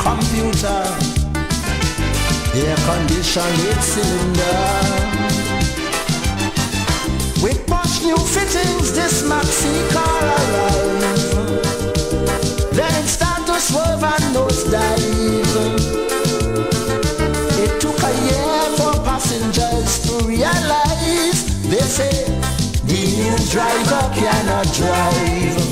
computer, air conditioned cylinder. With posh new fittings, this maxi car arrived. Then it started to swerve and nosedive. It took a year for passengers to realize. They say the new driver cannot drive.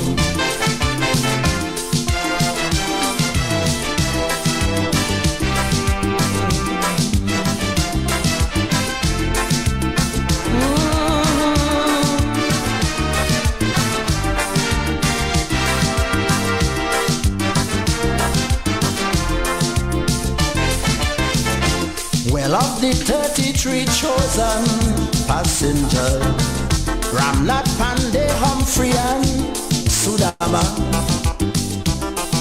Well, of the 33 chosen passengers, Ramnath, Pandey, Humphrey and Sudama,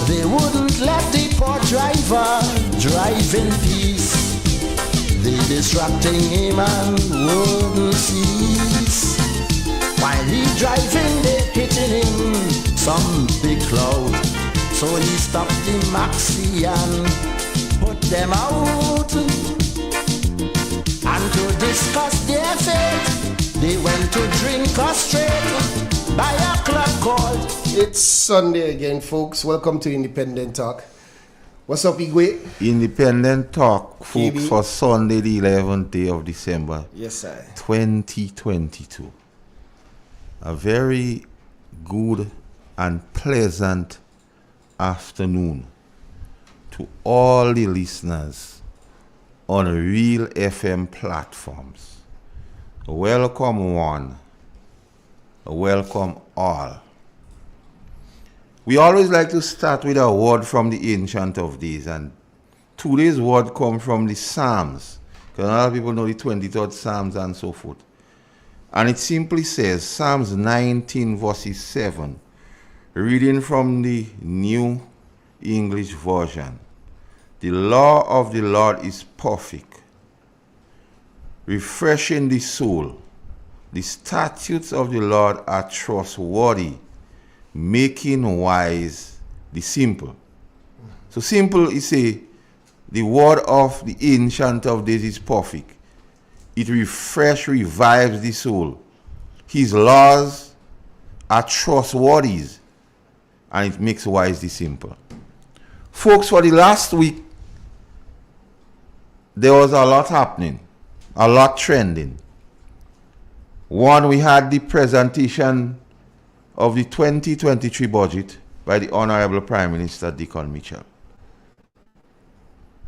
they wouldn't let the poor driver drive in peace. They distracting him and wouldn't cease. While he driving, they hitting him some big cloud. So he stopped the maxi and put them out. And to discuss their fate, they went to drink us straight by a club called. It's Sunday again, folks. Welcome to Independent Talk. What's up, Igwe? Independent Talk, folks, KB. for Sunday, the 11th day of December, Yes, sir. 2022. A very good and pleasant afternoon to all the listeners on Real FM platforms. Welcome one, welcome all. We always like to start with a word from the Ancient of Days, and today's word comes from the Psalms, because a lot of people know the 23rd Psalms and so forth. And it simply says, Psalms 19 verses 7, reading from the New English Version. The law of the Lord is perfect, refreshing the soul. The statutes of the Lord are trustworthy, making wise the simple. So simple is the word of the Ancient of Days is perfect. It revives the soul. His laws are trustworthy, and it makes wise the simple. Folks, for the last week, there was a lot happening, a lot trending. One, we had the presentation of the 2023 budget by the Honorable Prime Minister Deacon Mitchell.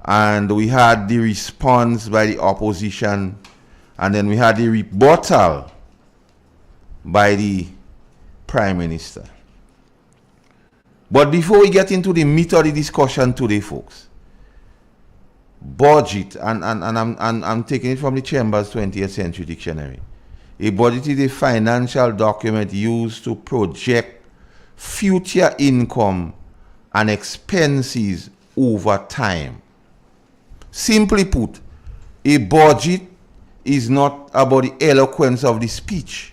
And we had the response by the opposition, and then we had the rebuttal by the Prime Minister. But before we get into the meat of the discussion today, folks, budget, and I'm taking it from the Chambers 20th Century Dictionary. A budget is a financial document used to project future income and expenses over time. Simply put, a budget is not about the eloquence of the speech,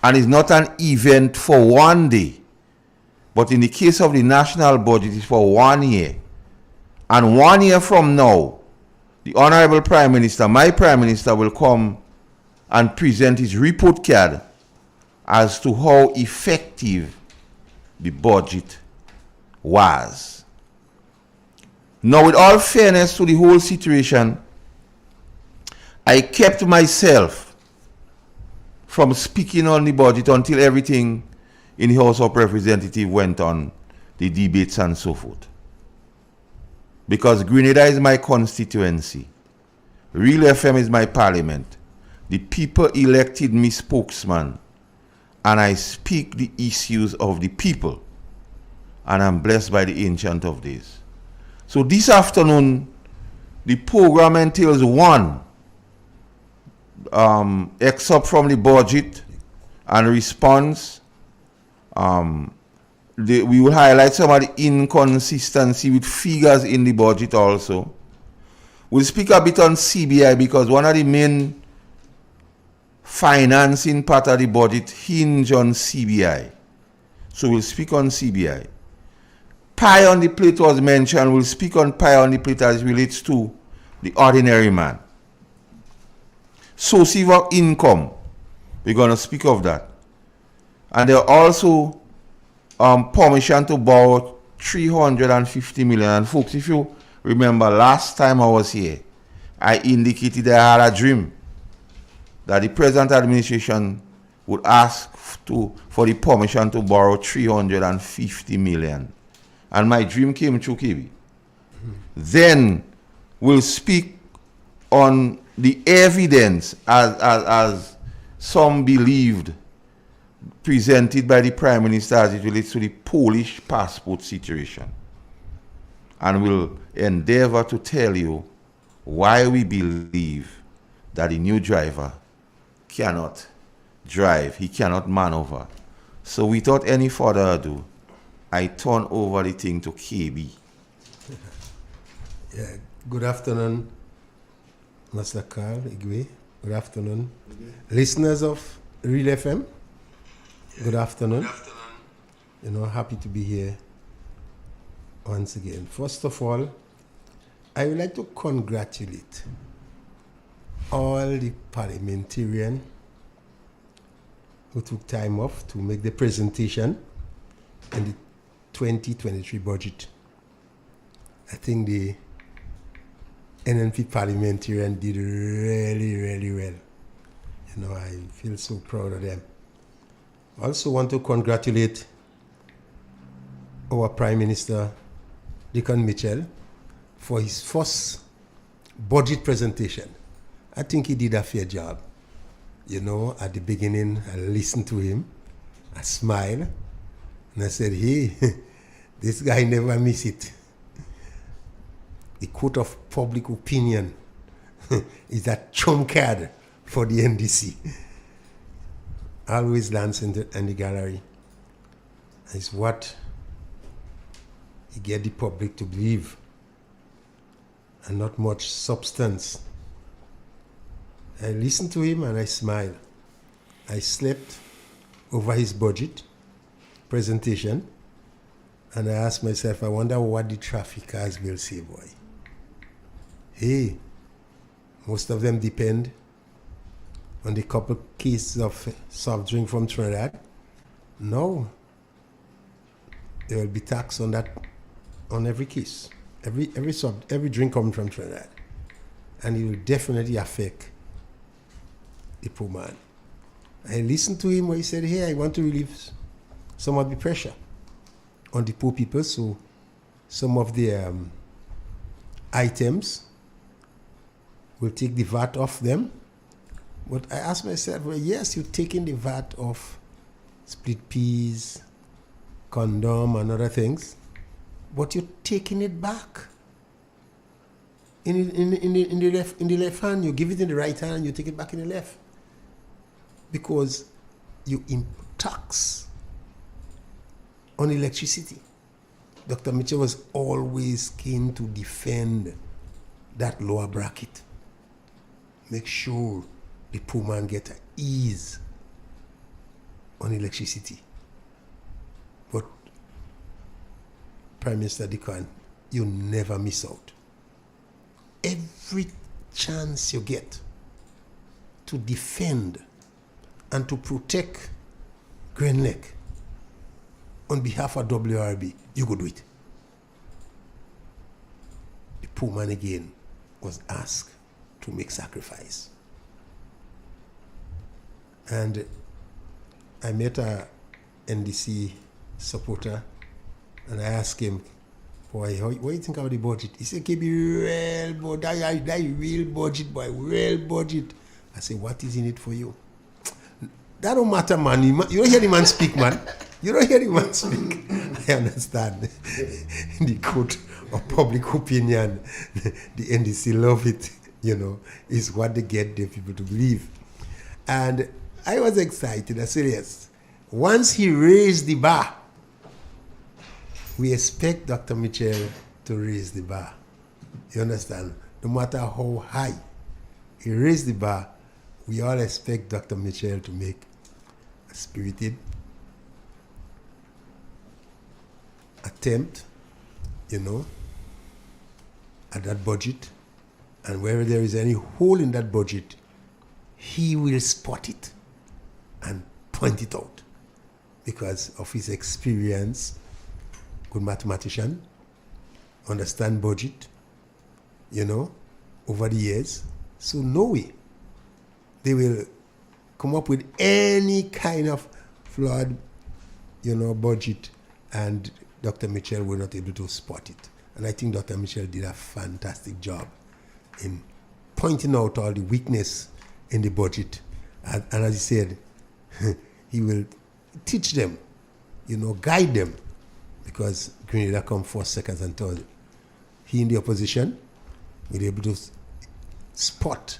and is not an event for one day. But in the case of the national budget, it's for 1 year. And 1 year from now, the Honorable Prime Minister, my Prime Minister, will come and present his report card as to how effective the budget was. Now, with all fairness to the whole situation, I kept myself from speaking on the budget until everything in the House of Representatives went on, the debates and so forth. Because Grenada is my constituency. Real FM is my parliament. The people elected me spokesman, and I speak the issues of the people. And I'm blessed by the Ancient of Days. So this afternoon, the program entails one, excerpt from the budget and response. We will highlight some of the inconsistency with figures in the budget also. We'll speak a bit on CBI because one of the main financing part of the budget hinge on CBI. So we'll speak on CBI. pie on the plate was mentioned. We'll speak on pie on the plate as it relates to the ordinary man. Source of income, we're going to speak of that. And there are also permission to borrow 350 million. And folks, if you remember last time I was here, I indicated that I had a dream that the present administration would ask for the permission to borrow 350 million. And my dream came true, KB. Then we'll speak on the evidence as some believed presented by the Prime Minister as it relates to the Polish passport situation. And we'll endeavor to tell you why we believe that the new driver cannot drive, he cannot maneuver. So without any further ado, I turn over the thing to KB. Yeah, good afternoon, Master Carl Igwe. Good afternoon. Listeners of Real FM, good afternoon. You know, happy to be here once again. First of all, I would like to congratulate all the parliamentarians who took time off to make the presentation in the 2023 budget. I think the NNP parliamentarian did really, really well. You know, I feel so proud of them. I also want to congratulate our Prime Minister, Deacon Mitchell, for his first budget presentation. I think he did a fair job. You know, at the beginning, I listened to him, I smiled, and I said, hey, this guy never miss it. The court of public opinion is a trump card for the NDC. Always lands in the gallery. It's what he get the public to believe, and not much substance. I listened to him and I smiled. I slept over his budget presentation, and I asked myself, I wonder what the traffickers will say, boy. Hey, most of them depend on the couple cases of soft drink from Trinidad. No, there will be tax on that, on every case, every drink coming from Trinidad, and it will definitely affect the poor man. I listened to him where he said, hey, I want to relieve some of the pressure on the poor people, so some of the items will take the VAT off them. But I asked myself, well, yes, you're taking the VAT off split peas, condom, and other things, but you're taking it back. In the left hand, you give it in the right hand, you take it back in the left. Because you tax on electricity. Dr. Mitchell was always keen to defend that lower bracket. Make sure the poor man get ease on electricity. But Prime Minister Deacon, you never miss out. Every chance you get to defend and to protect Green Lake on behalf of WRB, you go do it. The poor man again was asked to make sacrifice. And I met a NDC supporter and I asked him, boy, what do you think about the budget? He said, "Keep real budget, that real budget, boy, real budget." I said, what is in it for you? That don't matter, man. You don't hear the man speak, man. You don't hear the man speak. I understand. In the court of public opinion, the NDC love it, you know. It's what they get the people to believe. And I was excited. I said, yes. Once he raised the bar, we expect Dr. Mitchell to raise the bar. You understand? No matter how high he raised the bar, we all expect Dr. Mitchell to make a spirited attempt you know, at that budget, and wherever there is any hole in that budget, he will spot it and point it out because of his experience, good mathematician, understand budget, you know, over the years. So no way they will come up with any kind of flawed, you know, budget, and Dr. Mitchell were not able to spot it. And I think Dr. Mitchell did a fantastic job in pointing out all the weakness in the budget. And as he said, he will teach them, you know, guide them, because Grenada come first, second, and third. He in the opposition will be able to spot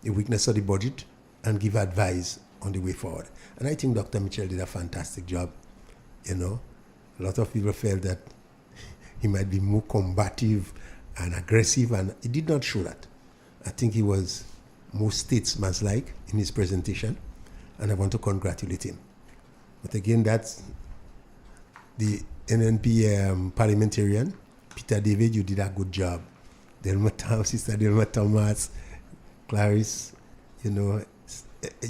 the weakness of the budget and give advice on the way forward. And I think Dr. Mitchell did a fantastic job, you know. A lot of people felt that he might be more combative and aggressive, and he did not show that. I think he was more statesman-like in his presentation, and I want to congratulate him. But again, that's the NNP parliamentarian, Peter David. You did a good job. Sister Delma Thomas, Clarice, you know,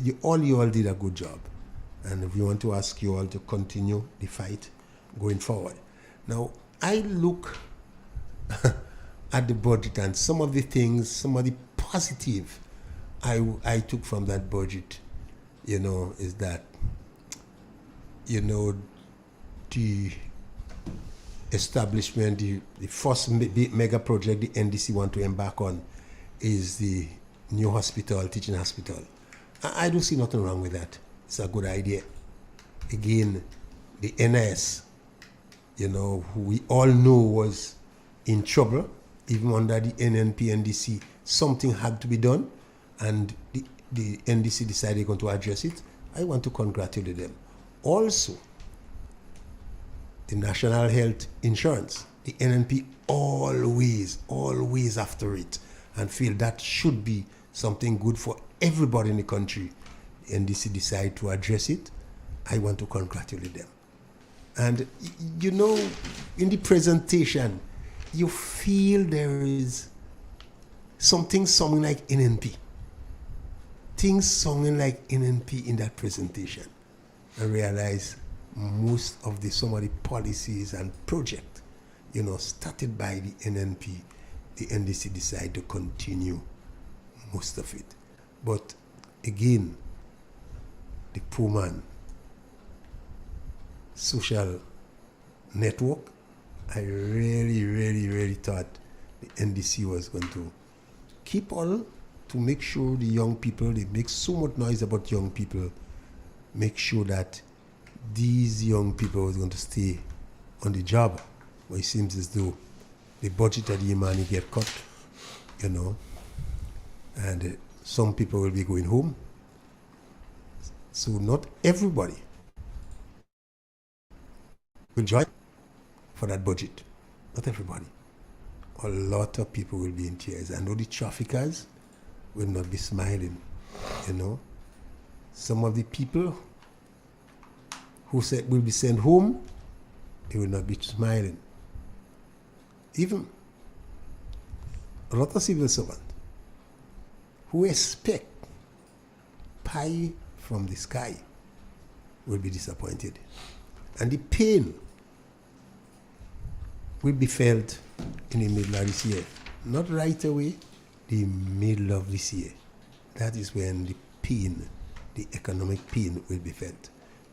you all did a good job. And we want to ask you all to continue the fight going forward. Now, I look at the budget and some of the things, some of the positive I took from that budget, you know, is that, you know, the establishment, the first mega project the NDC want to embark on is the new hospital, teaching hospital. I don't see nothing wrong with that. It's a good idea. Again, the NIS, you know, who we all know was in trouble, even under the NNP, NDC, something had to be done, and the NDC decided they're going to address it. I want to congratulate them. Also, the National Health Insurance, the NNP always after it, and feel that should be something good for everybody in the country. The NDC decide to address it. I want to congratulate them. And you know, in the presentation, you feel there is something sounding like NNP. Things sounding like NNP in that presentation. I realize most of some of the policies and projects, you know, started by the NNP, the NDC decide to continue most of it. But again, the poor man social network, I really thought the NDC was going to keep on to make sure the young people, they make so much noise about young people, make sure that these young people was going to stay on the job. But it seems as though the budget of the money get cut, you know, and some people will be going home. So not everybody will join for that budget. Not everybody. A lot of people will be in tears. I know the traffickers will not be smiling, you know. Some of the people who said will be sent home, they will not be smiling. Even a lot of civil servants who expect pie from the sky will be disappointed. And the pain will be felt in the middle of this year. Not right away, the middle of this year. That is when the pain, the economic pain will be felt.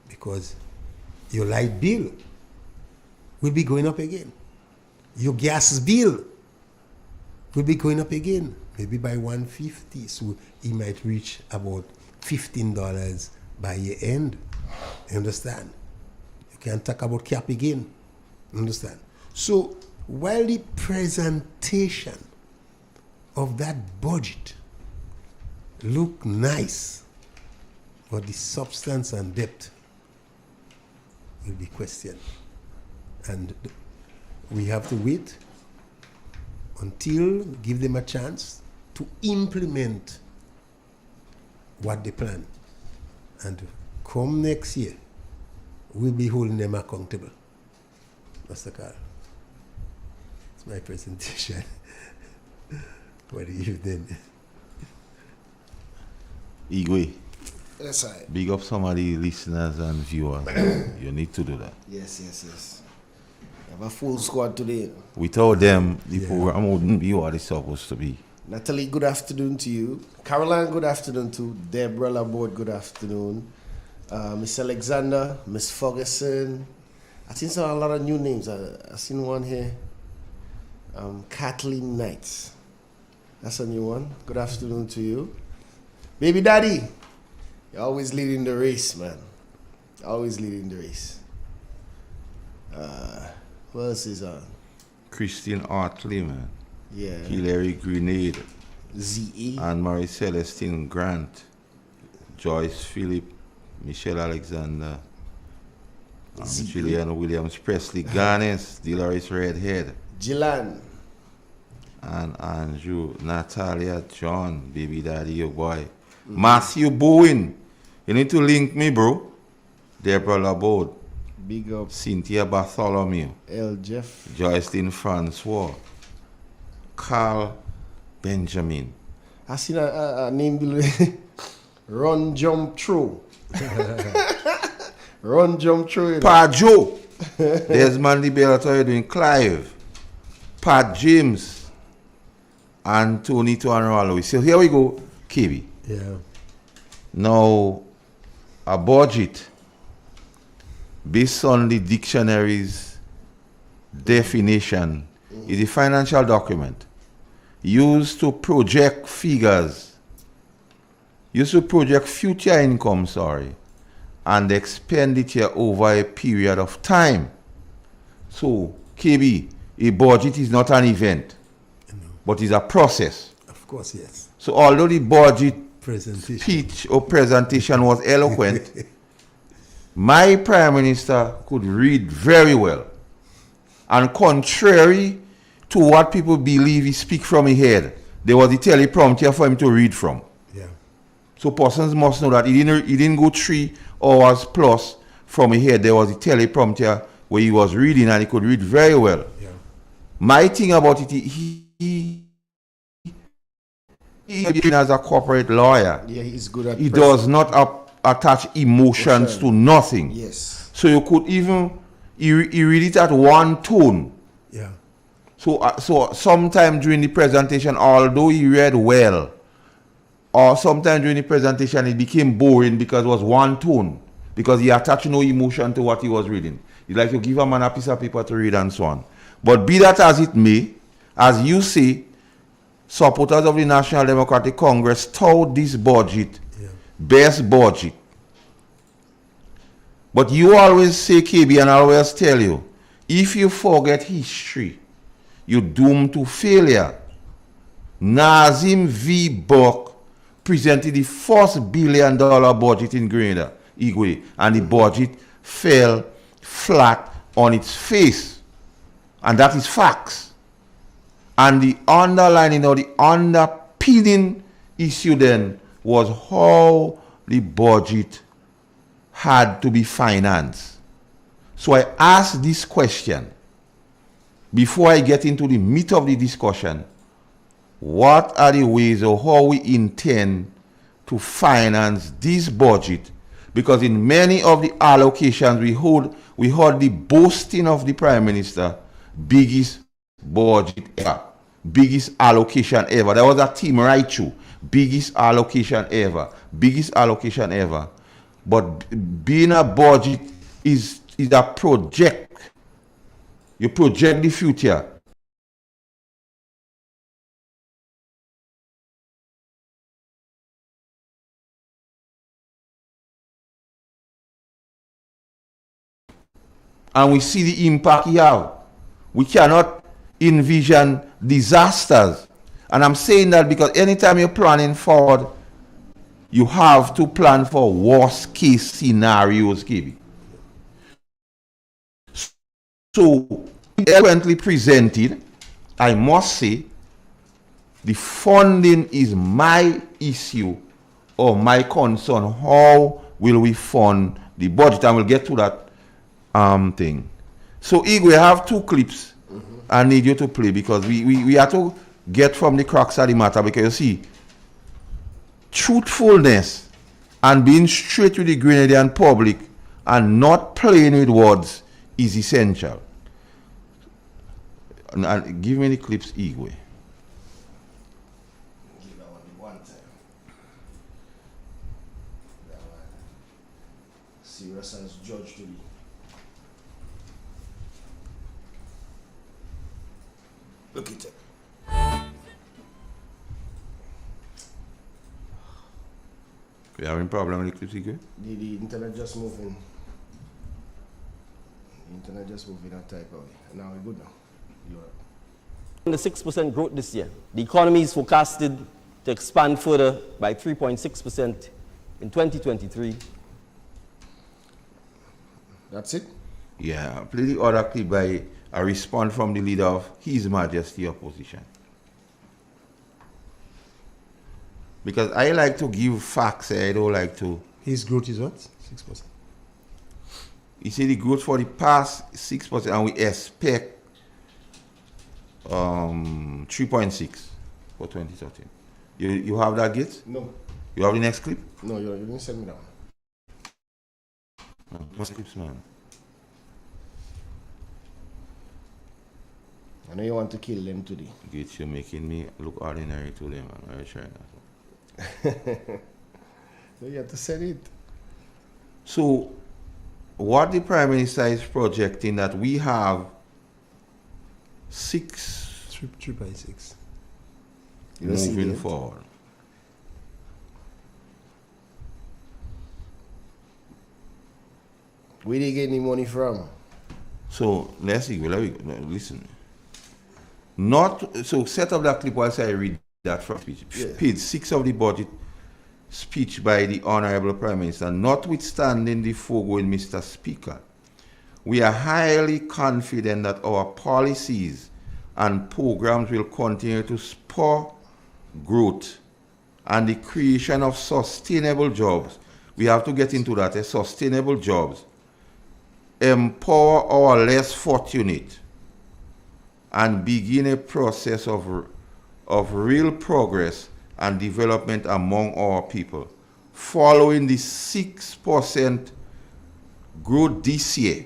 Because your light bill will be going up again. Your gas bill will be going up again, maybe by $1.50. So it might reach about $15 by year end. You understand? You can talk about cap again. Understand? So while the presentation of that budget look nice, but the substance and depth will be questioned. And we have to wait until give them a chance to implement what they plan. And come next year, we'll be holding them accountable. Mr. Carl. my presentation for the evening. Igwe, Yes, I. big up some of the listeners and viewers. You need to do that. Yes. We have a full squad today. Without them, the program wouldn't be what it's supposed to be. Natalie, good afternoon to you. Caroline, good afternoon to Deborah Laborde, good afternoon. Miss Alexander, Miss Ferguson. I think a lot of new names. I seen one here. Kathleen Knight. That's a new one. Good afternoon to you. Baby Daddy, you're always leading the race, man. Always leading the race. Who else is on? Christine Hartley, man. Yeah. Hilary Grenade. Z.E. Anne-Marie Celestine Grant. Joyce Phillip. Michelle Alexander. Juliana Williams Presley Garnes. Dolores Redhead. Gillan. And Andrew. Natalia John. Baby Daddy, your boy. Matthew Bowen. You need to link me, bro. Deborah Laborde. Big up. Cynthia Bartholomew. L. Jeff. Joycelyn Francois. Carl Benjamin. I seen a name below. Run, jump, throw. Run, jump, throw. You know. Pa Joe. Desmond Liberatory doing Clive. Pat James. And Tony Tuanralo. So here we go, KB. Yeah. Now, a budget based on the dictionary's definition is a financial document used to project figures, used to project future income, and expenditure over a period of time. So, KB, a budget is not an event, but is a process. Of course, yes. So, although the budget Presentation. speech or presentation was eloquent, my Prime Minister could read very well. And contrary to what people believe he speak from his head, there was a teleprompter for him to read from. Yeah. So persons must know that he didn't go 3 hours plus from his head. There was a teleprompter where he was reading and he could read very well. Yeah. My thing about it, he as a corporate lawyer, Yeah, he's good at he does not attach emotions to nothing. Yes. So you could even he read it at one tone. Yeah. So sometime during the presentation, although he read well, or sometime during the presentation it became boring because it was one tone, because he attached no emotion to what he was reading. It's like you give a man a piece of paper to read and so on. But be that as it may, as you say, supporters of the National Democratic Congress touted this budget, best budget. But you always say, KB, and I always tell you, if you forget history, you're doomed to failure. Nazim V. Buck presented the first $1 billion budget in Grenada, Igwe, and the budget fell flat on its face. And that is facts. And the underlining or the underpinning issue then was how the budget had to be financed. So I asked this question before I get into the meat of the discussion. What are the ways or how we intend to finance this budget? Because in many of the allocations we heard the boasting of the Prime Minister, biggest budget ever, biggest allocation ever. There was a team right through, biggest allocation ever. But being a budget is a project. You project the future. And we see the impact you have. We cannot envision disasters. And I'm saying that because anytime you're planning forward, you have to plan for worst case scenarios, KB. So, eloquently presented, I must say, the funding is my issue or my concern. How will we fund the budget? And we'll get to that thing. So, Igwe, I have 2 clips I need you to play because we have to get from the crux of the matter, because you see, truthfulness and being straight with the Grenadian public and not playing with words is essential. And give me the clips, Igwe. Give that one time. That one. Serious as judge to be. Look at it. We having problem with the clips, Igwe? The internet just moving. The internet just moving that type of way. Now we're good now. Europe. The 6% growth this year. The economy is forecasted to expand further by 3.6% in 2023. That's it? Yeah, play the other clip by a response from the leader of His Majesty Opposition. Because I like to give facts, I don't like to. His growth is what? 6%. He said the growth for the past 6%, and we expect 3.6 for 2013. You have that, Gates? No. You have the next clip? No, you didn't send me that one. What clips, man? I know you want to kill them today. Gates, you're making me look ordinary to them, man. I'm trying that. So you have to send it. So, what the Prime Minister is projecting that we have 3.6. moving forward. Where they get any money from? So let's see. Listen. So set up that clip whilst I read that from speech. Yeah. Page 6 of the budget speech by the Honorable Prime Minister. Notwithstanding the foregoing, Mr. Speaker, we are highly confident that our policies and programs will continue to spur growth and the creation of sustainable jobs. We have to get into that, sustainable jobs. Empower our less fortunate and begin a process of real progress and development among our people. Following the 6% growth this year,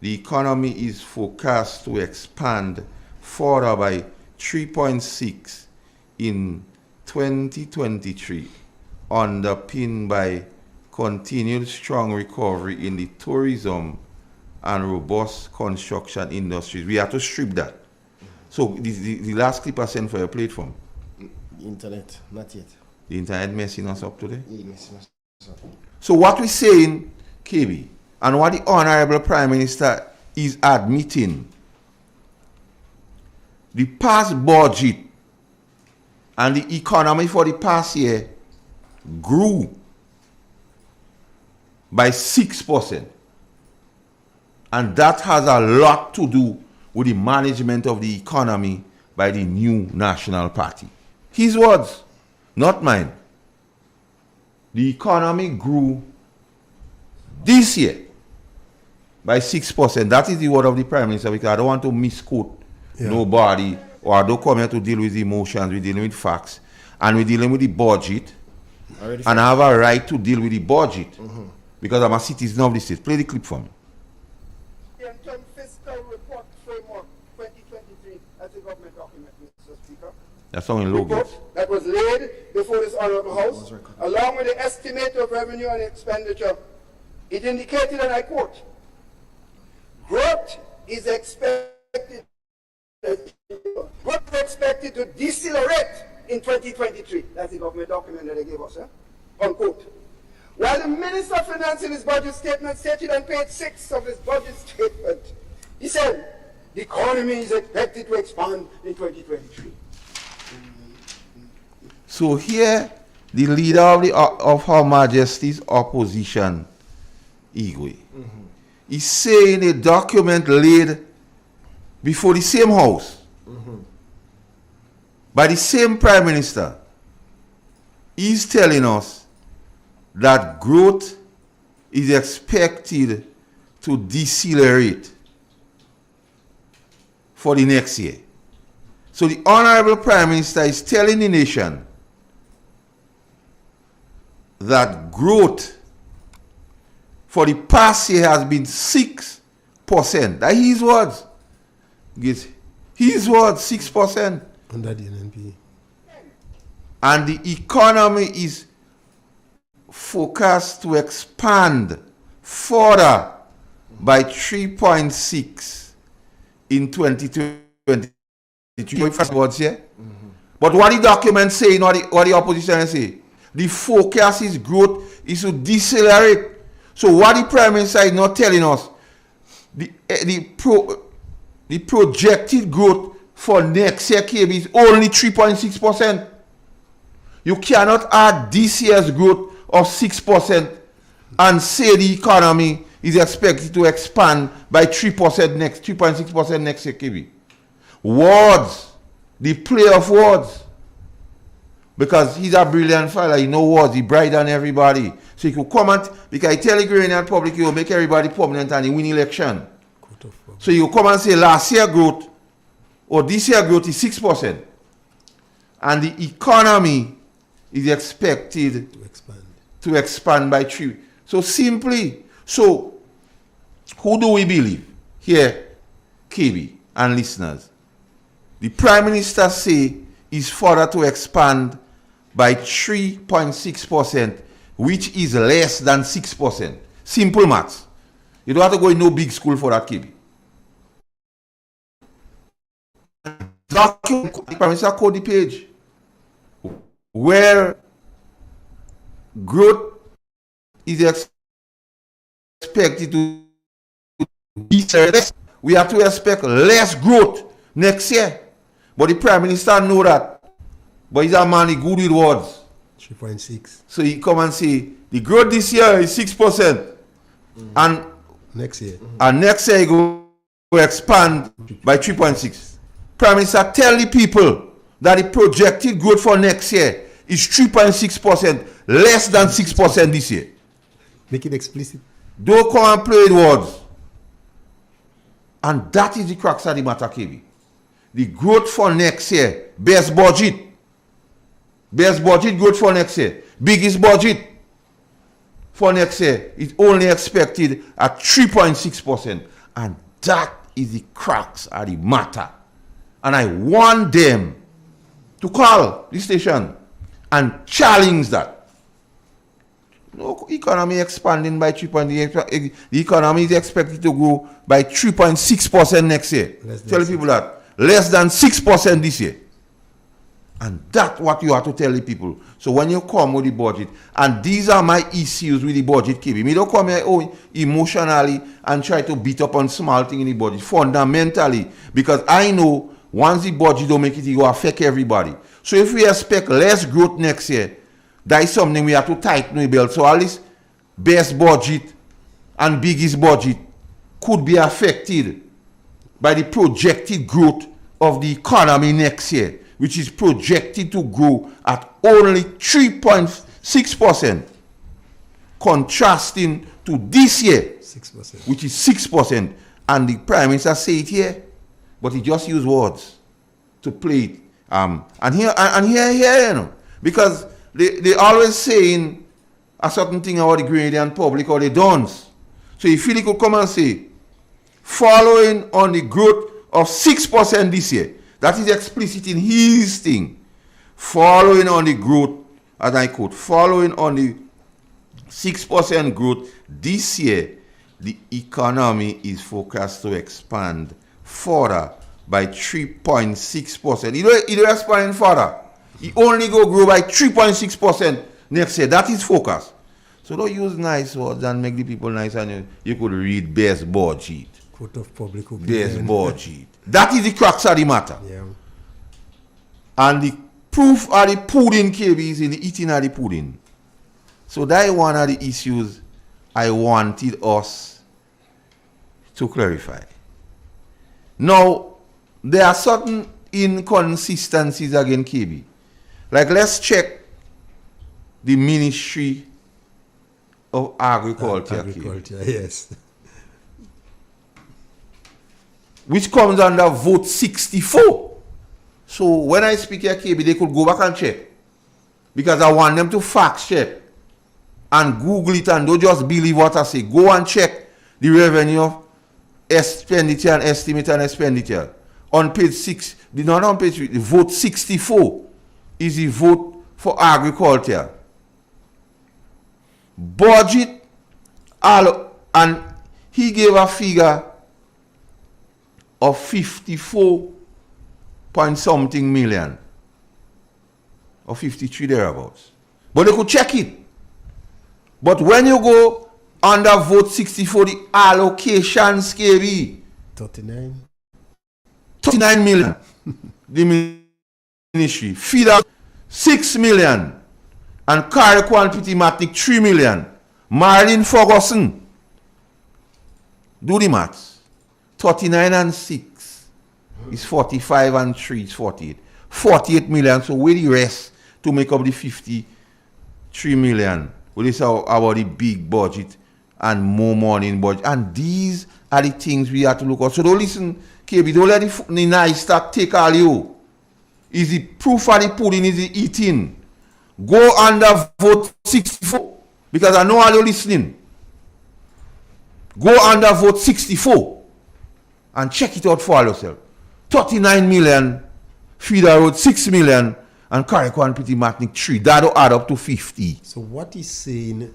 the economy is forecast to expand further by 3.6 in 2023, underpinned by continued strong recovery in the tourism and robust construction industries. We have to strip that. So the last clip I sent for your platform. The internet, not yet. The internet messing us up today? Yeah, messing us up. So what we're saying, KB, and what the Honorable Prime Minister is admitting, the past budget and the economy for the past year grew by 6%. And that has a lot to do with the management of the economy by the new National Party. His words, not mine. The economy grew this year by 6%. That is the word of the Prime Minister, because I don't want to misquote nobody, or I don't come here to deal with emotions. We're dealing with facts. And we're dealing with the budget. And I have a right to deal with the budget because I'm a citizen of the state. Play the clip for me. Interim Fiscal Report Framework 2023 as a government document, Mr. Speaker. That's how in low Report gets. that was laid before this Honorable House, along with the estimate of revenue and expenditure. It indicated, and I quote, growth is expected to decelerate in 2023. That's the government document that they gave us, unquote. While the Minister of Finance in his budget statement stated on page 6 of his budget statement, he said, the economy is expected to expand in 2023. So here, the leader of Her Majesty's opposition, Igwe, is saying a document laid before the same house by the same Prime Minister is telling us that growth is expected to decelerate for the next year. So the Honorable Prime Minister is telling the nation that growth for the past year has been 6%. That his words. Yes, his words, 6%. Under the NNP. And the economy is forecast to expand further by 3.6 in 2023. Words here. But what the document say, what the opposition say, the forecast is growth is to decelerate. So what the Prime Minister is not telling us, the projected growth for next year KB is only 3.6%. You cannot add this year's growth of 6% and say the economy is expected to expand by 3% next, 3.6% next year KB. Words, the play of words. Because he's a brilliant fella, he knows words, he bright than everybody. So he could comment, because I tell the Ghanaian public, he will make everybody permanent and he win election. So you come and say last year growth or this year growth is 6%. And the economy is expected to expand by 3. So simply, so who do we believe? Here, KB and listeners. The Prime Minister say is further to expand by 3.6%, which is less than 6%. Simple maths. You don't have to go in no big school for that, KB. The Prime Minister code the page where growth is expected to be less. We have to expect less growth next year. But the Prime Minister know that. But he's a man, he good with words. 3.6. So he come and say, the growth this year is 6%. And next year. And next year he go expand by 3.6. Prime Minister tell the people that the projected growth for next year is 3.6%, less than 6% this year. Make it explicit. Don't come and play with words. And that is the crux of the matter, KB. The growth for next year, best budget growth for next year, biggest budget for next year is only expected at 3.6%. And that is the crux of the matter. And I want them to call this station and challenge that. No economy expanding by 3.8%. The economy is expected to grow by 3.6% next year. Tell people that. Less than 6% this year. And that's what you have to tell the people. So when you come with the budget, and these are my issues with the budget, KB. Me don't come here emotionally and try to beat up on small thing in the budget. Fundamentally, because I know once the budget don't make it, it will affect everybody. So if we expect less growth next year, that is something we have to tighten the belt. So at least best budget and biggest budget could be affected by the projected growth of the economy next year, which is projected to grow at only 3.6%, contrasting to this year, 6%, which is 6%. And the Prime Minister say it here, but he just use words to play it. And here, you know, because they always saying a certain thing about the Ghanaian public or they don't. So if he could come and say, following on the growth of 6% this year, that is explicit in his thing. Following on the growth, as I quote, following on the 6% growth this year, the economy is forecast to expand further by 3.6%. It don't expand further. It only go grow by 3.6% next year. That is focus. So don't use nice words and make the people nice, and you could read best budget. Court of public opinion. Best budget. That is the crux of the matter. Yeah. And the proof of the pudding, KB, is in the eating of the pudding. So that is one of the issues I wanted us to clarify. Now, there are certain inconsistencies again, KB. Like, let's check the Ministry of Agriculture. Agriculture, yes. which comes under vote 64. So when I speak here, KB, they could go back and check. Because I want them to fact check and Google it and don't just believe what I say. Go and check the revenue, expenditure and estimate and expenditure. On page 6, not on page 3, the vote 64 is the vote for agriculture. Budget, and he gave a figure of 54 point something million. Or 53 thereabouts. But they could check it. But when you go under vote 64, the allocations, KB, 39 million. The ministry. Feeder 6 million. And carry quantity matic 3 million. Marlin Ferguson. Do the maths. 39 and 6 is 45 and 3 is 48. 48 million. So where the rest to make up the 53 million? Well, this is about the big budget and more money in budget. And these are the things we have to look at. So don't listen, KB, don't let the nice stuff take all you. Is the proof of the pudding, is the eating. Go under vote 64. Because I know all you listening. Go under vote 64 and check it out for yourself. 39 million, feeder road 6 million, and Carrickwan Pretty Matnik 3. That'll add up to 50. So what he's saying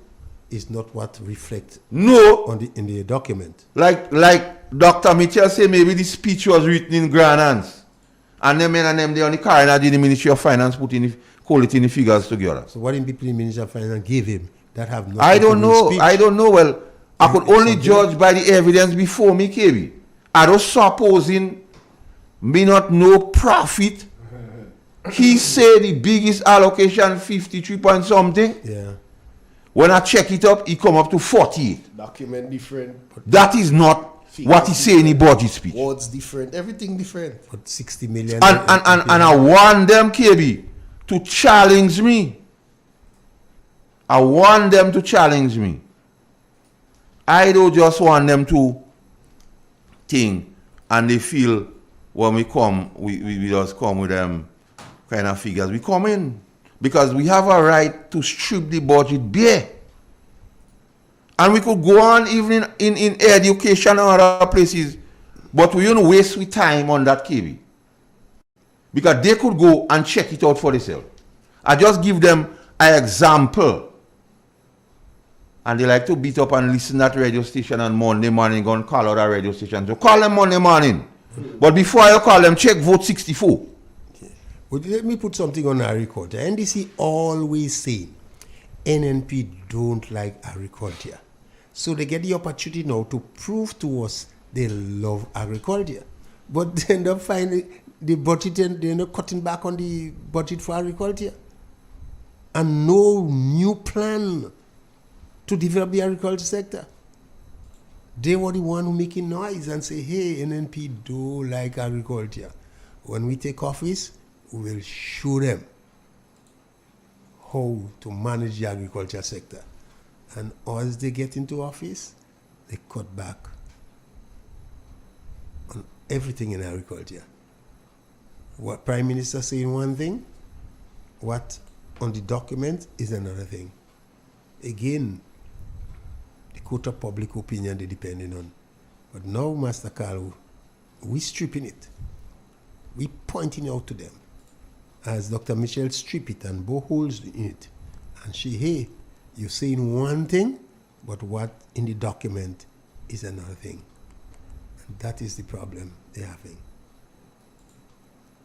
is not what reflects No. in the document. Like Dr. Mitchell said, maybe the speech was written in grand hands. And them they on the car and I did the Ministry of Finance put in the figures together. So what in people in Ministry of Finance gave him that have nothing I don't know. speech? I don't know. Well, I could only judge by the evidence before me, KB. I don't supposing me not know profit. He said the biggest allocation 53 point something. Yeah. When I check it up, it come up to 48. Document different. That is not what he say in the budget speech. Words different. Everything different. But 60 million. And I want them, KB, to challenge me. I want them to challenge me. I don't just want them to think and they feel when we come, we just come with them kind of figures. We come in because we have a right to strip the budget bare. And we could go on even in education and other places, but we don't waste with time on that, KB. Because they could go and check it out for themselves. I just give them an example. And they like to beat up and listen at radio station on Monday morning, go and call out a radio station. So call them Monday morning. But before you call them, check vote 64. Okay. Well, let me put something on agriculture. NDC always say NNP don't like agriculture. So they get the opportunity now to prove to us they love agriculture. But they end up finding the budget, they end up cutting back on the budget for agriculture. And no new plan to develop the agriculture sector. They were the one who making noise and say, hey, NNP do like agriculture. When we take office, we will show them how to manage the agriculture sector. And as they get into office, they cut back on everything in agriculture. What Prime Minister saying one thing, what on the document is another thing. Again, the court of public opinion they're depending on. But now, Master Carl, we stripping it. We pointing out to them. As Dr. Michelle strip it and bore holes in it. And she, hey, you're saying one thing, but what in the document is another thing. And that is the problem they're having.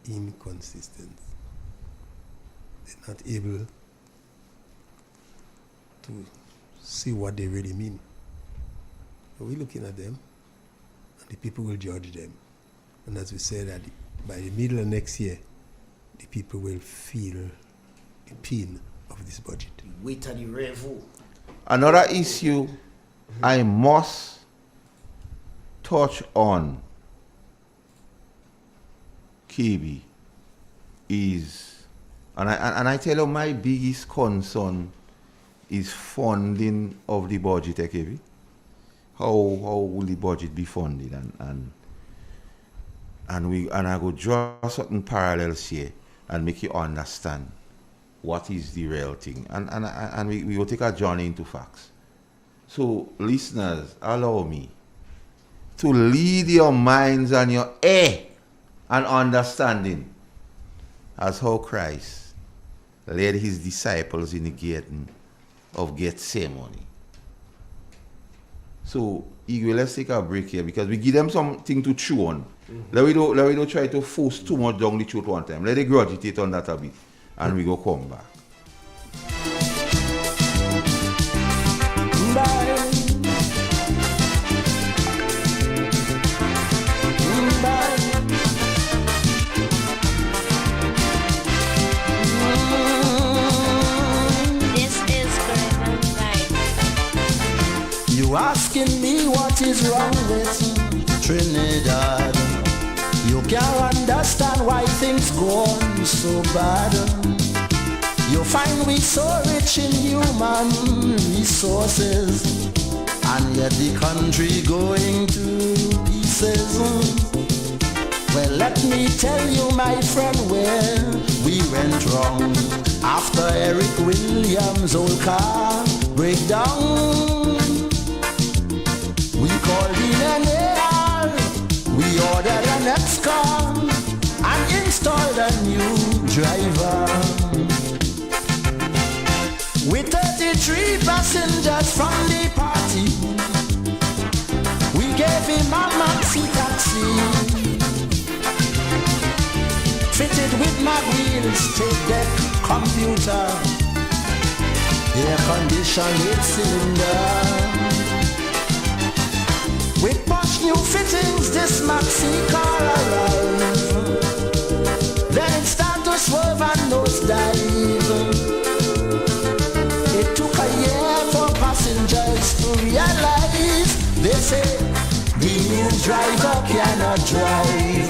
Inconsistent. They're not able to see what they really mean. So we're looking at them, and the people will judge them. And as we said, that by the middle of next year, the people will feel the pain of this budget. Wait at the revo. Another issue I must touch on, KB, is, and I tell you my biggest concern is funding of the budget, KB. How will the budget be funded? And And I go draw certain parallels here and make you understand what is the real thing. And we will take a journey into facts. So, listeners, allow me to lead your minds and your ear and understanding as how Christ led his disciples in the garden of Gethsemane. So, Igwe, let's take a break here because we give them something to chew on. Let we don't try to force too much down the throat one time. Let it graduate on that a bit and we go come back. You asking me what is wrong with Trinidad? You can't understand why things go on so bad. You find we so rich in human resources, and yet the country going to pieces. Well, let me tell you, my friend, where we went wrong. After Eric Williams' old car breakdown, we called in an AR, we ordered an X-car and installed a new driver. With 33 passengers from the party, we gave him a maxi taxi, fitted with mag wheels, tape deck, computer, air conditioned 8-cylinder. With posh new fittings, this maxi car arrived. Then it started to swerve and nosedive. It took a year for passengers to realize. They say the new driver cannot drive.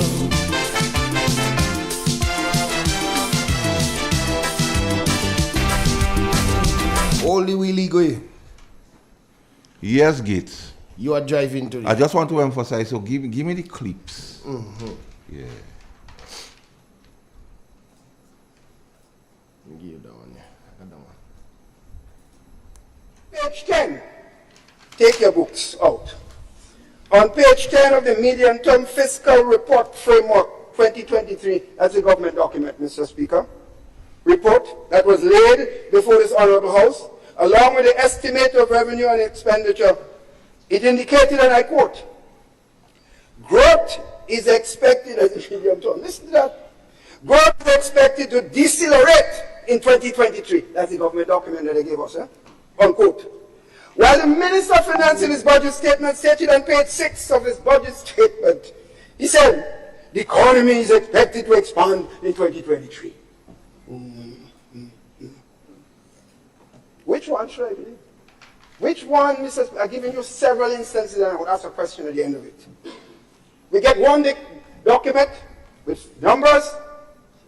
All the wheelie go. Yes, Gates. You are driving to I just want to emphasize, so give me the clips. Mm-hmm. Yeah. Give you that one, yeah. I got that one. Page 10. Take your books out. On page 10 of the Medium-Term Fiscal Report Framework 2023, that's a government document, Mr. Speaker, report that was laid before this Honorable House, along with the estimate of revenue and expenditure. It indicated, and I quote, growth is expected, as a medium term, listen to that, growth is expected to decelerate in 2023. That's the government document that they gave us, unquote. While the Minister of Finance in his budget statement stated on page 6 of his budget statement, he said, the economy is expected to expand in 2023. Which one should I believe? Which one, Mr. I've given you several instances and I would ask a question at the end of it. We get one document with numbers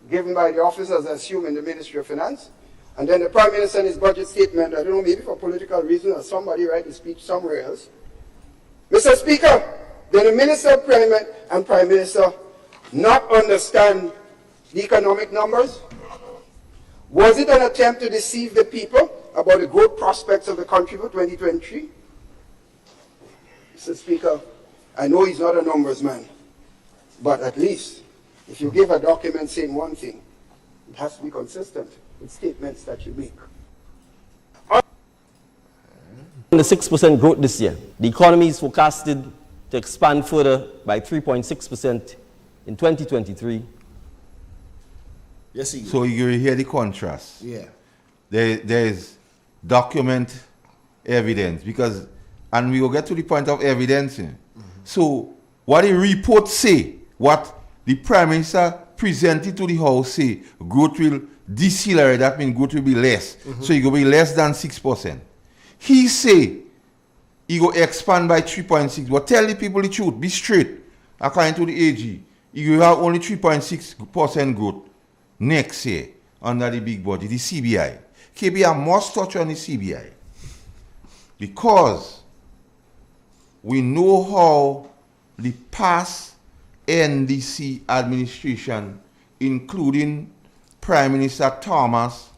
given by the officers, I assume, in the Ministry of Finance, and then the Prime Minister in his budget statement, I don't know, maybe for political reasons or somebody write a speech somewhere else. Mr. Speaker, did the Minister of Employment and Prime Minister not understand the economic numbers? Was it an attempt to deceive the people about the growth prospects of the country for 2023? Mr. Speaker, I know he's not a numbers man, but at least if you give a document saying one thing, it has to be consistent with statements that you make. The 6% growth this year. The economy is forecasted to expand further by 3.6% in 2023. Yes, So you hear the contrast. yeah. There is document evidence because, and we will get to the point of evidence. So what the report say, what the Prime Minister presented to the House say, growth will decelerate, that means growth will be less. So it will be less than 6%. He say, he will expand by 3.6, but tell the people the truth, be straight. According to the AG, he will have only 3.6% growth next year under the big body, the CBI. KBR must touch on the CBI because we know how the past NDC administration, including Prime Minister Thomas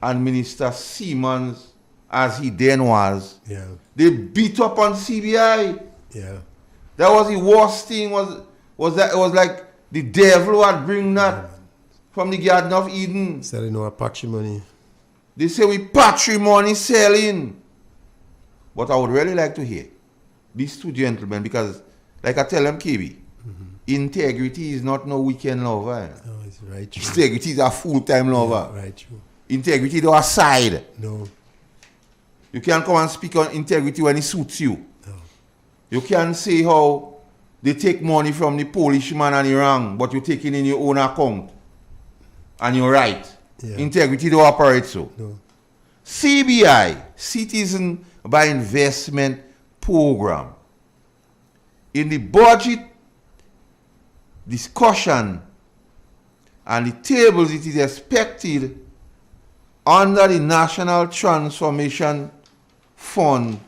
and Minister Siemens, as he then was, Yeah. they beat up on CBI. Yeah. That was the worst thing. Was that it was like the devil had bring that from the Garden of Eden. Selling our patrimony. They say we patrimony selling. But I would really like to hear these two gentlemen, because like I tell them, KB, integrity is not no weekend lover. No, it's right true. Integrity is a full-time lover. Yeah, right true. Integrity is a side. No. You can't come and speak on integrity when it suits you. No. You can't say how they take money from the Polish man and the wrong, but you take it in your own account. And you're right. Yeah. Integrity don't operate so. No. CBI, Citizen by Investment Program. In the budget discussion and the tables, it is expected under the National Transformation Fund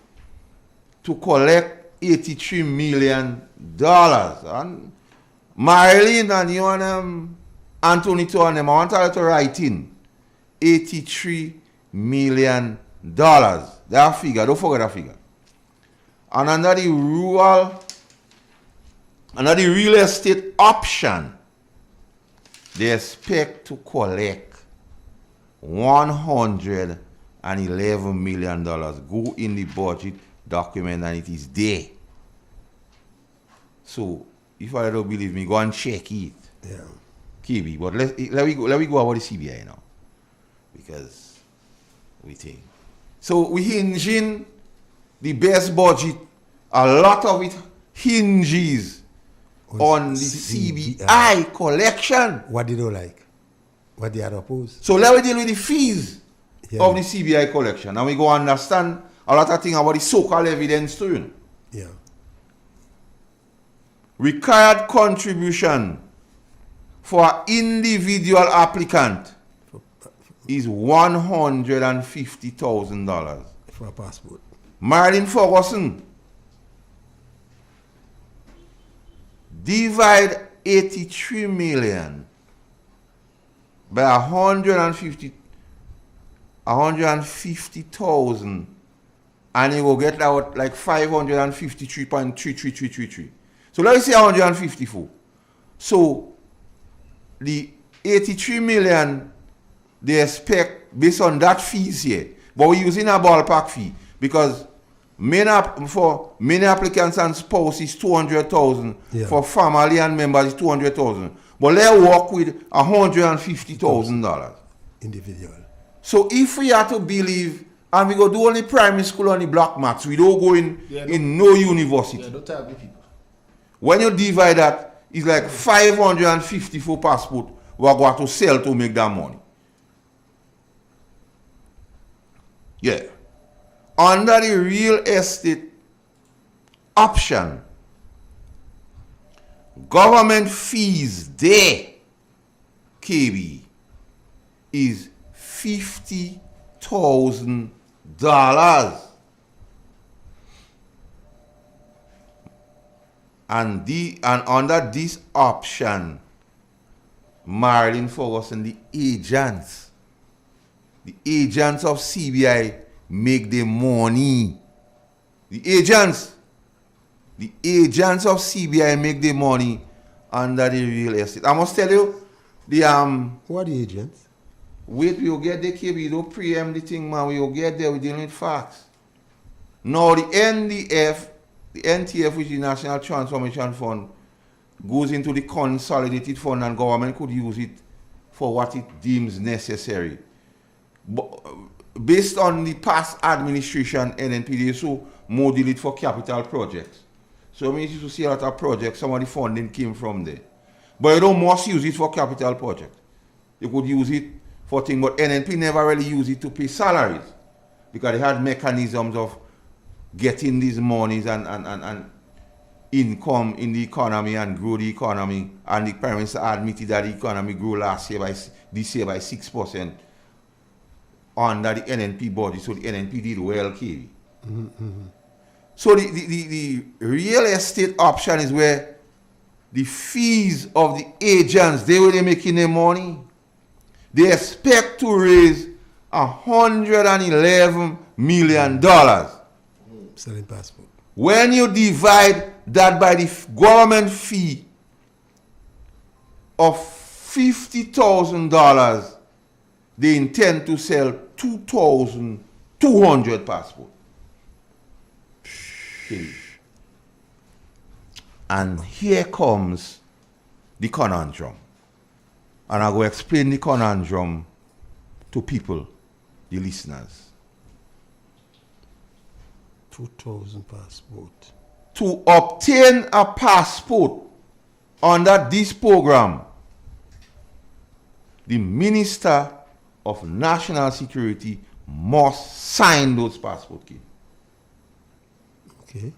to collect $83 million. And Marilyn and you and Anthony to them, I want to write in $83 million. That figure, don't forget that figure. And under the real estate option, they expect to collect $111 million. Go in the budget document and it is there. So, if I don't believe me, go and check it. Yeah. KB, but let we go about the CBI now. Because we think. So, we hinging the best budget. A lot of it hinges on the CBI collection. What did you like? What they had opposed? So let me deal with the fees Yeah. of the CBI collection. And we go understand a lot of things about the so-called evidence too. You know. Yeah. Required contribution for an individual applicant is $150,000. For a passport. Marilyn Ferguson, divide 83 million by 150,000 and you will get out like 553.33333. So let's say 154. So the 83 million they expect based on that fees here, but we're using a ballpark fee because for many applicants and spouses 200,000. Yeah. For family and members is 200,000. But let's work with $150,000 Individual. So if we are to believe, and we go do only primary school on the black marks, we don't go in no university. Yeah, don't tell me people. When you divide that, it's like 554 passport we are going to sell to make that money. Yeah. Under the real estate option, government fees there, KB, is $50,000. And under this option, Marilyn Ferguson, the agents of CBI make the money. The agents of CBI make the money under the real estate. I must tell you, Who are the agents? wait, we'll get the KB, don't preempt the thing, man. We'll get there, we're dealing with facts. Now, the NTF, which is the National Transformation Fund, goes into the consolidated fund and government could use it for what it deems necessary. But based on the past administration, NNPD, so more deal it for capital projects. So I mean, you see a lot of projects, some of the funding came from there. But you don't must use it for capital projects. You could use it for things, but NNP never really used it to pay salaries because they had mechanisms of getting these monies and income in the economy and grow the economy. And the Prime Minister admitted that the economy grew this year by 6% under the NNP budget. So the NNP did well, KB. So the real estate option is where the fees of the agents, they will be making their money. They expect to raise $111 million. Selling passport. When you divide that by the government fee of $50,000, they intend to sell 2,200 passports. Okay. And here comes the conundrum. And I will explain the conundrum to people, the listeners. 2,000 passport. To obtain a passport under this program, the Minister of National Security must sign those passport keys. Okay.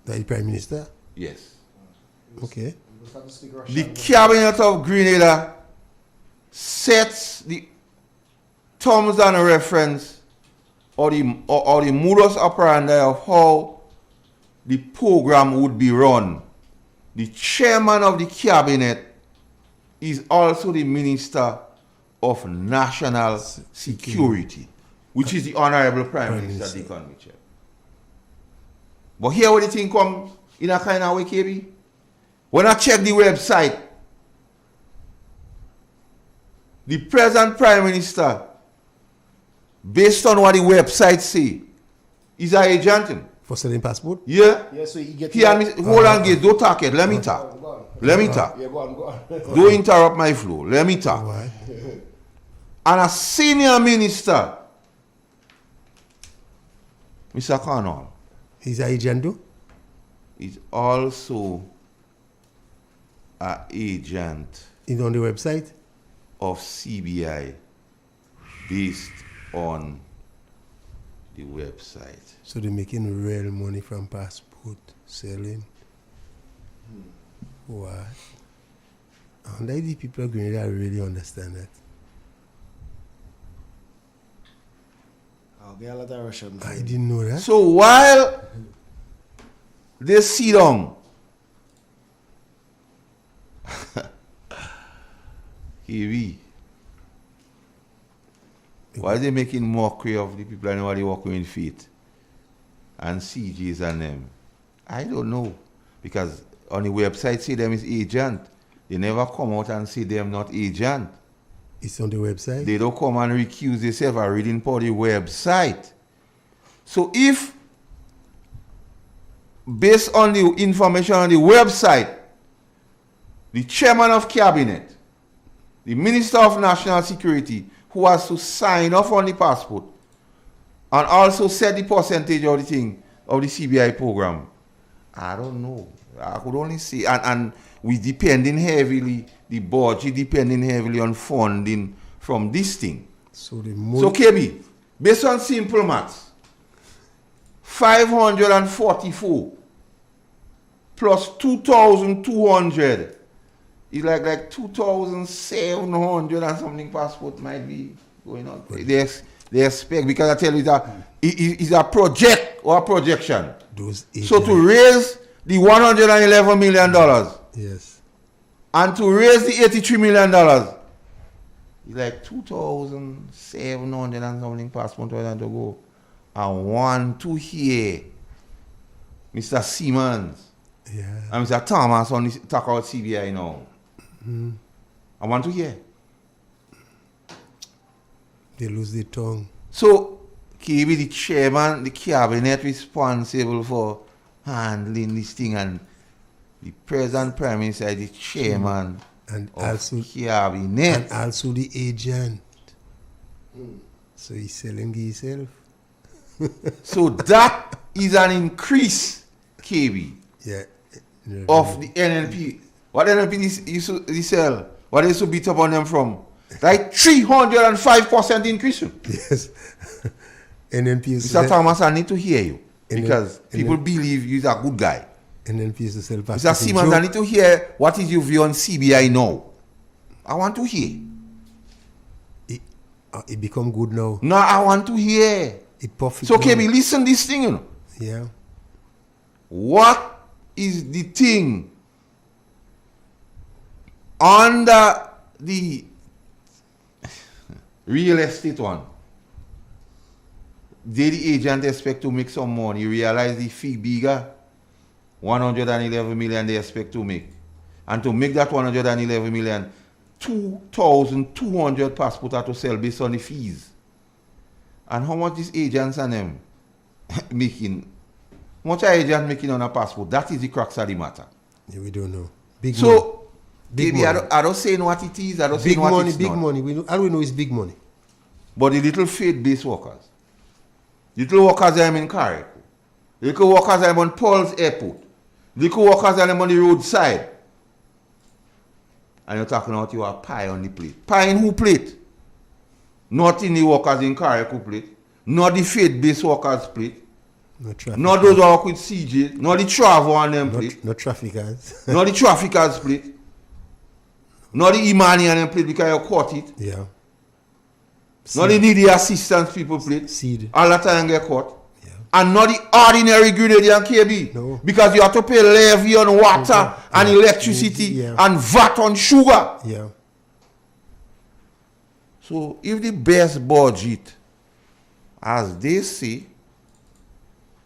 The Prime Minister? Yes. Okay. The Cabinet of Grenada sets the terms and reference or the modus operandi of how the program would be run. The chairman of the cabinet is also the Minister of National Security, which is the Honorable Prime Minister Deacon Mitchell. But here where the thing comes in a kind of way, KB. When I check the website, the present Prime Minister, based on what the website say, is an agent. For selling passport? Yeah. Yeah, so you get Hold on, Gate. Don't talk it. Let me talk. Let me talk. Yeah, go on. Don't interrupt my flow. Let me talk. Why? And a senior minister, Mr. Connell, He's an agent too? is also an agent He's on the website? of CBI based on the website. So they're making real money from passport selling. What? And the people of Grenada really understand that. I'll get a lot of Russian. I didn't know that. So while they sit down, Kiwi, why are they making mockery of the people and nobody walking in feet and CGs and them? I don't know, because on the website say them is agent. They never come out and say them not agent. It's on the website? They don't come and recuse themselves of reading for the website. So if, based on the information on the website, the chairman of cabinet, the Minister of National Security, who has to sign off on the passport and also set the percentage of the thing of the CBI program, I don't know. I could only say, and we depending heavily, the budget depending heavily on funding from this thing. So the money. So KB, based on simple maths, 544 plus 2,200 is like 2,700 and something passport might be going on. They expect, because I tell you that it's a project or a projection. So to raise the $111 million yes, and to raise the $83 million, it's like 2,700 and something passport to go. I want to hear Mr. Siemens and Mr. Thomas on this talk about CBI now. I want to hear. they lose their tongue. So, KB, the chairman, the cabinet responsible for handling this thing, and the present prime minister, the chairman And of also cabinet. and also the agent. So he's selling himself. So that is an increase, KB, Yeah. of the NLP. What NLP used to sell? What they used to beat up on them from? Like 305% increase. Yes. NNP used to Mr. sell, Thomas, I need to hear you, And because then- people believe you're a good guy. NNP used to sell Mr. passport. Siemens, I need to hear what is your view on CBI now. I want to hear. It become good now. No, I want to hear. It perfect. So, now. KB, listen this thing, you know. Yeah. What is the thing under the real estate one. Did the agent expect to make some money? You realize the fee bigger? 111 million they expect to make. And to make that 111 million, 2,200 passports are to sell based on the fees. And how much these agents and them making? How much are agents making on a passport? That is the crux of the matter. Yeah, we don't know. Big so, money. Big maybe money. I don't say what it is. I don't Big say what money, it's big not. money. All we know is big money. But the little faith-based workers, little workers are in Carrick, little workers are on Paul's Airport, little workers are on the roadside. And you're talking about you have pie on the plate. Pie in who plate? Not in the workers in Carrick who plate. Not the faith-based workers plate. No traffic. Not those who work with CJ. Not the travel on them plate. No traffickers. Not the traffickers plate. Not the Imani on them plate because you caught it. Yeah. Not the needy assistance people plate. Seed. All the time get caught. Yeah. And not the ordinary grenadier and KB. No. Because you have to pay levy on water and electricity Yeah. and VAT on sugar. Yeah. So if the best budget, as they say,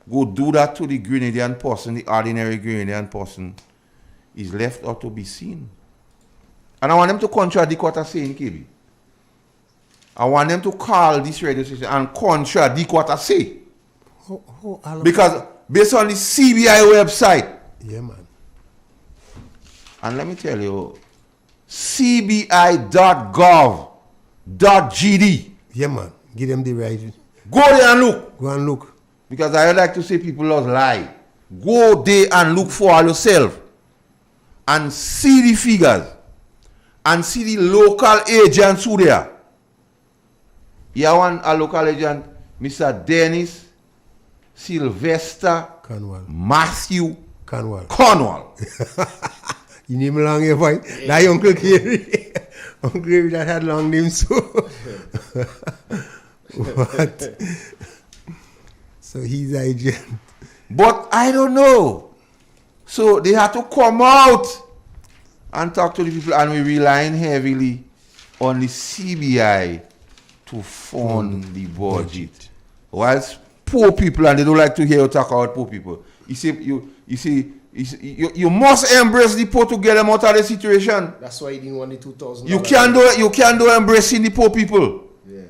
go do that to the Grenadian person, the ordinary Grenadian person, is left out to be seen. And I want them to contradict what I'm saying, KB. I want them to call this radio station and contradict what I say. Because based on the CBI website, Yeah, man. and let me tell you, cbi.gov.gd. Yeah, man. Give them the right. Go there and look. Go and look. Because I like to say people just lie. Go there and look for yourself. And see the figures. And see the local agents who there. Here one a local agent, Mr. Dennis Sylvester Cornwall. Matthew Cornwall. Cornwall. You name long here, boy. That Uncle Kerry. Uncle Kerry that had long names, so. What? So he's agent. But I don't know. So they had to come out and talk to the people, and we're relying heavily on the CBI to fund the budget. Whilst poor people, and they don't like to hear you talk about poor people. You must embrace the poor to get them out of the situation. That's why he didn't want the 2,000. You can't do embracing the poor people. Yeah.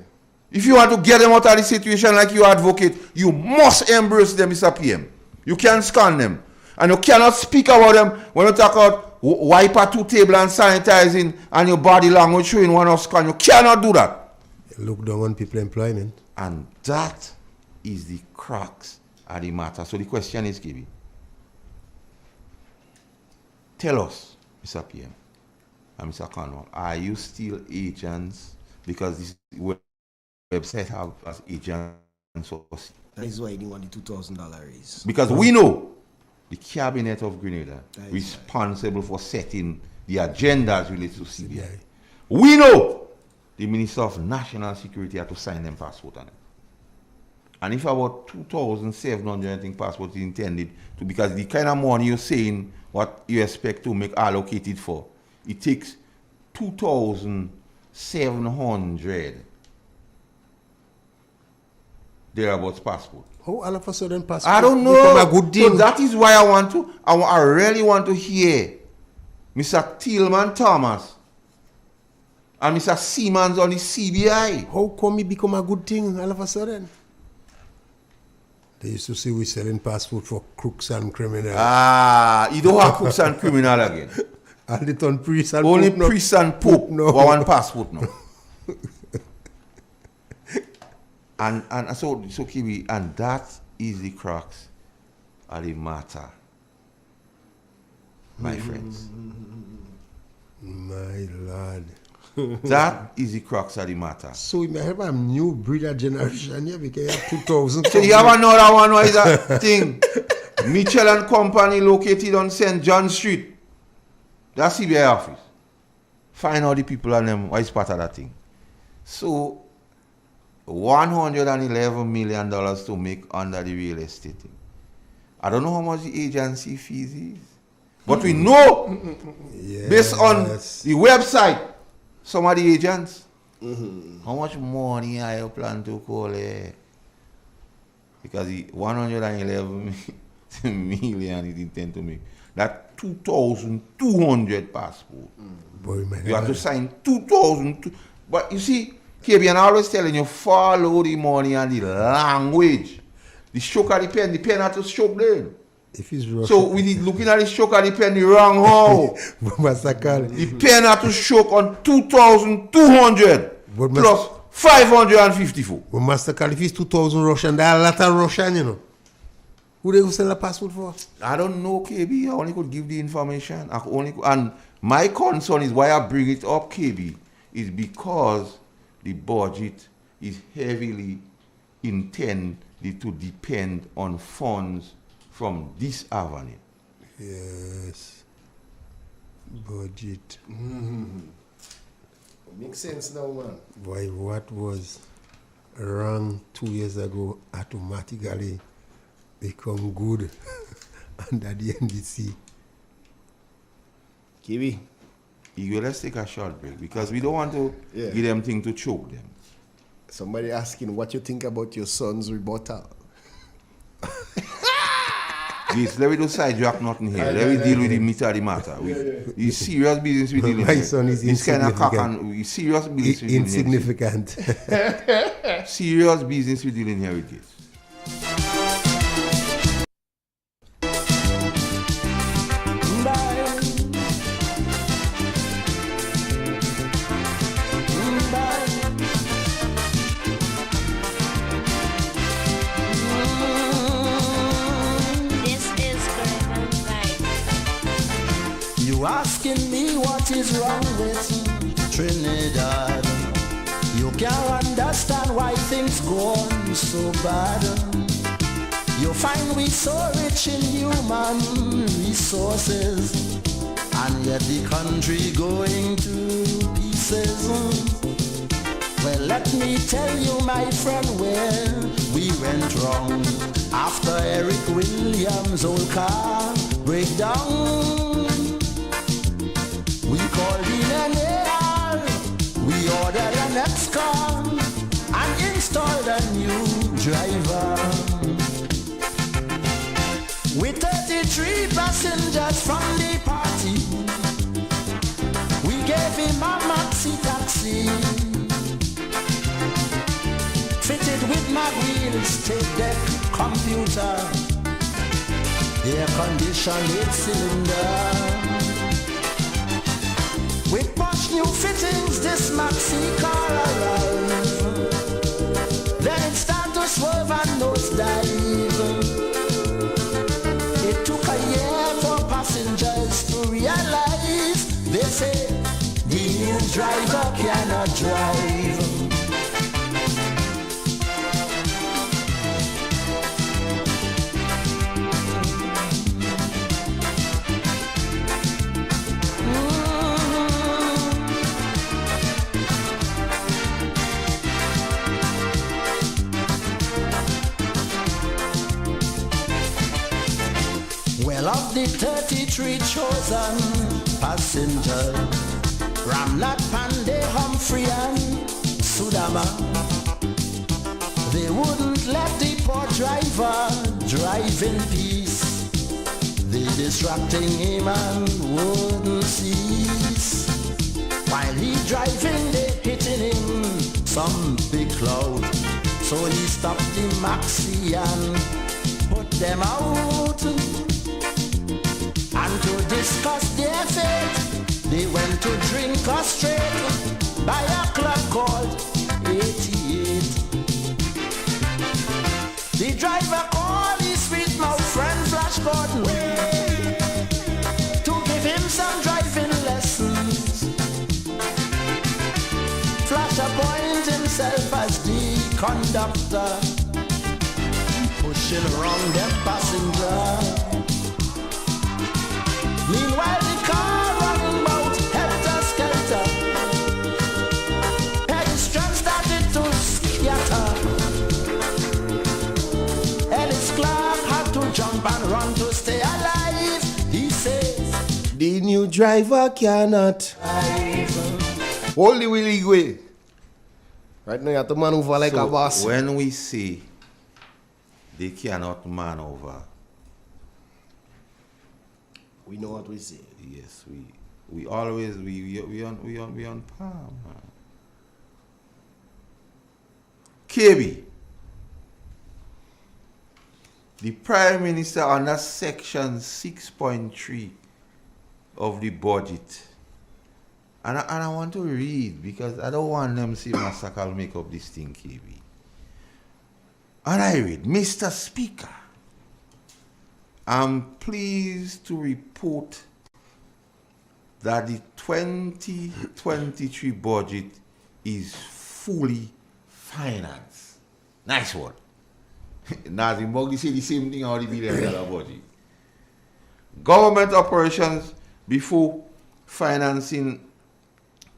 If you want to get them out of the situation like you advocate, you must embrace them, Mr. PM. You can't scan them. And you cannot speak about them when you talk about wipe at two table and sanitizing and your body language showing one of scan. You cannot do that. Look down on people employment. And that is the crux of the matter. So the question is, KB, tell us, Mr. PM and Mr. Cornwall, are you still agents? Because this website have as agents. That is why he didn't want the $2,000 raise. Because we know the cabinet of Grenada That is responsible for setting the agendas related to CBI. We know the Minister of National Security had to sign them passport on it. And if about 2,700 I think passports is intended to, because the kind of money you're saying what you expect to make allocated for, it takes 2,700 thereabouts passport. Oh, all of a sudden passport. I don't know. become a good deal. So that is why I really want to hear Mr. Tillman Thomas and Mr. Siemens on the CBI. How come it become a good thing all of a sudden? They used to say we're selling passport for crooks and criminals. You don't have crooks and criminal again. And they turn priests and Only pope priests and pope no. one passport now. and so Kiwi, and that is the crux of the matter, my friends. My Lord. That is the crux of the matter. So we may have a new breeder generation here because you have 2,000. So you have another one, what is that thing? Mitchell and Company located on St. John Street. That's CBI office. Find out the people and them, what is part of that thing. So, $111 million to make under the real estate thing. I don't know how much the agency fees is. But we know, based on the website, some of the agents, how much money I plan to collect. Because the 111 million is intended to make. That 2,200 passport. You have to sign 2,000. But you see, KBN always telling you, follow the money and the language. The stroke of the pen has to stroke then. If it's Russian. So we need looking at the stroke of the pen the wrong how. The pen has to stroke on 2,200 plus 554. But Master Carl, if it's 2,000 Russian, there are a lot of Russian, you know. Who they go sell a passport for? I don't know, KB. I only could give the information. And my concern is why I bring it up, KB, is because the budget is heavily intended to depend on funds from this avenue. Yes. Budget. Makes sense now, man. Why what was wrong 2 years ago automatically become good under the NDC. Kiwi. Igwe, let's take a short break because we don't want to give them thing to choke them. Somebody asking what you think about your son's rebuttal. Yes, let me do sidetrack nothing here. Let me deal with the meat of the matter. It's serious business we dealing My here. son is this kind of cock insignificant. and serious business we dealing here. Insignificant. Serious business we dealing here with this. You asking me what is wrong with Trinidad? You can't understand why things go on so bad. You find we so rich in human resources, and yet the country going to pieces. Well, let me tell you, my friend, where we went wrong. After Eric Williams' old car breakdown, we called in an AR, we ordered an X-car and installed a new driver. With 33 passengers from the party, we gave him a maxi taxi, fitted with my wheels, tape deck, computer, air conditioned 8-cylinder. With posh new fittings, this maxi car arrived. Then it started to swerve and nosedive. It took a year for passengers to realize. They say the new driver cannot drive. Of the 33 chosen passengers, Ramnat, Pandey, Humphrey and Sudama, they wouldn't let the poor driver drive in peace. They distracting him and wouldn't cease. While he driving, they hitting him some big cloud. So he stopped the maxi and put them out. And to discuss their fate, they went to drink us straight by a club called 88. The driver called his sweet mouth friend Flash Gordon to give him some driving lessons. Flash appointed himself as the conductor, pushing around them passenger. Meanwhile, the car running about helter-skelter. Pedestrians started to scatter. Ellis Clark had to jump and run driver cannot. Hold the wheel way. Right now you have to maneuver like a boss. When we say they cannot maneuver, We know what we say. yes, we always we on palm. Man. KB, the Prime Minister under Section 6.3 of the budget, and I want to read because I don't want them to see Massacre make up this thing, KB. And I read, Mr. Speaker, I'm pleased to report that the 2023 budget is fully financed. Nice one. Nazim Bogdi say the same thing on the $1 billion budget. Government operations before financing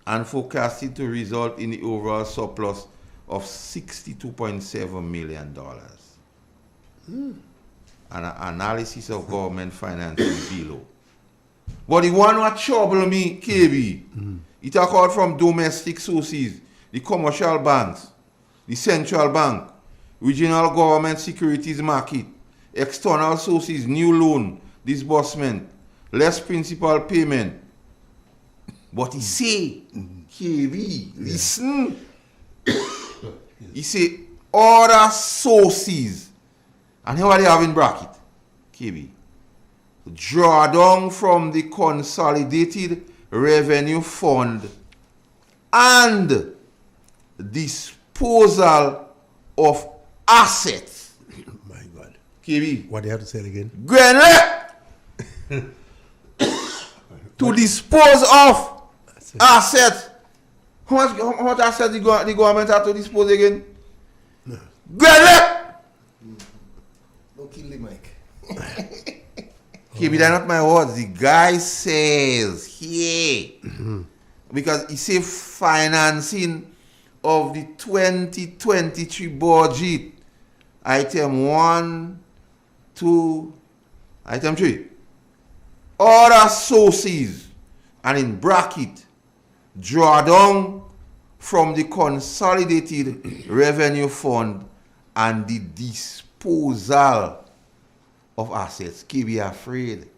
and forecasted to result in the overall surplus of $62.7 million. An analysis of government financing below. But the one that trouble me, KB, it occurred from domestic sources, the commercial banks, the central bank, regional government securities market, external sources, new loan, disbursement, less principal payment. But he say, KB, listen, he say other sources. And here what they have in bracket, KB. Draw down from the Consolidated Revenue Fund and disposal of assets. My God. KB. What do you have to say again? Grenade to dispose of assets. How much assets the government have to dispose again? No. Grenade! Don't kill the mic. KB, that's not my words. The guy says here, because he say financing of the 2023 budget, item 1, 2, item 3. Other sources, and in bracket, draw down from the Consolidated Revenue Fund and the disposal of assets. KB afraid.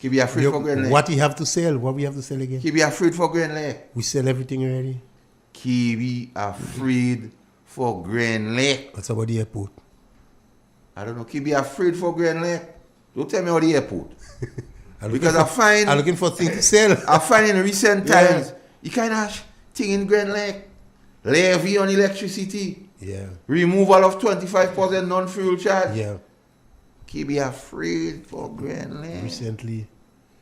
KB afraid for Grand Lake. What you have to sell? What we have to sell again? KB afraid for Grand Lake. We sell everything already. KB afraid for Grand Lake. What's about the airport? I don't know. KB afraid for Grand Lake. Don't tell me about the airport. Because I find... I'm looking for things to sell. I find in recent times, you kind of thing in Grand Lake. Levy on electricity. Yeah. Removal of 25% non-fuel charge. Yeah. KB afraid for Grand Lake. Recently.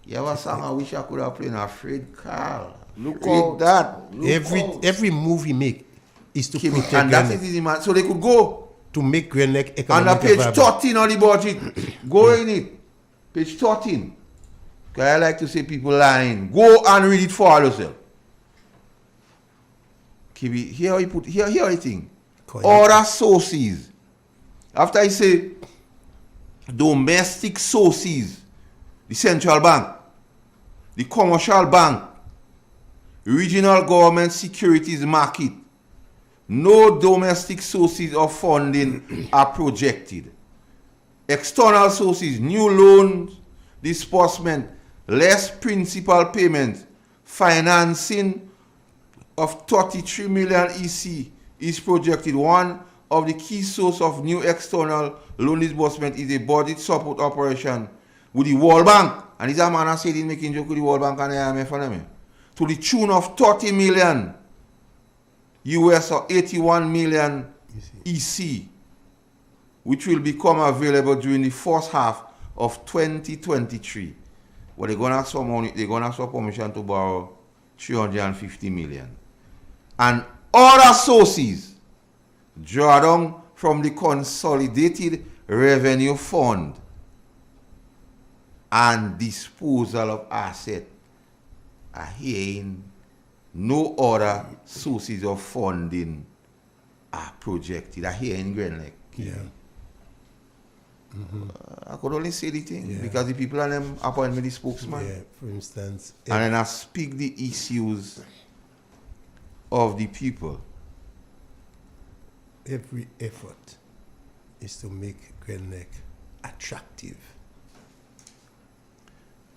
You have a song I wish I could have played, Afraid Carl. Look Read out. that. Every move he make is to KB, protect and Grand that Lake. is man. So they could go To make Grand Lake on the economically page viable. 13 on the budget. Go in it. Page 13. Because I like to see people lying. Go and read it for yourself. KB, here he put here he thing. Other sources. After I say domestic sources, the central bank, the commercial bank, regional government securities market, no domestic sources of funding are projected. External sources, new loans, disbursement, less principal payments, financing of 33 million EC is projected. One of the key sources of new external loan disbursement is a budget support operation with the World Bank. And this man has said he's making joke with the World Bank and the IMF and them. To the tune of 30 million US or 81 million EC, which will become available during the first half of 2023. But they're going to ask for money, they're going to ask for permission to borrow 350 million. And other sources draw down from the Consolidated Revenue Fund and disposal of assets are hearing no other sources of funding are projected. I hear in Grand Lake. Yeah. I could only say the thing because the people and them appoint me the spokesman. Yeah, for instance. And then I speak the issues of the people. Every effort is to make Grand Neck attractive.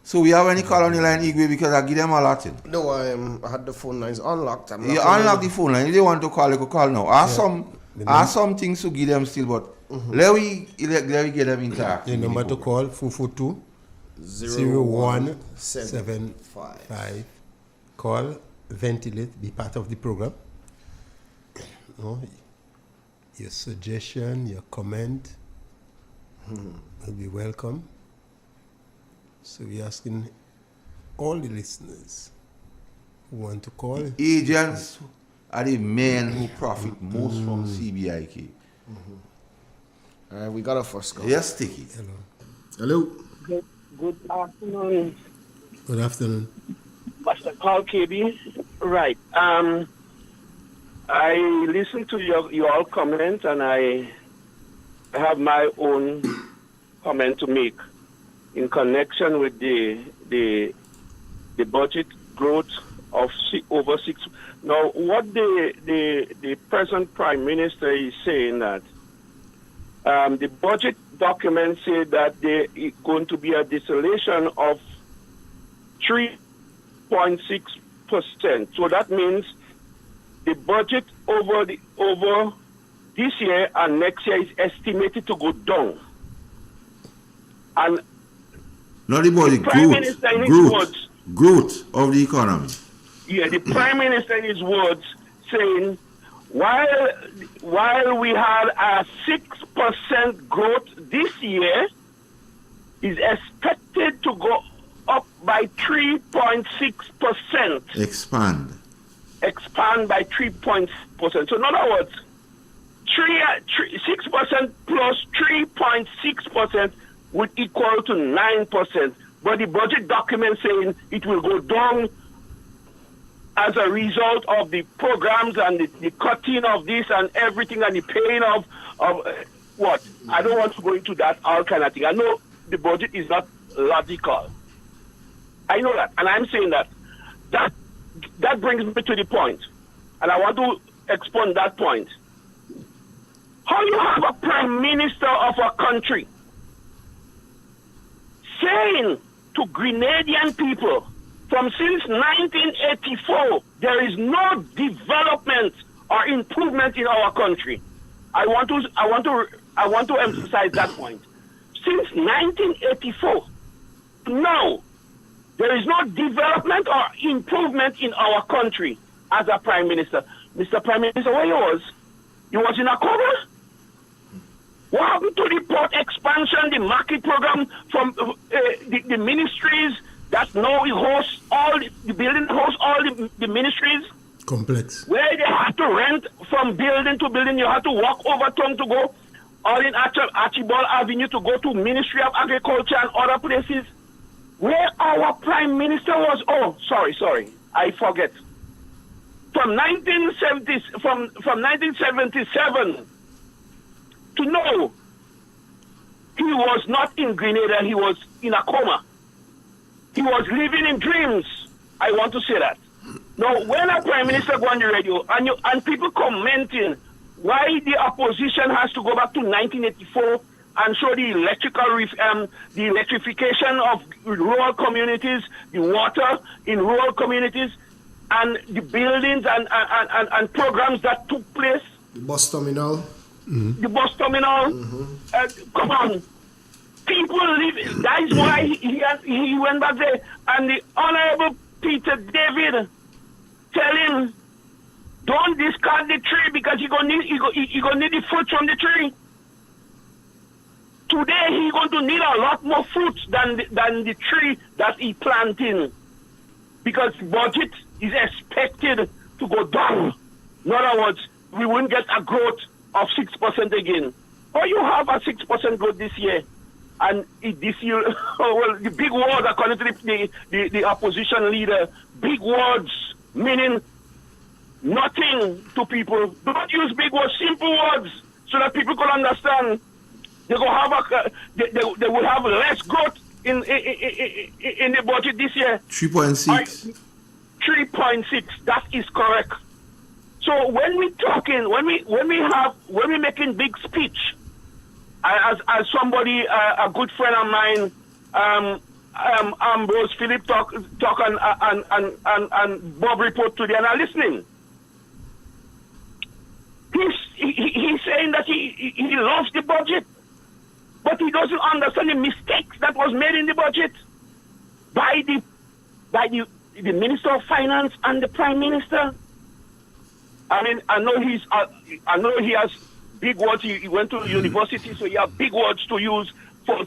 So we have any call on the line, Igwe, because I give them a Latin. No, I had the phone lines unlocked. You unlock the phone line. If they want to call, you could call now. Ask some things to give them still, but let we get them interactive. The number to call, 442 0175. Call, ventilate, be part of the program. No, your suggestion, your comment will be welcome. So we're asking all the listeners who want to call. Agents are the men who profit most from CBIK. We got a first call. Yes, take it. Hello. Good afternoon. Good afternoon. Pastor Carl KB. Right. I listened to your comment and I have my own comment to make in connection with the budget growth of over 6. Now, what the present Prime Minister is saying that the budget document said that there is going to be a deceleration of 3.6%. So that means the budget over this year and next year is estimated to go down. And not the budget, growth of the economy. Yeah, the Prime Minister in his words saying, while we had a 6% growth this year, is expected to go up by 3.6%. Expand by 3.6%. So in other words, 6% plus 3.6% would equal to 9%. But the budget document saying it will go down as a result of the programs and the cutting of this and everything and the paying of what? I don't want to go into that all kind of thing. I know the budget is not logical. I know that. And I'm saying that brings me to the point. And I want to expand that point. How you have a prime minister of a country saying to Grenadian people from since 1984 there is no development or improvement in our country. I want to emphasize that point. Since 1984, no, there is no development or improvement in our country as a prime minister. Mr. Prime Minister, where he was? He was in a coma? What happened to the port expansion, the market program from the ministries that now hosts all the building, hosts all the ministries? Complex. Where they had to rent from building to building, you had to walk over town to go, all in Archibald Avenue to go to Ministry of Agriculture and other places. Where our Prime Minister was, sorry, I forget. From 1977 to know he was not in Grenada, he was in a coma. He was living in dreams. I want to say that. Now, when a prime minister go on the radio and people commenting why the opposition has to go back to 1984 and show the electrification of rural communities, the water in rural communities, and the buildings and programs that took place. The bus terminal. The bus terminal. Come on. People live. That is why he went back there. And the Honorable Peter David tell him, don't discard the tree because you're gonna need the fruit from the tree. Today he's going to need a lot more fruits than the tree that he planting, because budget is expected to go down. In other words, we won't get a growth of 6% again. Or you have a 6% growth this year, and this year, the big words according to the opposition leader, big words meaning nothing to people. Don't use big words, simple words, so that people can understand. They go have they will have less growth in the budget this year. 3.6. 3.6. That is correct. So when we talking, when we making big speech, as somebody, a good friend of mine, Ambrose Philip talk and Bob report today, and I'm listening. He's saying that he loves the budget, but he doesn't understand the mistakes that was made in the budget by the Minister of Finance and the Prime Minister. I mean, I know he has big words. He went to university, so he has big words to use so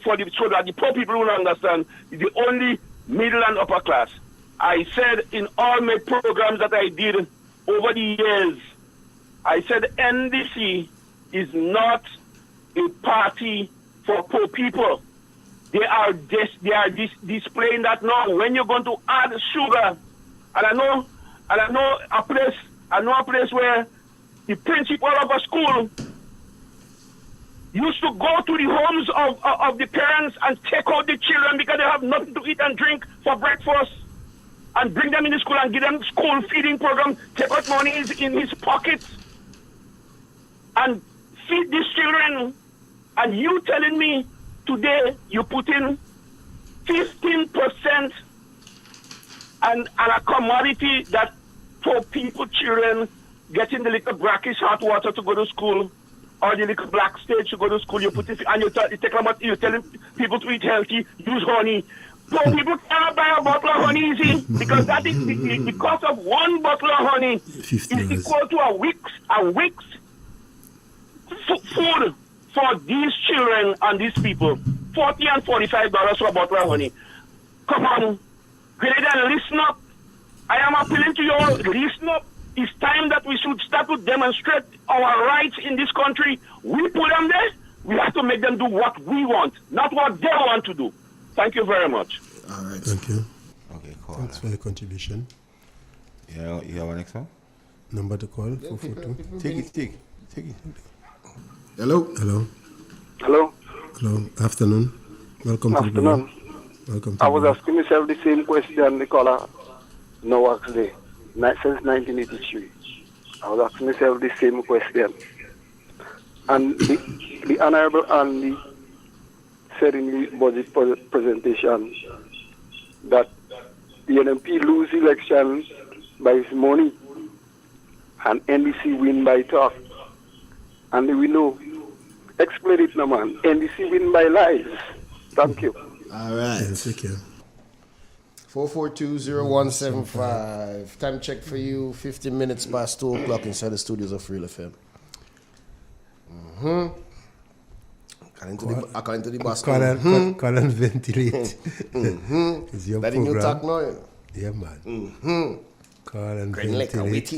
that the poor people will understand. The only middle and upper class. I said in all my programs that I did over the years, I said NDC is not a party for poor people. They are displaying that now. When you're going to add sugar, and I know a place where the principal of a school used to go to the homes of the parents and take out the children because they have nothing to eat and drink for breakfast, and bring them in the school and give them school feeding program, take out money in his pockets and feed these children. And you telling me today you put in 15% and a commodity that poor people, children, getting the little brackish hot water to go to school, or the little black stage to go to school, you put it, and you're telling people to eat healthy, use honey. Poor people cannot buy a bottle of honey easy, because that is the cost of one bottle of honey is equal to a week's food for these children and these people. $40 and $45 for a bottle of honey. Come on, Grenadian, listen up. I am appealing to you all, listen up. It's time that we should start to demonstrate our rights in this country. We put them there. We have to make them do what we want, not what they want to do. Thank you very much. All right. Thank you. Okay, cool. Thanks for your contribution. Yeah, you have an next one? Number to call, 442. Take it. Hello. Afternoon. Welcome to the program. Welcome to I was asking myself the same question the caller now asked today, since 1983. I was asking myself the same question. And the Honorable Andy said in the budget presentation that the NMP lose election by his money and NDC win by talk. And we know. Explain it now, man. NDC win by lies. Thank you. All right. Yes, take care. 442-0175. Time check for you, 15 minutes past 2 o'clock inside the studios of Real FM. According to the boss. Call and ventilate. It's your That in your talk now, you know? Yeah, man. Call and Green liquor ventilate.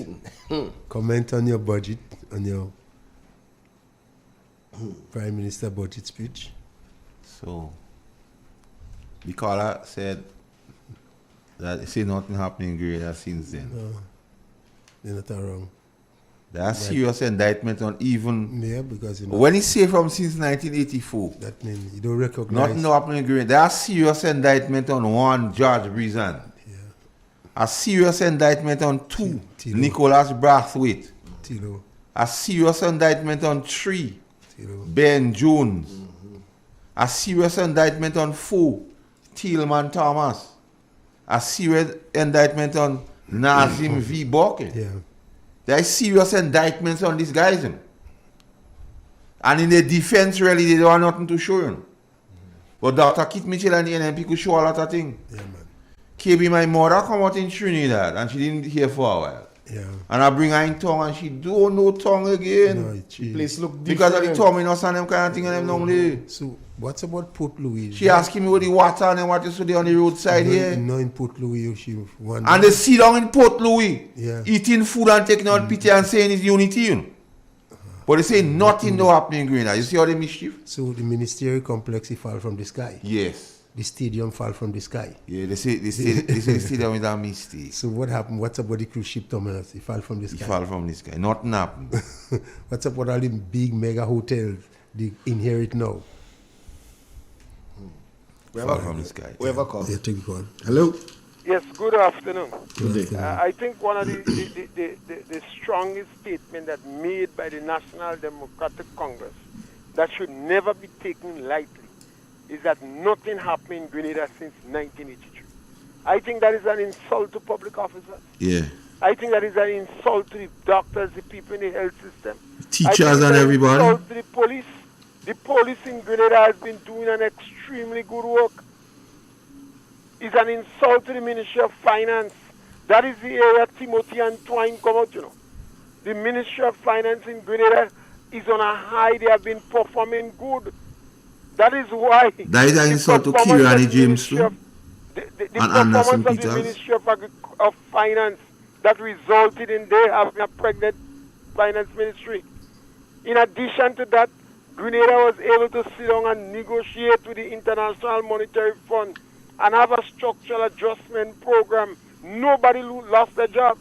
waiting. Comment on your budget, on your Prime Minister budget speech. So, the caller said that he said nothing happening in Grenada since then. No, they're not wrong. There are serious indictment on even... Yeah, because you know... When he say from since 1984, that means you don't recognize... nothing happening in Grenada. There are serious indictment on one, George Brizan. Yeah. A serious indictment on two, Tilo. Nicholas Brathwaite. Tilo. A serious indictment on three, Tilo. Ben Jones. A serious indictment on 4, Tillman Thomas. A serious indictment on Nazim V. Bokke. Yeah. There are serious indictments on these guys. And in the defense, really, they don't have nothing to show you. But Dr. Kit Mitchell and the NMP could show a lot of things. Yeah, man. KB, my mother, come out in Trinidad, and she didn't hear for a while. Yeah. And I bring her in tongue, and she don't know tongue again. No, it's The place look different. Because of the terminus and them kind of thing and them normally. So, what's about Port Louis? She asking me what the water and what you see there on the roadside here. No, in Port Louis, she won. And they sit down in Port Louis, Yeah. eating food and taking out pity and saying it's unity. You know? But they say nothing no happening in Grenada. You see how they mischief? So, the ministerial complex, it fall from the sky. Yes. The stadium fall from the sky. Yeah, they say the stadium is a mistake. So, what happened? What's about the cruise ship terminals? It fall from the It sky. fall from this guy. Nothing happened. What's about all the big mega hotels they inherit now? Fall from the sky. We have a call. Yeah, take the call. Hello. Yes, good afternoon. Good afternoon. I think one of the strongest statements that made by the National Democratic Congress that should never be taken lightly is that nothing happened in Grenada since 1983. I think that is an insult to public officers. Yeah. I think that is an insult to the doctors, the people in the health system. Teachers and everybody. An insult to the police. The police in Grenada has been doing an extremely good work. It's an insult to the Ministry of Finance. That is the area Timothy and Twine come out, you know. The Ministry of Finance in Grenada is on a high. They have been performing good. That is why... That is an insult to Kirani James too. The performance of the Ministry of Finance that resulted in they having a pregnant finance ministry. In addition to that, Grenada was able to sit down and negotiate with the International Monetary Fund and have a structural adjustment program. Nobody lost their job.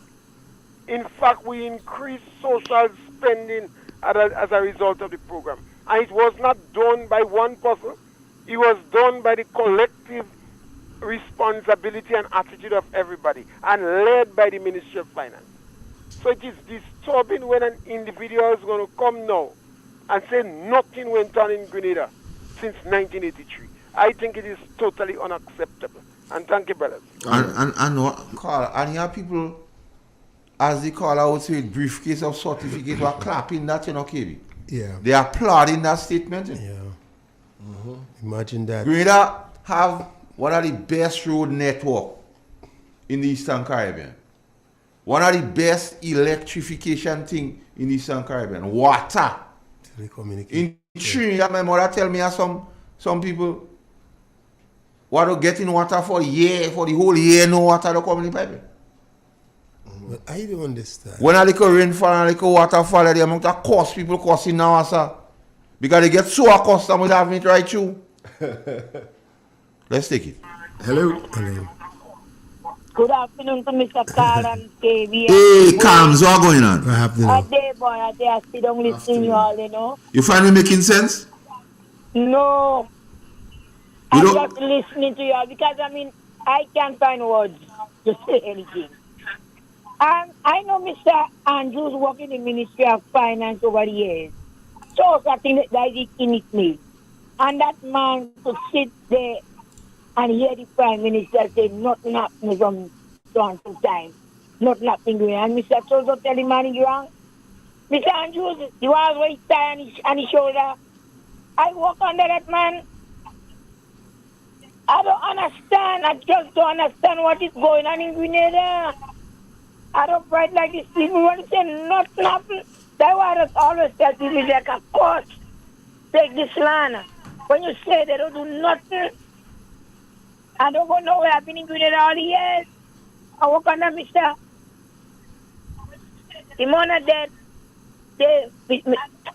In fact, we increased social spending as a result of the program. And it was not done by one person. It was done by the collective responsibility and attitude of everybody and led by the Ministry of Finance. So it is disturbing when an individual is going to come now and say nothing went on in Grenada since 1983. I think it is totally unacceptable. And thank you, brothers. And what call and here people, as they call out, say briefcase of certificate, were clapping that, you know, KB. Yeah. They are applauding that statement. Yeah. Imagine that. Grenada have one of the best road network in the Eastern Caribbean. One of the best electrification thing in the Eastern Caribbean. Water. In Trinidad, my mother tell me some people want to get in water for a year, for the whole year, no water to come in the pipe. But I don't understand. When a little rainfall and a little waterfall, the amount of cost people costing now, sir. Because they get so accustomed with having it right through. Let's take it. Hello. Hello. Good afternoon to Mr. Carl and KB. Hey, Cams, what going on? What happened? Day, boy, I sit down listening you all, you know. You find me making sense? No. I'm just listening to you all because, I can't find words to say anything. I know Mr. Andrews worked in the Ministry of Finance over the years. So I think that is in his name. And that man could sit there and hear the Prime Minister say nothing happened from time to time. Nothing happening. And Mr. Sozo tell him man is wrong. Mr. Andrews, he was very tired on his shoulder. I walk under that man. I don't understand. I just don't understand what is going on in Grenada. I don't fight like this. People want to say nothing happened. That's why I just always tell people like, of course, take this land. When you say they don't do nothing, I don't go nowhere. I've been in Grenada all the years. I work under Mr. Imona dead.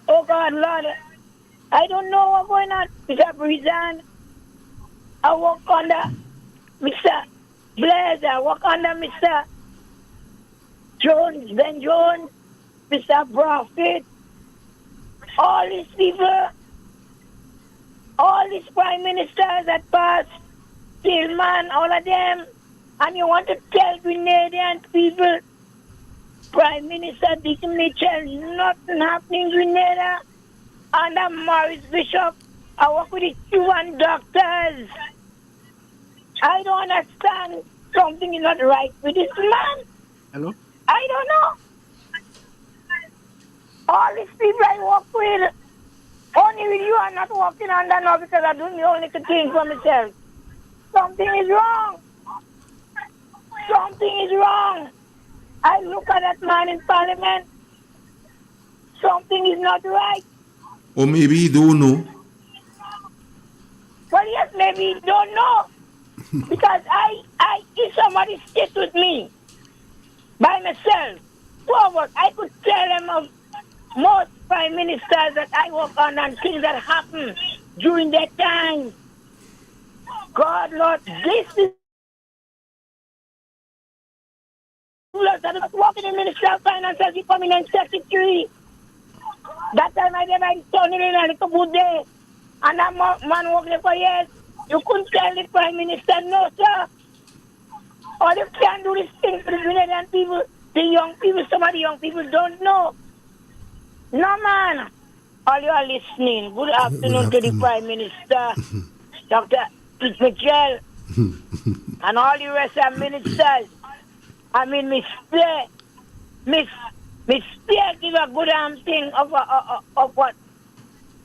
Oh God, Lord. I don't know what's going on. Mr. Brizan. I work under Mr. Blazer. I work under Mr. Jones, Ben Jones, Mr. Prophet. All these people, all these prime ministers that passed, Tillman, all of them, and you want to tell Grenadian people, Prime Minister Dick Mitchell, nothing happening in Grenada, under Morris Bishop, I work with the Cuban doctors. I don't understand, something is not right with this man. Hello? I don't know. All these people I work with, only with you I'm not working under now because I'm doing the only thing for myself. Something is wrong. Something is wrong. I look at that man in Parliament. Something is not right. Or maybe you don't know. Well, yes, maybe you don't know. Because if somebody sits with me, by myself, forward, I could tell them of most prime ministers that I work on and things that happen during that time. God, Lord, this is that was working in the Ministry of Finance as the permanent secretary. That time I gave my son in a little good day. And that man worked there for years. You couldn't tell the Prime Minister, no, sir. All you can do is thing for the Grenadian people, the young people, some of the young people don't know. No, man. All you are listening, good afternoon to the Prime Minister, Dr. Mitchell, and all the rest of ministers. I mean, Miss Spear give a good thing of what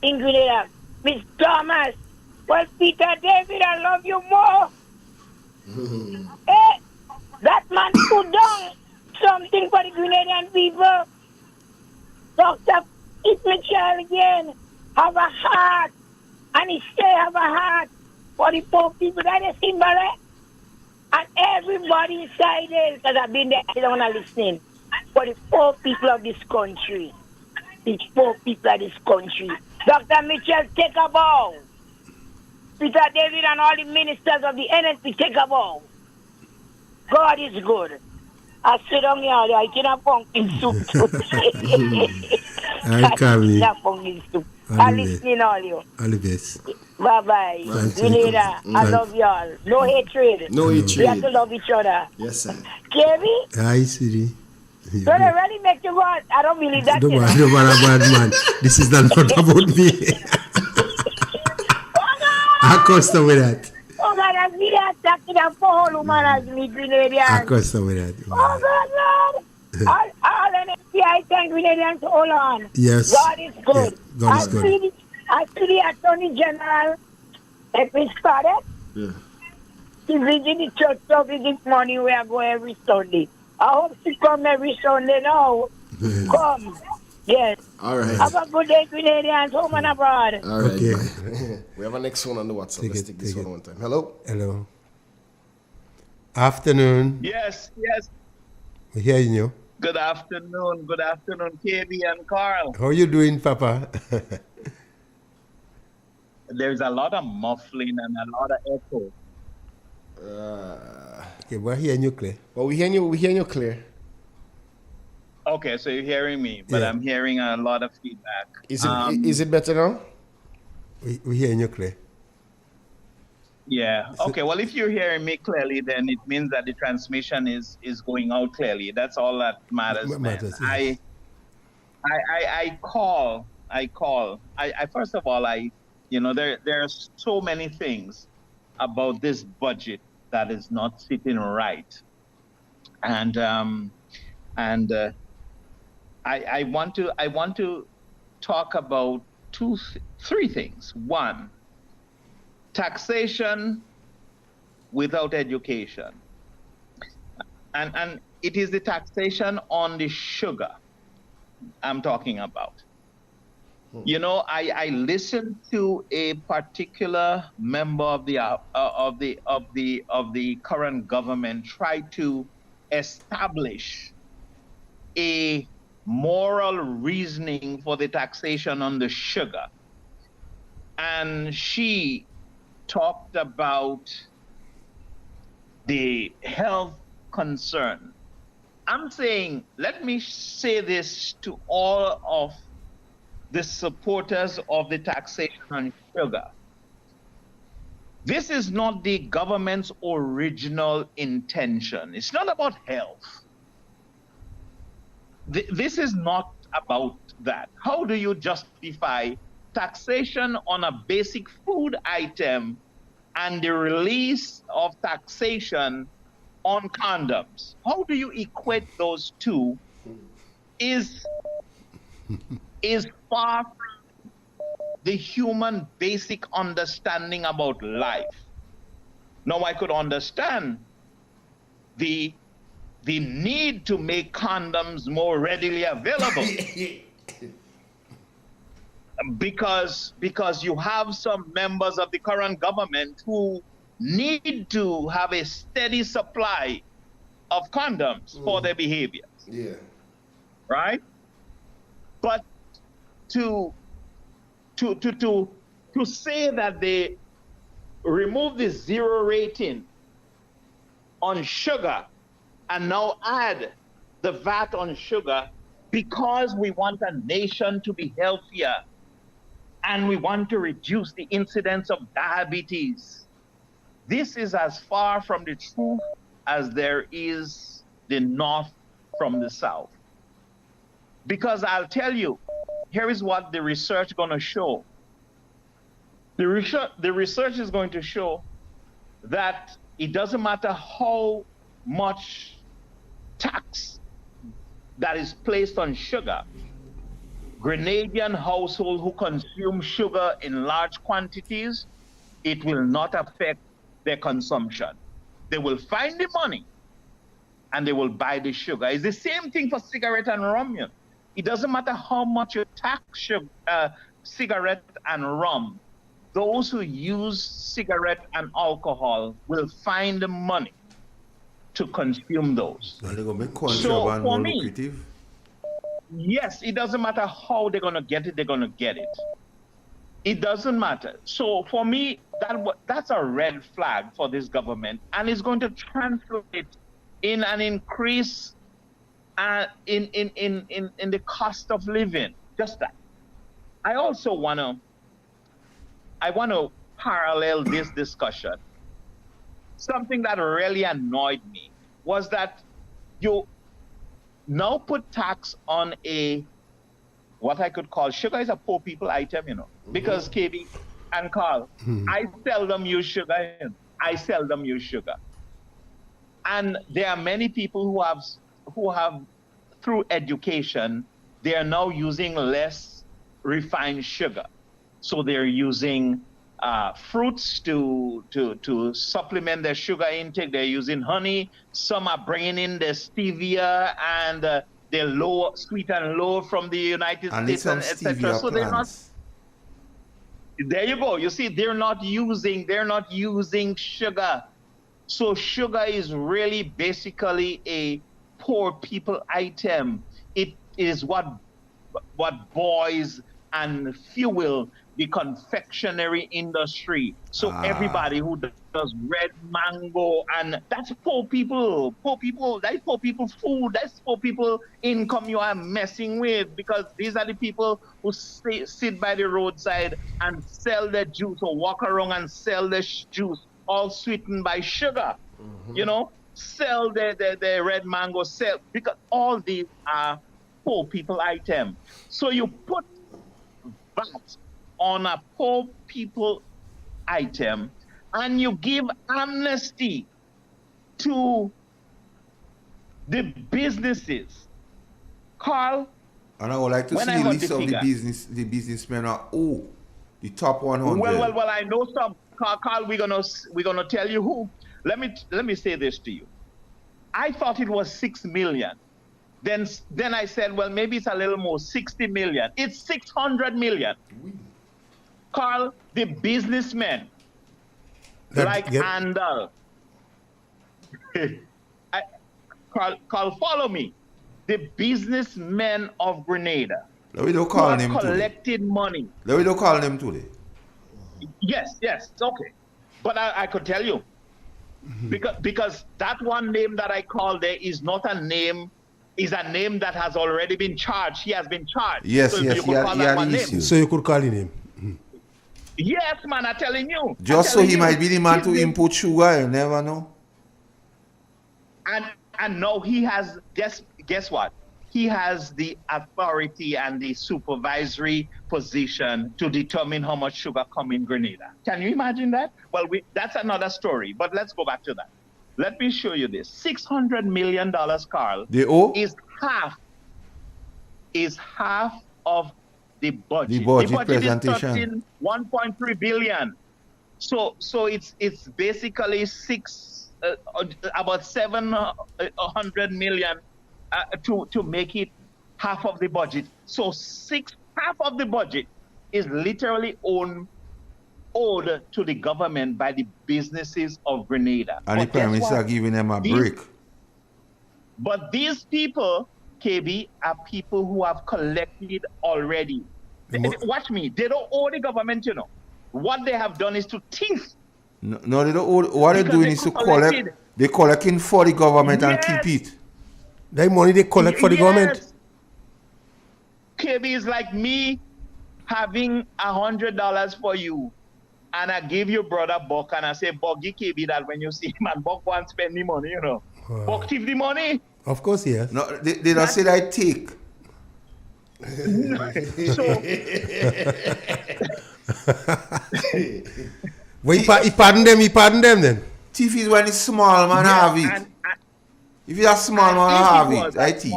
in Grenada. Miss Thomas, well, Peter David, I love you more. Hey, that man put down something for the Grenadian people. Dr. Mitchell again have a heart, and he still have a heart for the poor people that is in Barre. And everybody inside there, because I've been there, I don't want to listen. For the poor people of this country. The poor people of this country. Dr. Mitchell, take a bow. Peter David and all the ministers of the NNP, take a bow. God is good. I sit down here, I cannot pumpkin soup today. I can't. Pumpkin soup. I'm listening all you. All the best. Bye-bye. Grenada, I love y'all. No hatred. No hatred. We have to love each other. Yes, sir. Kevin? Hi, Siri. So they really make you go out. I don't believe that. Don't worry about man. This is not about me. I custom with that. Oh God, I'm really attacking a whole woman as me Grenadians. I custom with that. Oh God, Lord. All NFPI and Grenadians, hold on. Yes. God is good. Yeah, God is good. I see the Attorney General, if he started, he visit the church service this morning where I go every Sunday. I hope she come every Sunday now. Come. Yes. All right. Have a good day, Grenadians, home and abroad. All right. Okay. We have a next one on the WhatsApp. Let's take this one time. Hello? Hello. Afternoon. Yes. We're hearing you. Good afternoon, KB and Carl. How are you doing, Papa? There's a lot of muffling and a lot of echo. Okay, we're hearing you clear. Well, we're hearing you clear. Okay, so you're hearing me, but I'm hearing a lot of feedback. Is it better now? We're hearing you clear. Yeah. Okay. Well, if you're hearing me clearly, then it means that the transmission is going out clearly. That's all that matters. Yes. I call. First of all, there are so many things about this budget that is not sitting right, and I want to talk about three things. One, taxation without education. And it is the taxation on the sugar I'm talking about. You know, I listened to a particular member of the current government try to establish a moral reasoning for the taxation on the sugar. And she talked about the health concern. I'm saying, let me say this to all of the supporters of the taxation on sugar. This is not the government's original intention. It's not about health. This is not about that. How do you justify taxation on a basic food item and the release of taxation on condoms? How do you equate those two? Is far from the human basic understanding about life. Now, I could understand the need to make condoms more readily available. Because you have some members of the current government who need to have a steady supply of condoms for their behaviors. Yeah. Right? But to say that they remove the zero rating on sugar and now add the VAT on sugar because we want a nation to be healthier and we want to reduce the incidence of diabetes This is as far from the truth as there is the north from the south. Because I'll tell you, here is what the research is going to show. The research is going to show that it doesn't matter how much tax that is placed on sugar, Grenadian households who consume sugar in large quantities, it will not affect their consumption. They will find the money and they will buy the sugar. It's the same thing for cigarette and rum. It doesn't matter how much you tax cigarette and rum. Those who use cigarette and alcohol will find the money to consume those. And they're going to make contraband more lucrative? Yes, it doesn't matter how they're going to get it, they're going to get it. It doesn't matter. So for me, that's a red flag for this government, and it's going to translate in an increase in the cost of living. Just that. I also want to parallel this discussion. Something that really annoyed me was that you now put tax on what I could call sugar is a poor people item, because KB and Carl, I seldom use sugar. I seldom use sugar. And there are many people who have through education, they are now using less refined sugar. So they're using fruits to supplement their sugar intake. They're using honey. Some are bringing in the stevia and they're low, sweet and low from the United States, and etc. So they're not. There you go. You see, they're not using sugar. So sugar is really basically a poor people item. It is what boils and fuel the confectionery industry. So everybody who does red mango, and that's poor people, that's poor people food, that's poor people income you are messing with, because these are the people who sit by the roadside and sell their juice, or walk around and sell their juice, all sweetened by sugar. Sell the red mango, because all these are poor people items. So you put VAT on a poor people item and you give amnesty to the businesses. Carl, and I would like to see the list of the businessmen are the top 100. Well, I know some. Carl, we're gonna tell you who. Let me say this to you. I thought it was 6 million. Then I said, well, maybe it's a little more, 60 million. It's 600 million. Carl, the businessmen like Andal. Carl, follow me. The businessmen of Grenada. We don't call them collected money. We don't call them today. Yes, okay. But I could tell you. Because that one name that I called there is not a name, is a name that has already been charged. He has been charged. Yes, so yes, So you could call his name. Yes, man, I'm telling you. Just so he might be the man to import sugar, you never know. And now he has, guess what? He has the authority and the supervisory position to determine how much sugar come in Grenada. Can you imagine that? Well, that's another story, but let's go back to that. Let me show you this. $600 million, Carl, is half of the budget. The budget is presentation. 1.3 billion. So it's basically about 700 million to make it half of the budget. So half of the budget is literally owed to the government by the businesses of Grenada. And the Prime Minister are giving them a break. But these people, KB, are people who have collected already. Watch me. They don't owe the government, What they have done is to thief. No, they don't owe. What they're doing is to collect. They're collecting for the government and keep it. That money they collect for the government. KB is like me having $100 for you, and I give your brother Buck, and I say, Buck, give KB that when you see him, and Buck won't spend the money, you know. Buck give the money. Of course, yes. No, they don't say that I take. Well, he pardon them then. Thief is when it's small man have it. If you're a small man have it, I thief.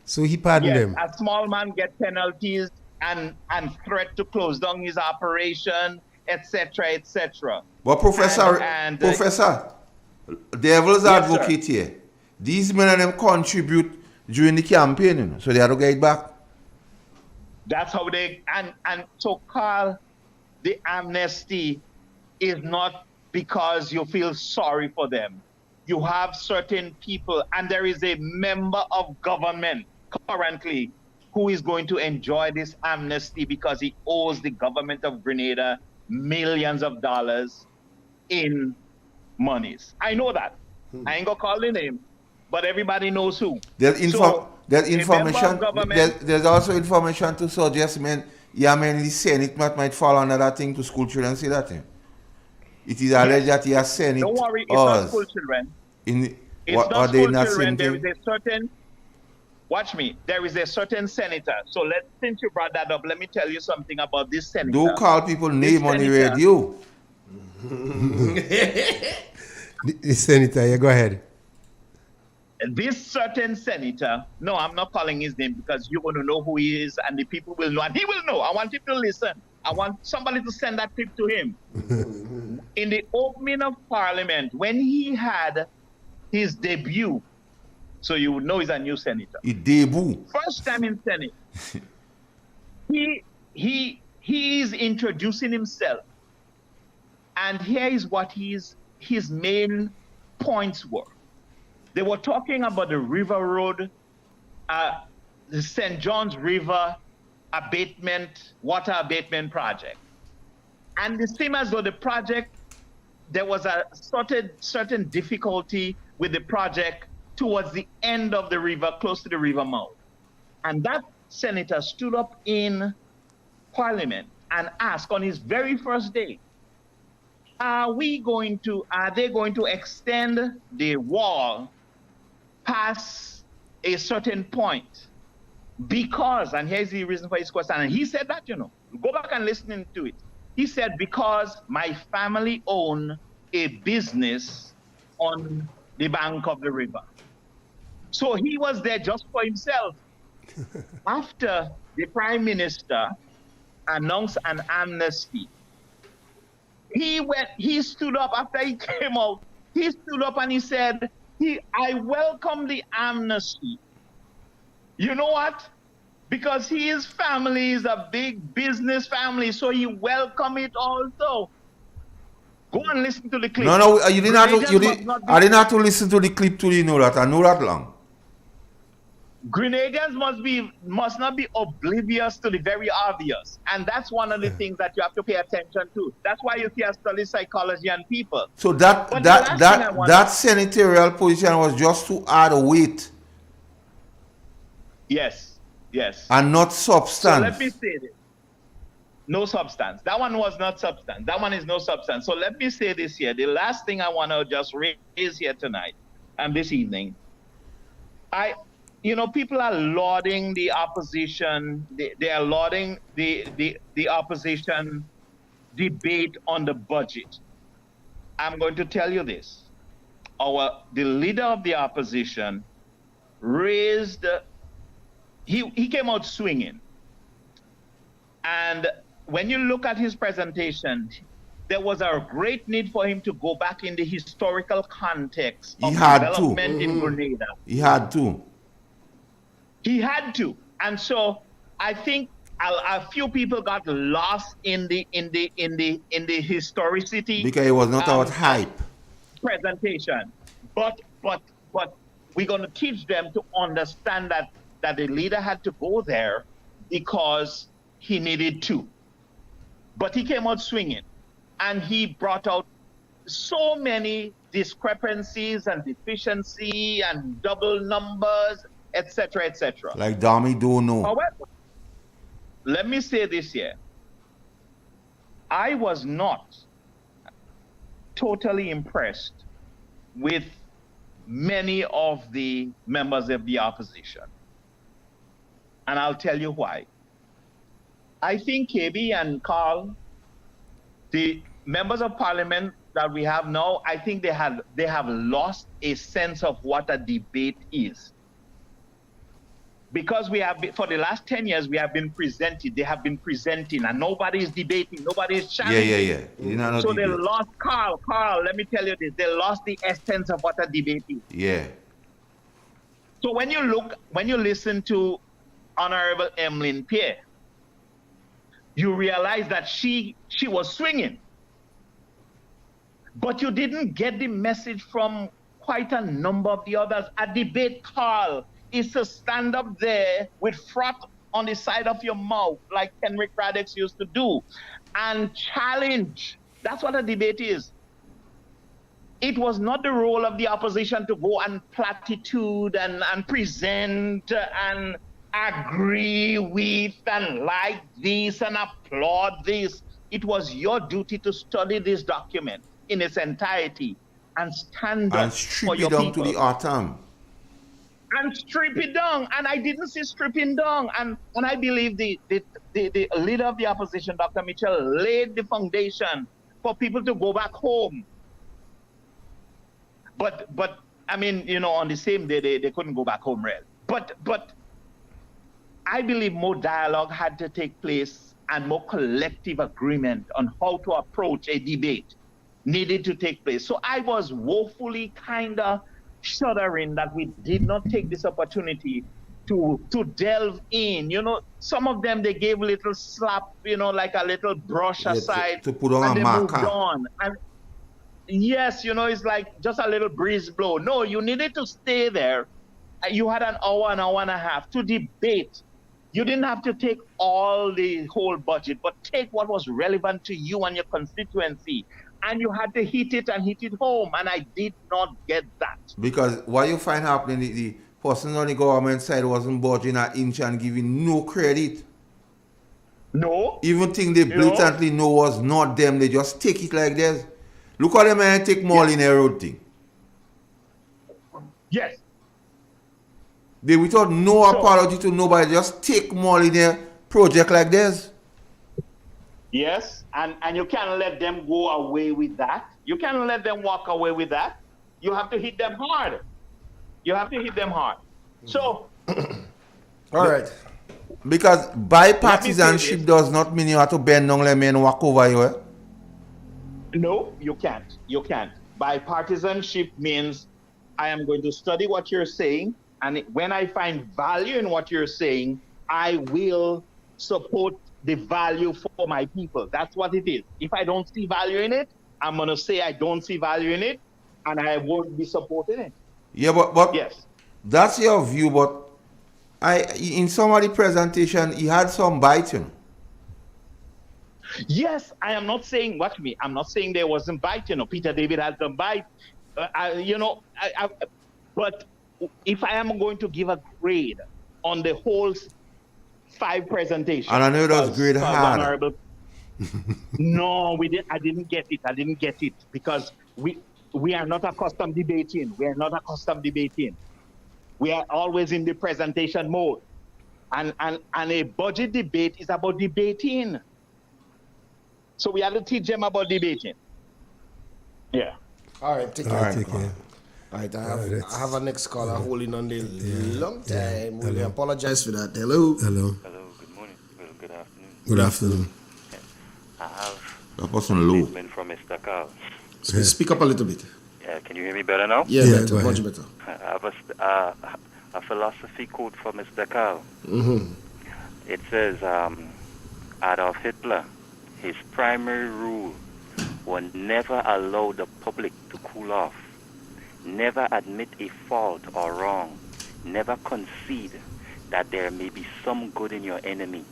So he pardoned them. A small man get penalties and threat to close down his operation, etc., etc. But Professor, devil's advocate here. These men and them contribute during the campaign, you know, so they have to get it back. That's how they and so Carl, the amnesty is not because you feel sorry for them. You have certain people, and there is a member of government currently who is going to enjoy this amnesty because he owes the government of Grenada millions of dollars in monies. I know that. I ain't gonna call the name, but everybody knows who. There's information. There's also information to suggest, man, the Senate might fall under that thing to school children. See that thing? It is alleged that he has Senate. Don't worry, it's not school children. It's not school children. There is a certain. Watch me. There is a certain senator. So since you brought that up, let me tell you something about this senator. Don't call people name on the radio. This senator, yeah, go ahead. This certain senator, no, I'm not calling his name because you're going to know who he is and the people will know and he will know. I want him to listen. I want somebody to send that clip to him. In the opening of Parliament, when he had his debut, so you would know he's a new senator. His debut. First time in Senate. He is introducing himself. And here is what his main points were. They were talking about the River Road, the St. John's River water abatement project. And it seemed as though the project, there was a certain difficulty with the project towards the end of the river, close to the river mouth. And that senator stood up in Parliament and asked on his very first day, are they going to extend the wall past a certain point? Because, and here's the reason for his question, and he said that, go back and listen to it. He said, because my family own a business on the bank of the river. So he was there just for himself. After the Prime Minister announced an amnesty, he stood up after he came out. He stood up and he said, I welcome the amnesty. You know what? Because his family is a big business family, so he welcomed it also. Go and listen to the clip. No, I didn't have to listen to the clip to know that. I know that long. Grenadians must not be oblivious to the very obvious. And that's one of the things that you have to pay attention to. That's why you see I study psychology and people. So that senatorial position was just to add weight. Yes. And not substance. So let me say this. No substance. That one was not substance. That one is no substance. So let me say this here. The last thing I want to just raise here tonight and this evening. People are lauding the opposition. They are lauding the opposition debate on the budget. I'm going to tell you this. The leader of the opposition raised, he came out swinging. And when you look at his presentation, there was a great need for him to go back in the historical context of development in Grenada. He had to. He had to, and so I think a few people got lost in the historicity because it was not about hype presentation. But we're going to teach them to understand that the leader had to go there because he needed to. But he came out swinging, and he brought out so many discrepancies and deficiency and double numbers, etc., etc. Like Dami don't know. However, let me say this here. I was not totally impressed with many of the members of the opposition. And I'll tell you why. I think KB and Carl, the members of parliament that we have now, I think they have lost a sense of what a debate is. Because we have been, for the last 10 years, we have been presented, they have been presenting, and nobody is debating, nobody is challenging. Yeah. So they lost, Carl, let me tell you this, they lost the essence of what a debate is. Yeah. So when you listen to Honorable Emmeline Pierre, you realize that she was swinging. But you didn't get the message from quite a number of the others. A debate, Carl, is to stand up there with froth on the side of your mouth, like Henrik Radix used to do, and challenge. That's what a debate is. It was not the role of the opposition to go and platitude and present and agree with and like this and applaud this. It was your duty to study this document in its entirety and stand up for your people. And strip it down to the atom. And strip it down. And I didn't see stripping down. And I believe the leader of the opposition, Dr. Mitchell, laid the foundation for people to go back home. But I mean, you know, on the same day, they couldn't go back home, really. But I believe more dialogue had to take place and more collective agreement on how to approach a debate needed to take place. So I was woefully kind of shuddering that we did not take this opportunity to delve in. You know, some of them, they gave a little slap, you know, like a little brush aside. To put on and a they marker. moved on. And yes, you know, it's like just a little breeze blow. No, you needed to stay there. You had an hour and a half to debate. You didn't have to take all the whole budget, but take what was relevant to you and your constituency. And you had to hit it home. And I did not get that. Because what you find happening, the person on the government side wasn't budging an inch and giving no credit. No. Even thing they blatantly know was not them. They just take it like this. Look how them man take Moline Road thing. Yes. They without no apology to nobody, just take Moline project like this. Yes, and you can't let them go away with that. You can't let them walk away with that. You have to hit them hard. You have to hit them hard. So, all right. Because bipartisanship does not mean you have to bend down like me and walk over you. Eh? No, you can't. You can't. Bipartisanship means I am going to study what you're saying, and when I find value in what you're saying, I will support the value for my people. That's what it is. If I don't see value in it, I'm going to say I don't see value in it, and I won't be supporting it. Yeah, but yes, that's your view. But in some of the presentation, he had some bite, you know. Yes, I am not saying I'm not saying there wasn't bite. You know, Peter David had some bite. But if I am going to give a grade on the whole 5 presentations, and I know that was grade hard. No, I didn't get it because we are not accustomed debating. We are not accustomed debating. We are always in the presentation mode, and a budget debate is about debating. So we have to teach them about debating. Yeah. All right, take care. All right, I have a next caller holding on the long time. We apologize for that. Hello. Hello, good morning. Well, good afternoon. Good afternoon. I have a statement from Mr. Carl. Speak up a little bit. Yeah, can you hear me better now? Yeah, better, much better. I have a philosophy quote from Mr. Carl. Mm-hmm. It says, Adolf Hitler, his primary rule was never allow the public to cool off, never admit a fault or wrong, never concede that there may be some good in your enemy,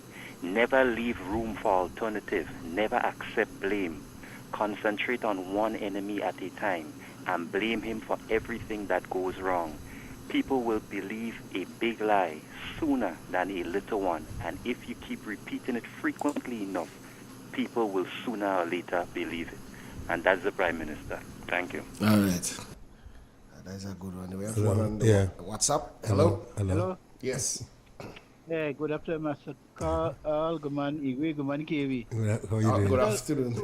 never leave room for alternative, never accept blame, concentrate on one enemy at a time, and blame him for everything that goes wrong. People will believe a big lie sooner than a little one, and if you keep repeating it frequently enough, people will sooner or later believe it. And that's the Prime Minister. Thank you. All right. That's a good one. We have one on the WhatsApp. Hello. Yes. Yeah, good afternoon, Master Carl. Good morning, Igwe. Good morning, KV. How are you doing? Good afternoon.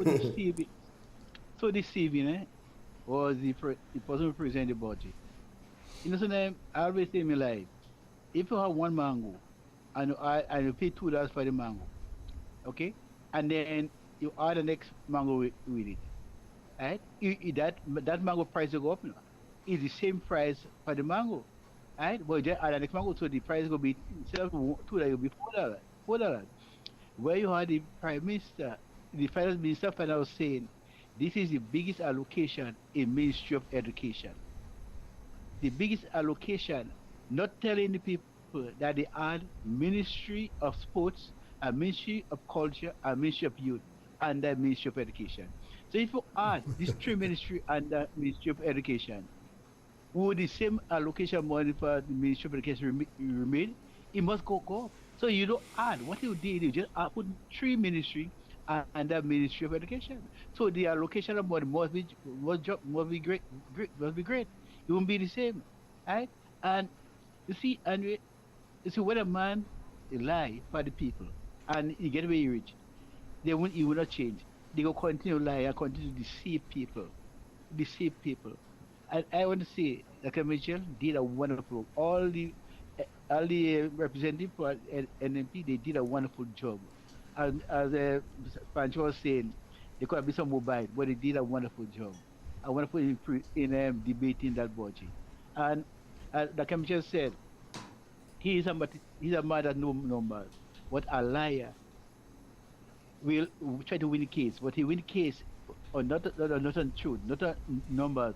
So this CV was the person who presented the budget. You know, sometimes I always say in my life, if you have one mango and you pay $2 for the mango, okay, and then you add the next mango with it, right? That mango price will go up now. It's the same price for the mango, right? But then add the next mango, so the price will be instead of $2, it will be $4. Where you had the Prime Minister, the Finance Minister, was saying, this is the biggest allocation in Ministry of Education. The biggest allocation, not telling the people that they add Ministry of Sports, a Ministry of Culture, a Ministry of Youth, and the Ministry of Education. So if you add these three ministries and the Ministry of Education, would the same allocation money for the Ministry of Education remain? It must go up. So you don't add. What you did, you just put three ministries and the Ministry of Education. So the allocation of money must be great. It won't be the same, right? And you see, when a man lie for the people and he get very rich, he will not change. They will continue to lie and continue to deceive people. And I want to say, Dr. Mitchell did a wonderful. All the representatives for NMP, they did a wonderful job. And as Pancho was saying, there could have been some mobile, but they did a wonderful job. A wonderful in debating that budget. And Dr. Mitchell said, he's a man that knows numbers, but a liar will try to win the case, but he win the case on not on truth, not on numbers,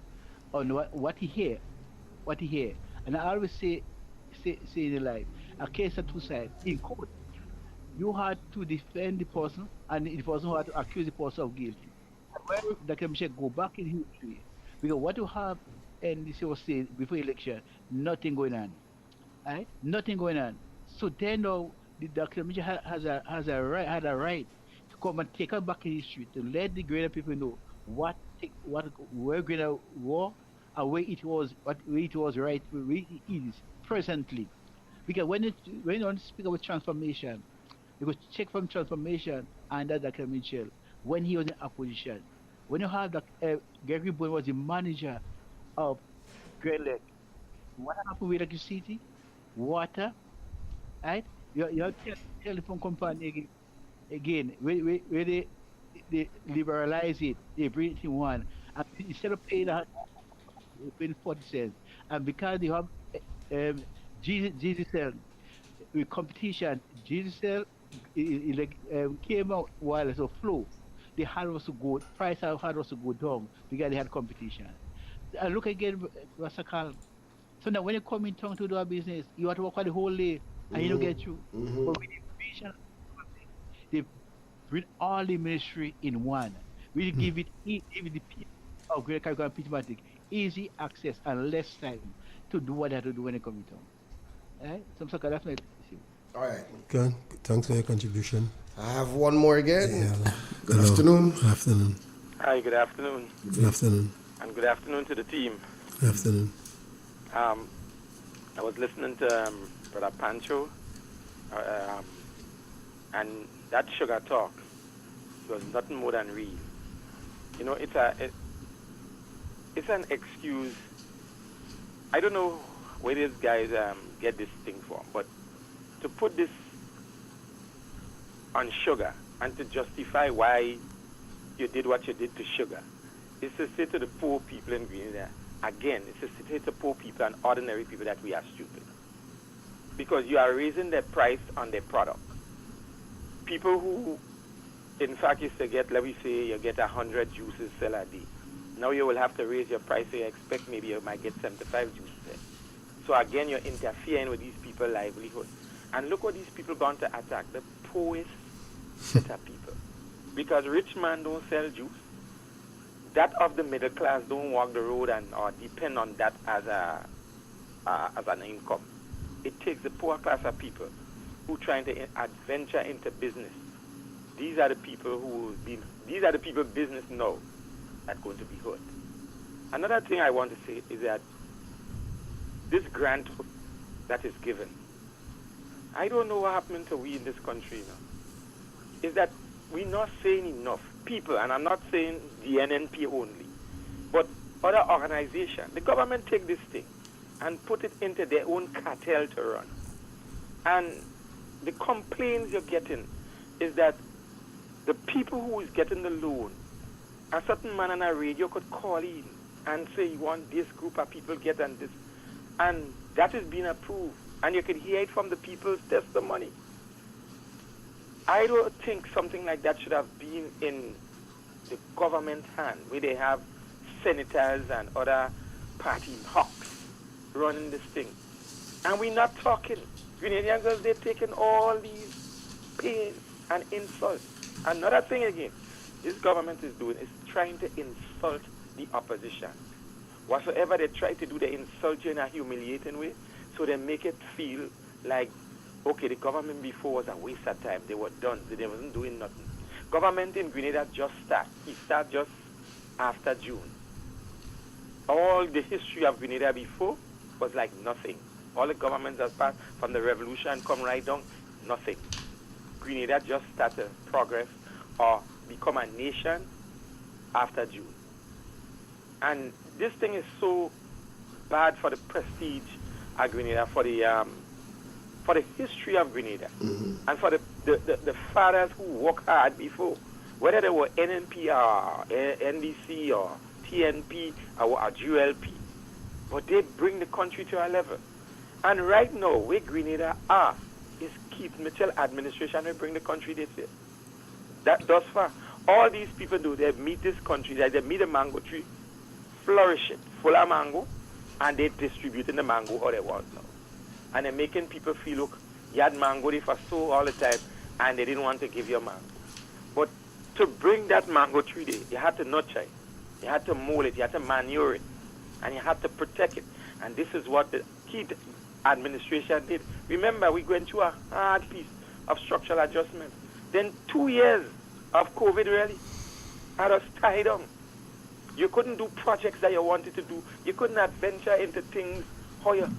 on what he hear. And I always say in life, a case has two sides. In court, you had to defend the person, and the person who had to accuse the person of guilty. Where Dr. Michel go back in history, because what you have, and this was saying before election, nothing going on, right? Nothing going on. So then now, the Dr. Michel had a right to come and take us back in history, to let the greater people know where greater war and where it was right, where it is presently. Because when you speak about transformation, you go check from transformation under Dr. Mitchell when he was in opposition. When you have Gregory Bowen was the manager of Great Lake, what happened with electricity, water, right? You have telephone company again where they liberalize it, they bring it in one, and instead of paying 40 cents, and because they have GCL with competition, GCL came out while it's a flow. The hard was to go, price of hard was to go down because they had competition. And look again, Mr. Carl. So now when you come in town to do a business, you have to work for the whole day and you don't get through. But with the vision, they bring all the ministry in one. We give it the people of Greater Caribbean Pitmatic easy access and less time to do what they have to do when they come in town. Right? So that's my issue. All right. Okay. Thanks for your contribution. I have one more again. Yeah. Good afternoon. Good afternoon. Hi, good afternoon. Good afternoon. And good afternoon to the team. Good afternoon. I was listening to Brother Pancho, and that sugar talk was nothing more than real. You know, it's an excuse. I don't know where these guys get this thing from, but to put this on sugar and to justify why you did what you did to sugar is to say to the poor people in Grenada, again, it's to say to poor people and ordinary people that we are stupid. Because you are raising their price on their product. People who, in fact, used to get, let me say, you get 100 juices sell a day. Now you will have to raise your price, so you expect maybe you might get 75 juices there. So again, you're interfering with these people's livelihood. And look what these people going to attack, the poorest set of people. Because rich man don't sell juice. That of the middle class don't walk the road or depend on that as an income. It takes the poor class of people who trying to adventure into business these are the people these are the people business know that going to be hurt. Another thing I want to say is that this grant that is given, I don't know what happened to we in this country now, is that we're not saying enough. People, and I'm not saying the NNP only, but other organizations, the government take this thing and put it into their own cartel to run. And the complaints you're getting is that the people who is getting the loan, a certain man on a radio could call in and say, you want this group of people get and this. And that is being approved. And you can hear it from the people's testimony. I don't think something like that should have been in the government hand, where they have senators and other party hawks running this thing. And we're not talking. Grenadians, they're taking all these pain and insults. Another thing again, this government is doing is trying to insult the opposition. Whatsoever they try to do, they insult you in a humiliating way, so they make it feel like, okay, the government before was a waste of time. They were done. They wasn't doing nothing. Government in Grenada just started. It started just after June. All the history of Grenada before was like nothing. All the governments that passed from the revolution come right down, nothing. Grenada just started progress or become a nation after June. And this thing is so bad for the prestige of Grenada, for the history of Grenada, and for the fathers who worked hard before, whether they were NNP or NDC or TNP or GLP, but they bring the country to a level. And right now, where Grenada are, is Keith Mitchell administration will bring the country this year. That thus far, all these people do, they meet this country, they meet a mango tree, flourish it, full of mango, and they distributing the mango how they want now. And they're making people feel, look, you had mango there for so all the time, and they didn't want to give you mango. But to bring that mango tree there, you had to nurture it, you had to mold it, you had to manure it, and you had to protect it. And this is what the Keith administration did. Remember, we went through a hard piece of structural adjustment. Then 2 years of COVID really had us tied down. You couldn't do projects that you wanted to do. You couldn't adventure into things how you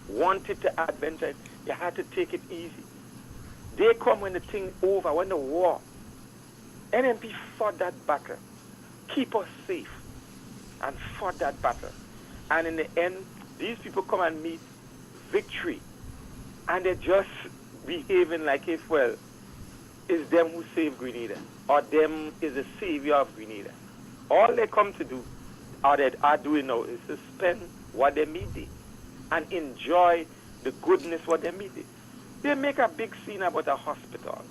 wanted to adventure. You had to take it easy. They come when the thing over, when the war. NNP fought that battle, keep us safe, and fought that battle. And in the end, these people come and meet victory, and they're just behaving like if, well, it's them who saved Grenada, or them is the savior of Grenada. All they come to do, or they are doing now, is to spend what they meet there and enjoy the goodness what they meet there. They make a big scene about a hospital.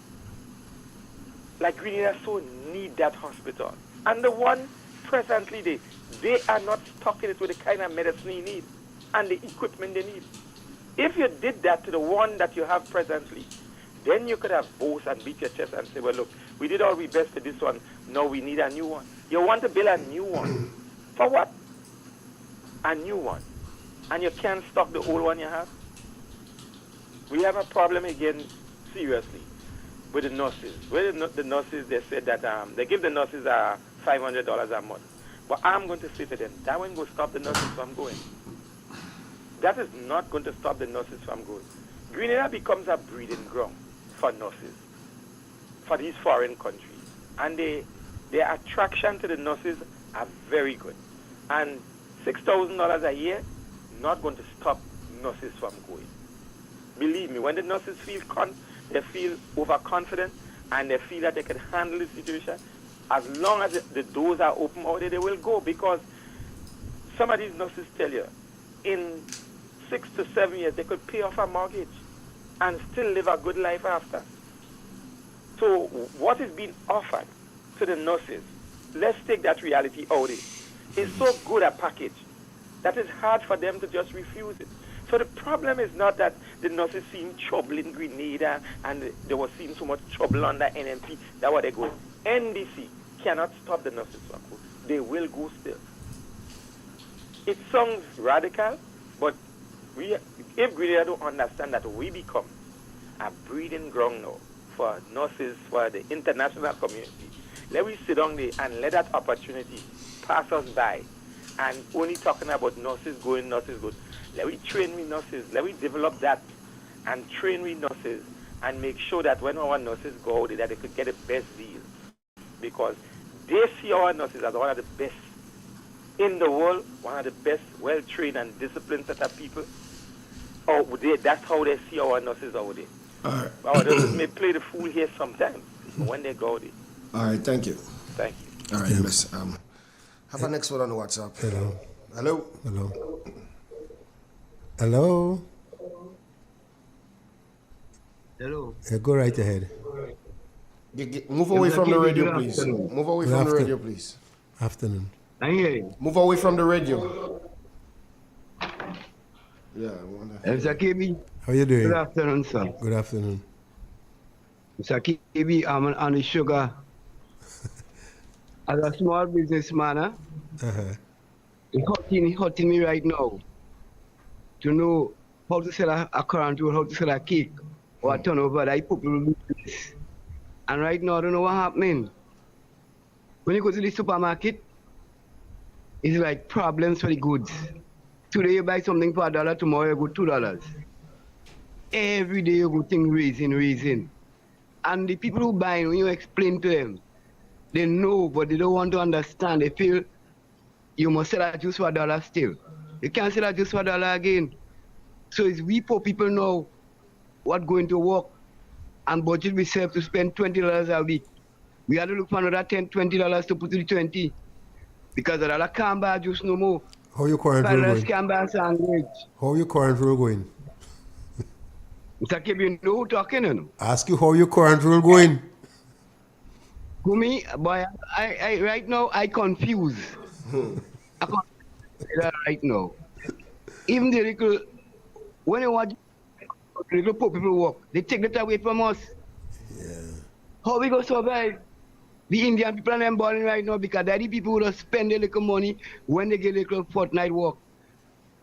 Like Grenada so need that hospital. And the one presently they are not stocking it with the kind of medicine you need and the equipment they need. If you did that to the one that you have presently, then you could have boast and beat your chest and say, well, look, we did all we best for this one. Now we need a new one. You want to build a new one. For what? A new one. And you can't stock the old one you have? We have a problem again, seriously, with the nurses. With the nurses, they said that they give the nurses $500 a month. But I'm going to say to them, that ain't going to stop the nurses from going. That is not going to stop the nurses from going. Grenada becomes a breeding ground for nurses, for these foreign countries. And their attraction to the nurses are very good. And $6,000 a year, not going to stop nurses from going. Believe me, when the nurses they feel overconfident and they feel that they can handle the situation, as long as the doors are open out there, they will go, because some of these nurses tell you, in 6 to 7 years, they could pay off a mortgage and still live a good life after. So what is being offered to the nurses, let's take that reality out there. It's so good a package that it's hard for them to just refuse it. So the problem is not that the nurses seeing trouble in Grenada and they were seeing so much trouble under NNP. That's why they go. NDC cannot stop the nurses from going. They will go still. It sounds radical, but if Grenada don't understand that we become a breeding ground now for nurses, for the international community. Let we sit down there and let that opportunity pass us by. And only talking about nurses going. Let we train we nurses. Let we develop that and train we nurses and make sure that when our nurses go out there, that they could get the best deal. Because they see our nurses as one of the best in the world, one of the best well-trained and disciplined set of people. That's how they see our nurses out there. All right. Our nurses may play the fool here sometimes, but when they go there. All right, thank you. Thank you. All right, bless. Have a next one on WhatsApp. Hello. Yeah, go right ahead. Move away from the radio, please. Move away from the radio, please. Afternoon. I hear you. Move away from the radio. Yeah, I wonder. Mr. KB. How you doing? Good afternoon, sir. Good afternoon. Mr. KB, I'm on the sugar. As a small businessman, it's hurting me right now to know how to sell a current roll, how to sell a cake or a turnover that people will do. And right now, I don't know what's happening. When you go to the supermarket, it's like problems for the goods. Today you buy something for $1, tomorrow you go $2. Every day you go things raising. And the people who buy, when you explain to them, they know, but they don't want to understand. They feel you must sell that juice for $1 still. You can't sell that juice for $1 again. So it's we poor people know what going to work and budget we serve to spend $20 a week. We had to look for another $10, $20 to put to the 20 because $1 can't buy juice no more. How your current roll going? Can't buy sandwich. How your current roll going? Mr. Kib, you know who talking, you know? Ask you how your current roll going. To me, boy, I right now I confuse. I confuse right now. Even the little, when you watch little poor people work, they take that away from us. Yeah. How we go survive? The Indian people are balling right now because they're the people who don't spend their little money when they get little fortnight work.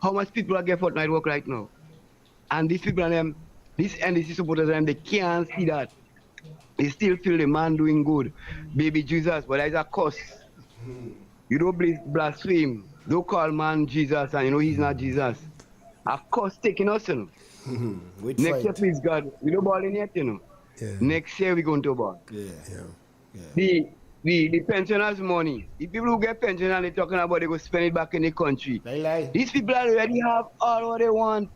How much people are getting fortnight work right now? And these people are them, these NDC supporters, they can't see that. They still feel the man doing good. Baby Jesus, but there's a curse. You don't blaspheme. Don't call man Jesus and you know he's not Jesus. A curse taking us, you know. Next year, please God, we don't ball in yet, you know. Yeah. Next year we going to ball. The pensioners' money. The people who get pension and they're talking about they go spend it back in the country. These people already have all what they want.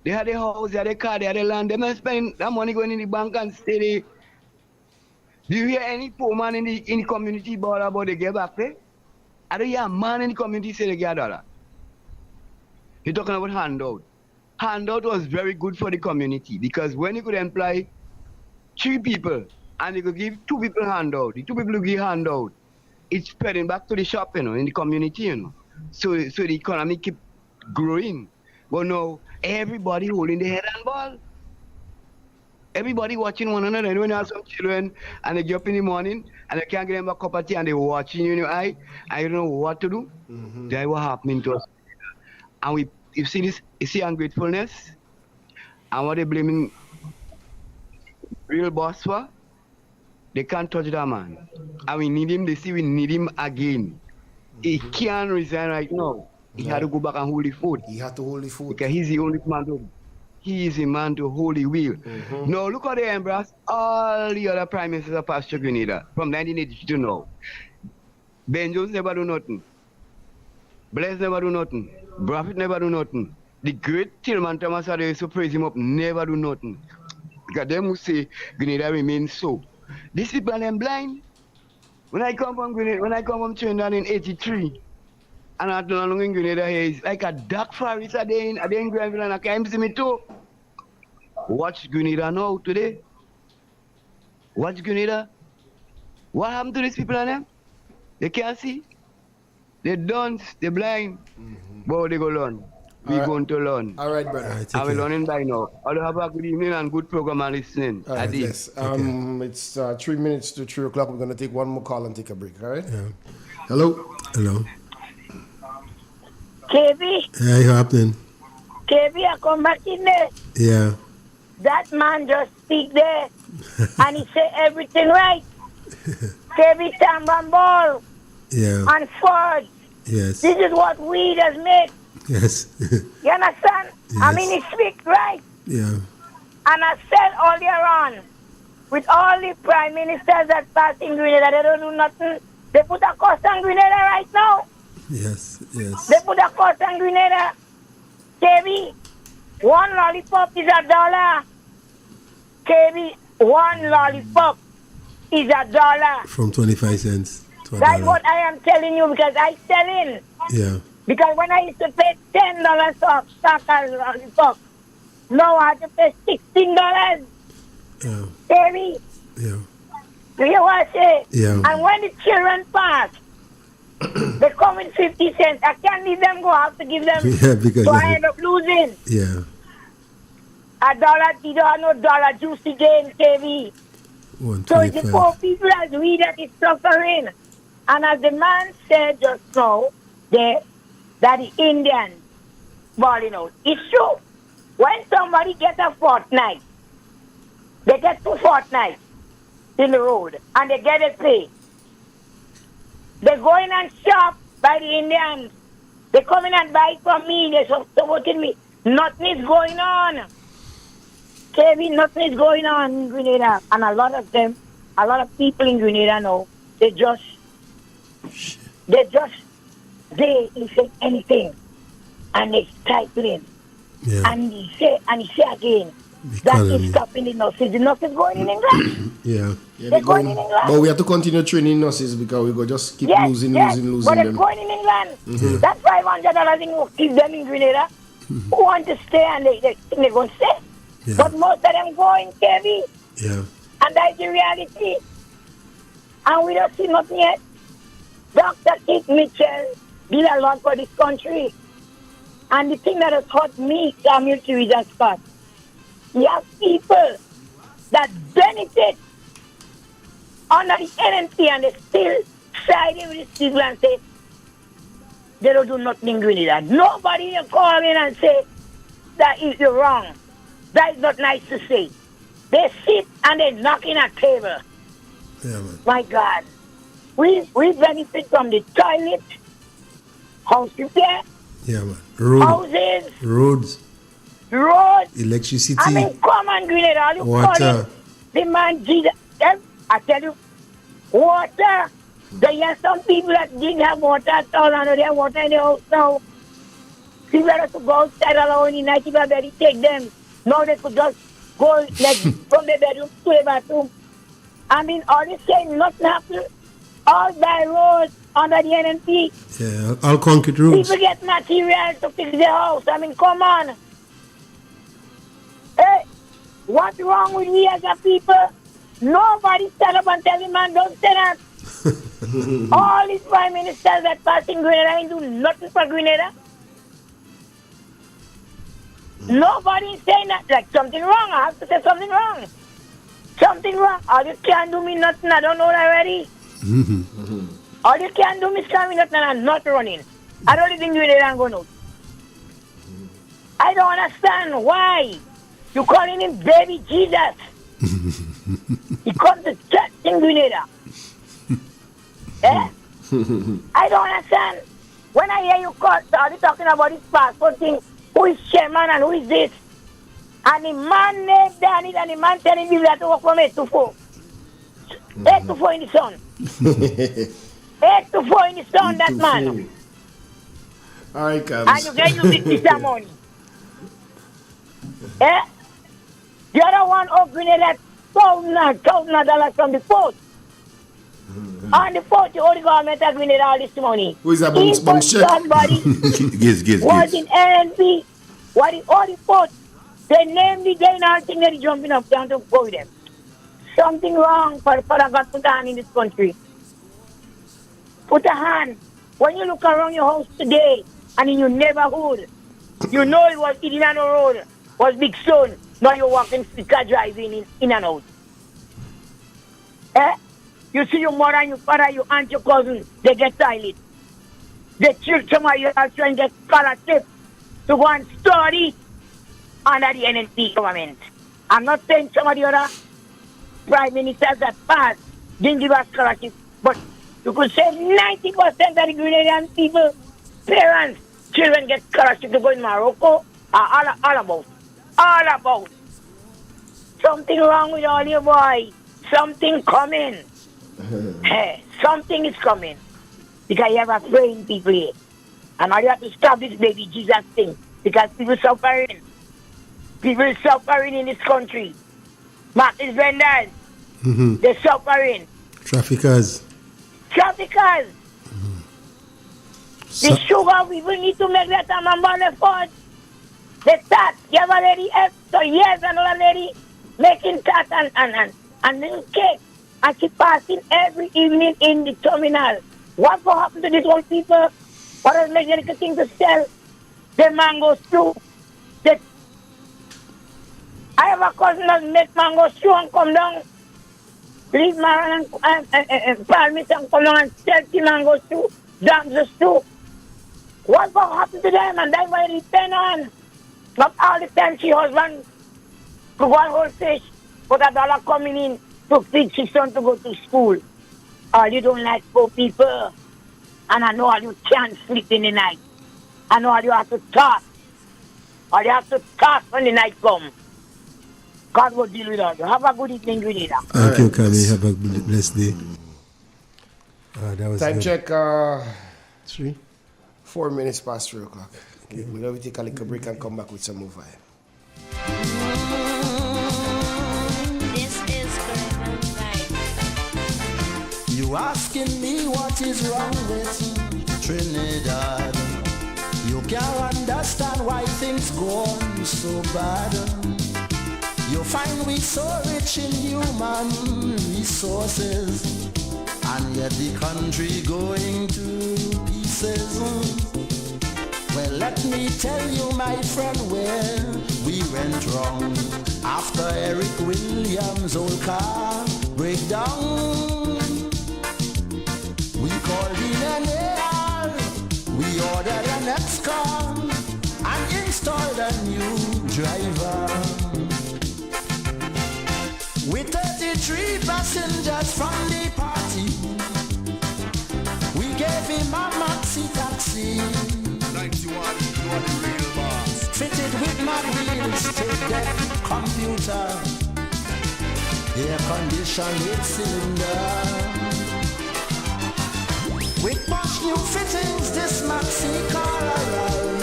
They had a house, they had a car, they had a land. They're not spending that money going in the bank and stay there. Do you hear any poor man in the community about they get back there? I don't hear a man in the community say they get $1. You're talking about handout. Handout was very good for the community because when you could employ 3 people and you could give 2 people handout, the 2 people who give handout, it's spreading back to the shop, you know, in the community, you know. So the economy keep growing. But now everybody holding their head and ball. Everybody watching one another. And when you have some children and they get up in the morning and they can't get them a cup of tea and they're watching you in your eye, I don't know what to do. That's what happening to us. And you see this, you see ungratefulness and what they blaming real boss for? They can't touch that man. And we need him, they see we need him again. He can't resign right now. He had to go back and hold the fort. He had to hold the fort. Because he's the only man to He is a man to hold the wheel. Now look how they embrace all the other prime ministers of past Grenada from 1982 to now. Ben Jones never do nothing. Blaise never do nothing. Braffett never do nothing. The great Tillman Thomas, they used to praise him up, never do nothing. Because they must say Grenada remains so. These people are them blind. When I come from Grenada, when I come from Trinidad in 83, and I don't know in Grenada here, it's like a dark forest a day in Grenville and I can't see me too. Watch Grenada now today. Watch Grenada. What happened to these people and them? They can't see. They're dunce, they're blind. But they go learn. We're going to learn. All right, brother. And we're learning by now. I'll have a good evening and good program and listening. All right, yes. It's 3 minutes to 3 o'clock. We're going to take one more call and take a break, all right? Yeah. Hello? Hello. KB? Yeah, you happening? KB, I come back in there. Yeah. That man just speak there. And he say everything right. KB Tambam Ball Yeah. and Ford. Yes. This is what we just made. Yes. You understand? Yes. I mean, he speak right. Yeah. And I said earlier on, with all the prime ministers that pass in Grenada, they don't do nothing. They put a cost on Grenada right now. Yes. Yes. They put a cost on Grenada. KB, one lollipop is $1. KB, one lollipop is $1. From 25 cents to $1. That's what I am telling you because I sell in. Yeah. Because when I used to pay $10 for stock and lollipop, now I have to pay $16. Yeah. Baby. Yeah. Do you want to say? Yeah. And when the children pass, they come with 50 cents. I can't leave them go. I have to give them. Yeah, because so I end up losing. Yeah. $1, you don't have no dollar juicy game, KB. So it's the poor people as we that is suffering. And as the man said just now, that the Indians balling out. It's true. When somebody gets a fortnight, they get 2 fortnights in the road and they get it paid. They go in and shop by the Indians. They come in and buy from me. They supporting me. Nothing is going on. KB, nothing is going on in Grenada. And a lot of people in Grenada now, they say anything. And they stifling. Yeah. And he say again, that is stopping the nurses. The nurses going in England. Yeah. They're going in England. But we have to continue training nurses because we go just keep losing but them. they're going in England. Mm-hmm. That's $500 in keep them in Grenada. Mm-hmm. Who want to stay and they're going to stay. Yeah. But most of them going, KB. Yeah. And that's the reality. And we don't see nothing yet. Dr. Keith Mitchell did a lot for this country. And the thing that has hurt me, Samuel Teresa Scott, you have people that benefit under the NNP and they still siding with these people and say they don't do nothing in Grenada. Nobody can call in and say that you're wrong. That is not nice to say. They sit and they knock in a table. Yeah, man. My God. We benefit from the toilet, house repair, yeah, man. Houses, roads, electricity. I mean, come on, Grenada. Water. The man did. I tell you, water. There are some people that didn't have water at all, and they have water in the house now. People have to go outside alone in the night. People have to take them. Now they could just go like from the bedroom to the bathroom. I mean, all this saying nothing happened. All by roads under the NNP. Yeah, all concrete roads. People get materials to fix their house. I mean, come on. Hey, what's wrong with we as a people? Nobody stand up and tell the man, don't say that. All these prime ministers that pass in Grenada ain't do nothing for Grenada. Nobody is saying that. Like something wrong. I have to say something wrong. Something wrong. All you can't do me nothing. I don't know it already. All you can't do me scam me nothing. I'm not running. I don't even do it and go out. I don't understand why you calling him baby Jesus. He comes to church in Grenada. Eh? I don't understand. When I hear you call, are you talking about this passport thing? Who is chairman and who is this? And the man named down it and the man telling people that to work from 8 to 4. 8 to 4 in the sun. 8 to 4 in the sun, that man. All right, Cams. And you get you this money. Eh? The other one opening that $1,000 from the port. On the port, the only government has been all this money. Who is that bunch check? Somebody was in NNP. What the all the port? They named the day and all thing that is jumping up down to go with them. Something wrong for God put a hand in this country. Put a hand. When you look around your house today and in your neighborhood, you know it was eating on the road, was big stone. Now you're walking, car driving in and out. Eh? You see your mother and your father, your aunt, your cousin, they get silent. They chill somebody else and get scholarship to go and study under the NNP government. I'm not saying somebody other. prime ministers that passed didn't give us scholarship. But you could say 90% of the Grenadian people, parents, children get scholarship to go in Morocco. All about. Something wrong with all you boy. Something coming. Hey, something is coming. Because you have a praying people here. And all you have to stop this baby Jesus thing. Because people suffering. People suffering in this country. Market vendors. They're suffering. Traffickers. The sugar, we will need to make that a man on the phone. The tax, you have a lady for years and a lady making tax and little cake. And she passing every evening in the terminal. What will happen to these old people? What does make any thing to sell? The mango stew. I have a cousin that make mango stew and come down. Leave Maran and Palmis and come down and sell the mango stew. Dance the stew. What will happen to them? And that's why they depend on. Not all the time she husband to go and hold fish, but $1 coming in to feed his son to go to school. All you don't like poor people. And I know all you can't sleep in the night. I know all you have to talk. All you have to talk when the night comes. God will deal with all you. Have a good evening, Grenada. Thank you, Kami. Have a blessed day. That was time good. Check. 3. 4 minutes past 3 o'clock. Okay. We're going to take a little break and come back with some more vibe. This is Urban Vibe. You asking me what is wrong with Trinidad? You can't understand why things go on so bad. You find we so rich in human resources, and yet the country going to pieces. Well, let me tell you, my friend, where we went wrong. After Eric Williams' old car breakdown, we called in an AR, we ordered an X-car and installed a new driver. With 33 passengers from the party, we gave him a maxi taxi. 91, you are the real boss. Fitted with mag wheels, tape deck, computer, air conditioned 8-cylinder. With posh new fittings, this maxi car arrived.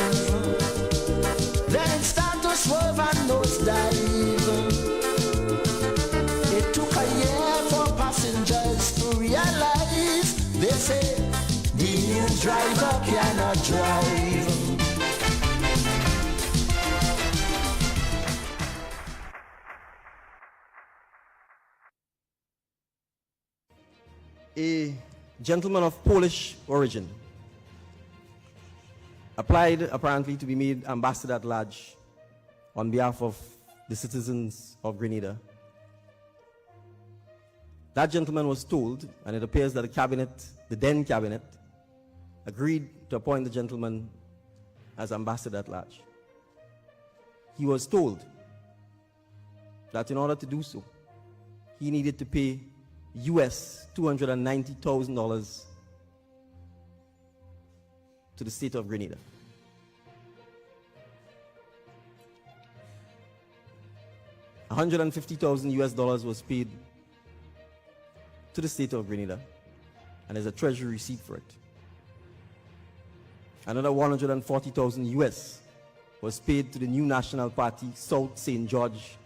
Then it started to swerve and nosedive. It took a year for passengers to realize. They say the new driver cannot drive. A gentleman of Polish origin applied apparently to be made ambassador at large on behalf of the citizens of Grenada. That gentleman was told, and it appears that the cabinet, the then cabinet, agreed to appoint the gentleman as ambassador at large. He was told that in order to do so, he needed to pay US $290,000 to the state of Grenada. $150,000 US was paid to the state of Grenada, and there's a treasury receipt for it. Another $140,000 US was paid to the new National Party South St. George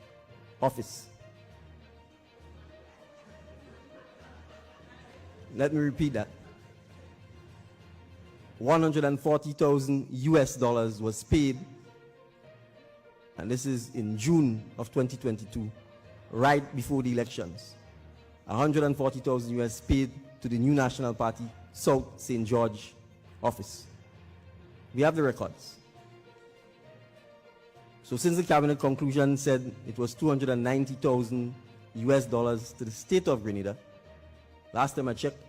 office. Let me repeat that. $140,000 US was paid, and this is in June of 2022, right before the elections. $140,000 US paid to the new National Party South St. George office. We have the records. So since the cabinet conclusion said it was $290,000 US to the state of Grenada, last time I checked,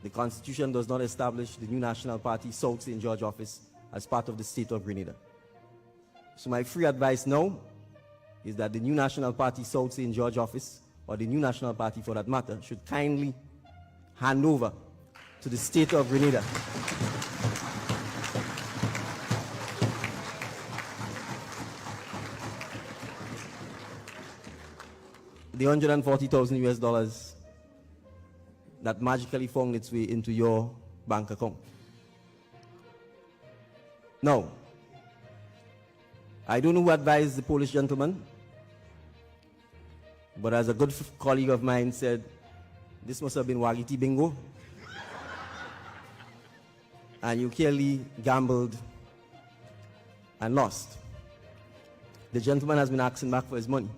the Constitution does not establish the new National Party South St. George office as part of the state of Grenada. So my free advice now is that the new National Party South St. George office or the New National Party for that matter, should kindly hand over to the state of Grenada the $140,000 that magically found its way into your bank account. Now, I don't know who advised the Polish gentleman, but as a good colleague of mine said, this must have been Wagiti Bingo. And you clearly gambled and lost. The gentleman has been asking back for his money.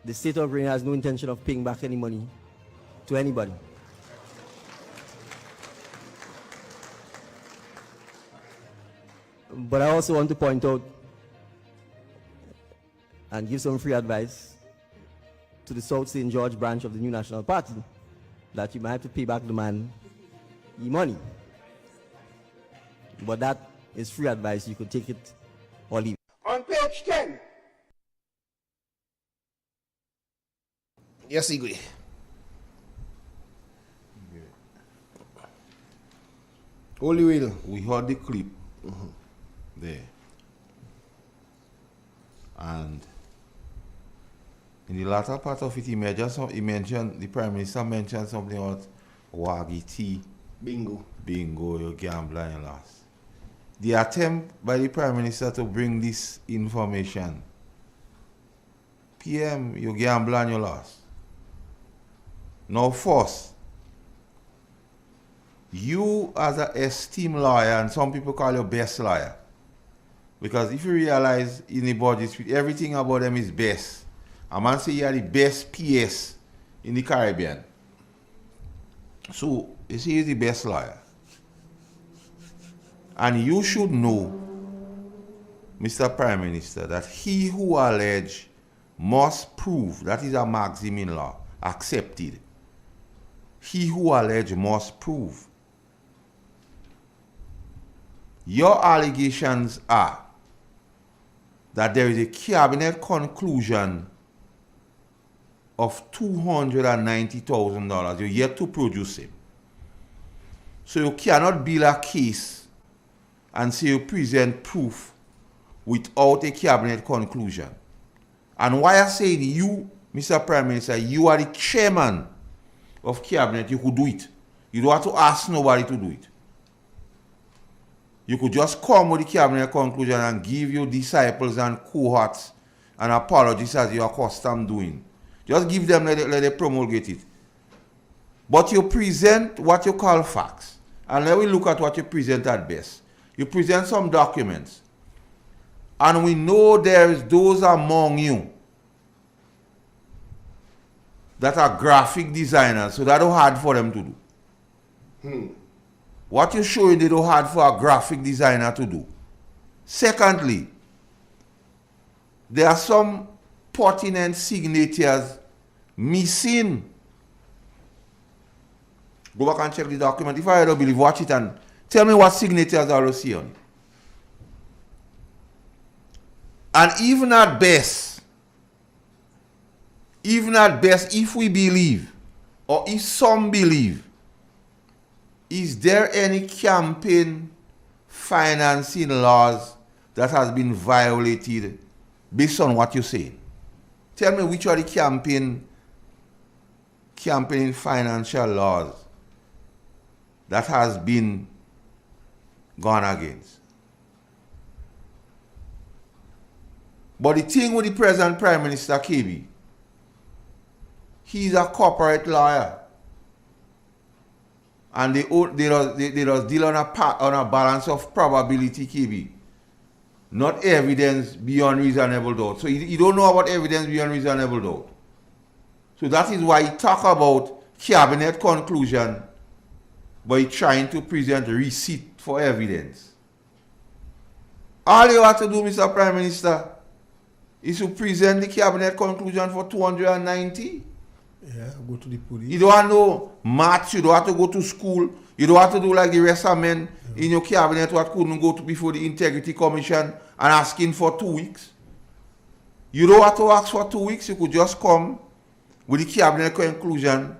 The state of Grenada has no intention of paying back any money to anybody. But I also want to point out and give some free advice to the South St. George branch of the New National Party that you might have to pay back the man his money. But that is free advice. You could take it or leave it. On page 10. Yes, Igwe. Holy Will. We heard the clip there. And in the latter part of it, he mentioned, the Prime Minister mentioned something about Wagiti. Bingo. Bingo, you gamble and you lost. The attempt by the Prime Minister to bring this information, PM, you gamble and you lost. Now first, you as an esteemed lawyer, and some people call you best lawyer, because if you realize in the budget, everything about them is best. A man say you are the best PS in the Caribbean. So, you see, he's the best lawyer. And you should know, Mr. Prime Minister, that he who allege must prove, that is a maxim in law, accepted. He who allege must prove. Your allegations are that there is a cabinet conclusion of $290,000. You're yet to produce it. So you cannot build a case and say you present proof without a cabinet conclusion. And why I say you, Mr. Prime Minister, you are the chairman of cabinet, you could do it. You don't have to ask nobody to do it. You could just come with the cabinet conclusion and give your disciples and cohorts an apology as you are accustomed doing. Just give them, let they promulgate it. But you present what you call facts. And let me look at what you present at best. You present some documents. And we know there is those among you that are graphic designers, so that's hard for them to do. What you showing they don't hard for a graphic designer to do. Secondly, there are some pertinent signatures missing. Go back and check the document. If I don't believe, watch it and tell me what signatures are you see on it. And even at best, if we believe, or if some believe, is there any campaign financing laws that has been violated based on what you're saying? Tell me which are the campaign financial laws that has been gone against. But the thing with the present Prime Minister KB, he's a corporate lawyer. And they just deal on a balance of probability, KB. Not evidence beyond reasonable doubt. So you don't know about evidence beyond reasonable doubt. So that is why he talk about cabinet conclusion by trying to present receipt for evidence. All you have to do, Mr. Prime Minister, is to present the cabinet conclusion for 290. Yeah, go to the police. You don't have to know maths, you don't have to go to school, you don't have to do like the rest of men in your cabinet what couldn't go to before the Integrity Commission and asking for 2 weeks. You don't have to ask for 2 weeks. You could just come with the cabinet conclusion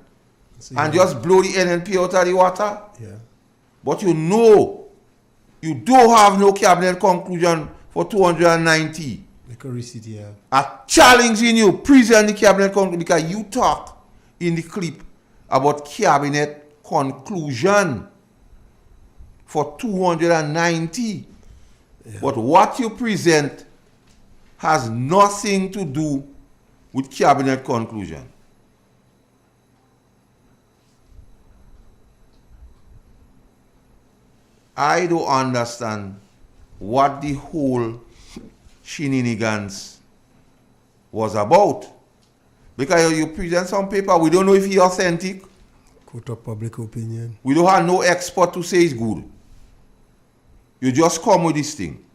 and just blow the NNP out of the water. Yeah. But you know, you don't have no cabinet conclusion for 290. Like a receipt, yeah. I'm challenging you, present the cabinet conclusion, because you talk in the clip about cabinet conclusion for 290. Yeah. But what you present has nothing to do with cabinet conclusion. I don't understand what the whole shenanigans was about. Because you present some paper, we don't know if it's authentic. Court of public opinion. We don't have no expert to say it's good. You just come with this thing.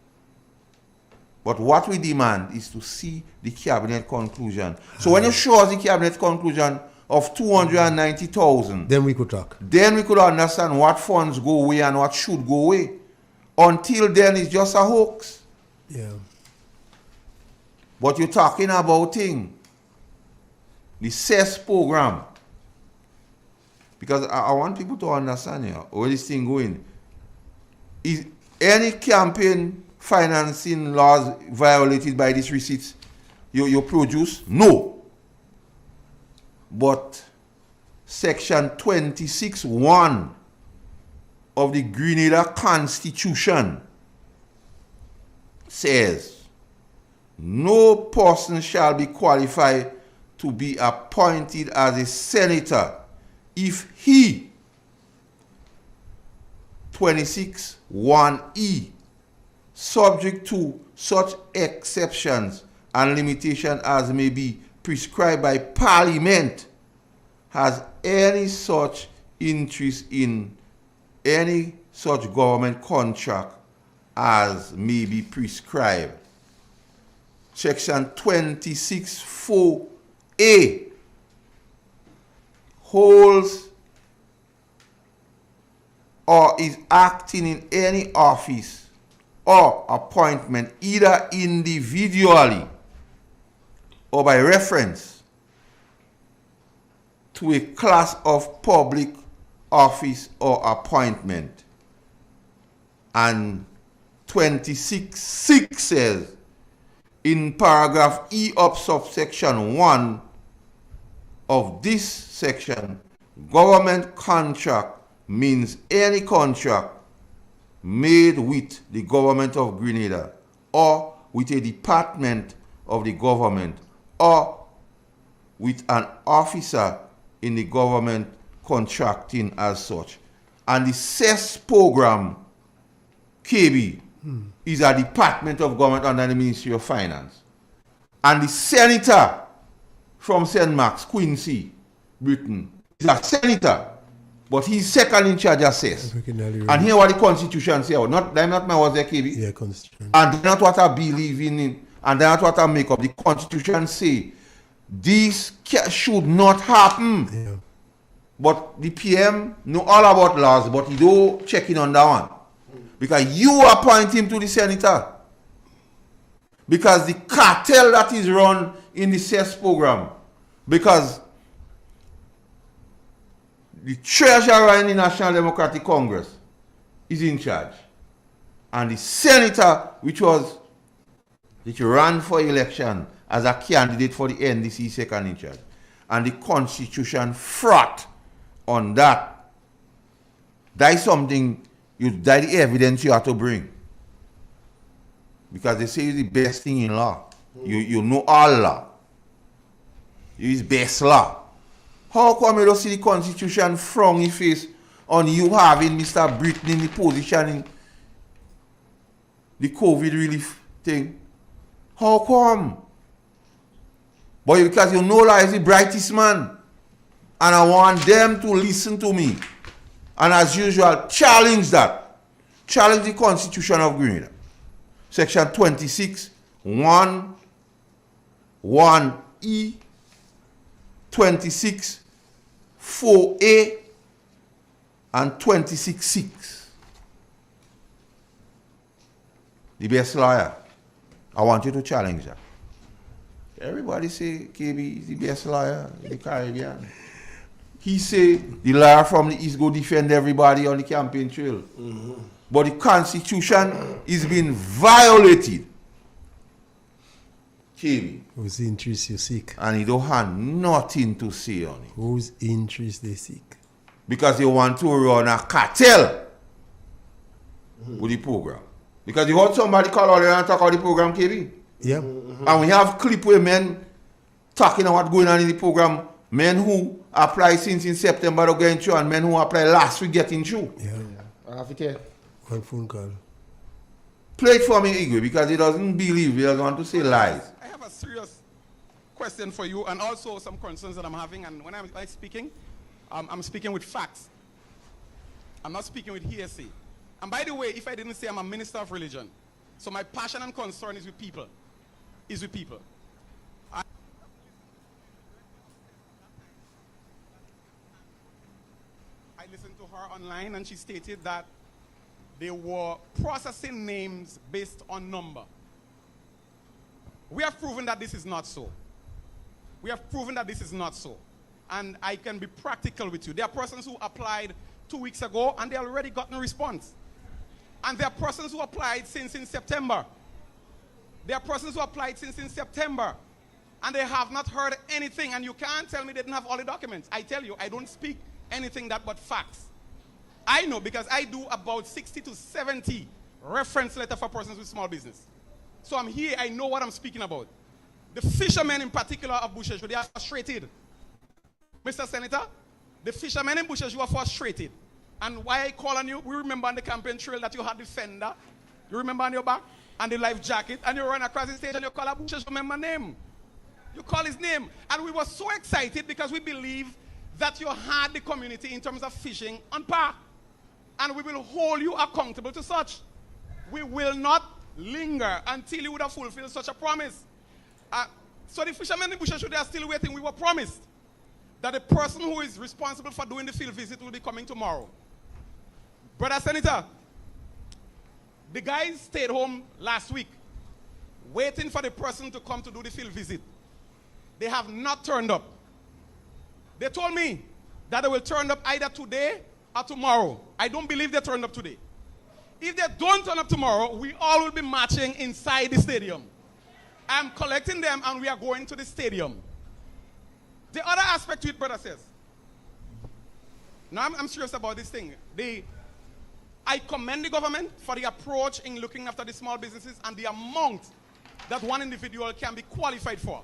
But what we demand is to see the cabinet conclusion. So when you show us the cabinet conclusion of 290,000, then we could talk. Then we could understand what funds go away and what should go away. Until then, it's just a hoax. Yeah. But you're talking about thing, the CES program. Because I want people to understand here where this thing going. Is any campaign financing laws violated by these receipts you produce? No. But section 26(1) of the Grenada Constitution says, no person shall be qualified to be appointed as a senator if he, 26(1)(e), subject to such exceptions and limitations as may be prescribed by Parliament, has any such interest in any such government contract as may be prescribed. Section 26(4)(a) holds or is acting in any office or appointment either individually or by reference to a class of public office or appointment. And 26(6) says, in paragraph E of subsection 1 of this section, government contract means any contract made with the government of Grenada or with a department of the government or with an officer in the government contracting as such. And the CES program, KB, is a department of government under the Ministry of Finance. And the senator from St. Mark's, Quincy, Britain, is a senator, but he's second in charge of CES. And here what the Constitution says, not my words there, KB. Yeah, Constitution. And that's not what I believe in, and that's what I make up. The Constitution say this should not happen. Yeah. But the PM know all about laws, but he don't check in on that one. Because you appoint him to the senator. Because the cartel that is run in the CES program, because the treasurer in the National Democratic Congress is in charge. And the senator, which ran for election as a candidate for the NDC, second in charge. And the Constitution fraught on that. That is something, that is the evidence you have to bring. Because they say it's the best thing in law. You know all law. It's best law. How come you don't see the Constitution frown in face on you having Mr. Britain in the position in the COVID relief thing? How come? But because you know law is the brightest man. And I want them to listen to me. And as usual, challenge that. Challenge the Constitution of Grenada. Section 26(1)(e), 26(4)(a), and 26(6). The best lawyer. I want you to challenge that. Everybody say KB is the best lawyer in the Caribbean. He say the lawyer from the East go defend everybody on the campaign trail. Mm-hmm. But the Constitution is being violated. KB. Whose interest you seek? And he don't have nothing to say on it. Whose interest they seek? Because they want to run a cartel with the program. Because you heard somebody call out there and talk about the program, KB? Yeah. And we have clip where men talking about what's going on in the program. Men who apply since in September to get through and men who apply last week getting through. Yeah. I have it here. One phone call. Play it for me, Igwe, because he doesn't believe, he doesn't want to say lies. I have a serious question for you and also some concerns that I'm having. And when I'm speaking, I'm speaking with facts. I'm not speaking with hearsay. And by the way, if I didn't say I'm a minister of religion, so my passion and concern is with people. I listened to her online and she stated that they were processing names based on number. We have proven that this is not so. And I can be practical with you. There are persons who applied 2 weeks ago and they already gotten a response. And there are persons who applied since in September. And they have not heard anything. And you can't tell me they didn't have all the documents. I tell you, I don't speak anything that but facts. I know because I do about 60 to 70 reference letters for persons with small business. So I'm here, I know what I'm speaking about. The fishermen in particular of Busheshu, they are frustrated. Mr. Senator, the fishermen in Busheshu are frustrated. And why I call on you, we remember on the campaign trail that you had the fender, you remember on your back, and the life jacket, and you run across the stage and you call a Busheshu member name. You call his name. And we were so excited because we believe that you had the community in terms of fishing on par. And we will hold you accountable to such. We will not linger until you would have fulfilled such a promise. So the fishermen in Busheshu, they are still waiting. We were promised that the person who is responsible for doing the field visit will be coming tomorrow. Brother Senator, the guys stayed home last week waiting for the person to come to do the field visit. They have not turned up. They told me that they will turn up either today or tomorrow. I don't believe they turned up today. If they don't turn up tomorrow, we all will be marching inside the stadium. I'm collecting them and we are going to the stadium. The other aspect to it, brother says, now I'm serious about this thing. I commend the government for the approach in looking after the small businesses and the amount that one individual can be qualified for.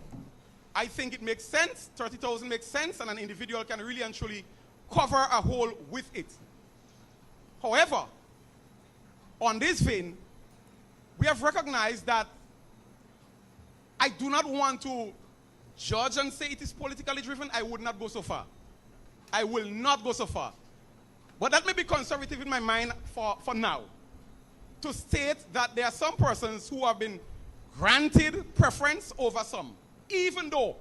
I think it makes sense, 30,000 makes sense, and an individual can really and truly cover a hole with it. However, on this vein, we have recognized that I do not want to judge and say it is politically driven. I would not go so far. I will not go so far. But let me be conservative in my mind for now. To state that there are some persons who have been granted preference over some, even though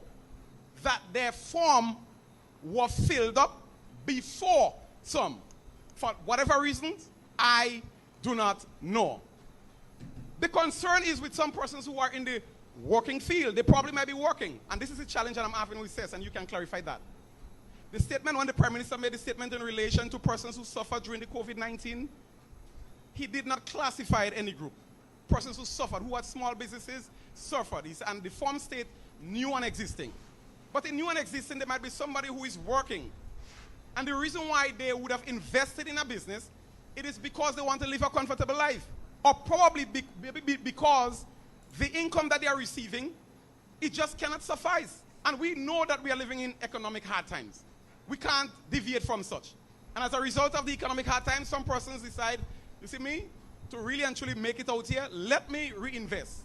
that their form was filled up before some. For whatever reasons, I do not know. The concern is with some persons who are in the working field. They probably might be working. And this is a challenge that I'm having with CES, and you can clarify that. The statement, when the Prime Minister made the statement in relation to persons who suffered during the COVID-19, he did not classify any group. Persons who suffered, who had small businesses, suffered. And the form state new and existing. But in new and existing, there might be somebody who is working. And the reason why they would have invested in a business, it is because they want to live a comfortable life. Or probably because the income that they are receiving, it just cannot suffice. And we know that we are living in economic hard times. We can't deviate from such. And as a result of the economic hard times, some persons decide, you see me, to really and truly make it out here, let me reinvest.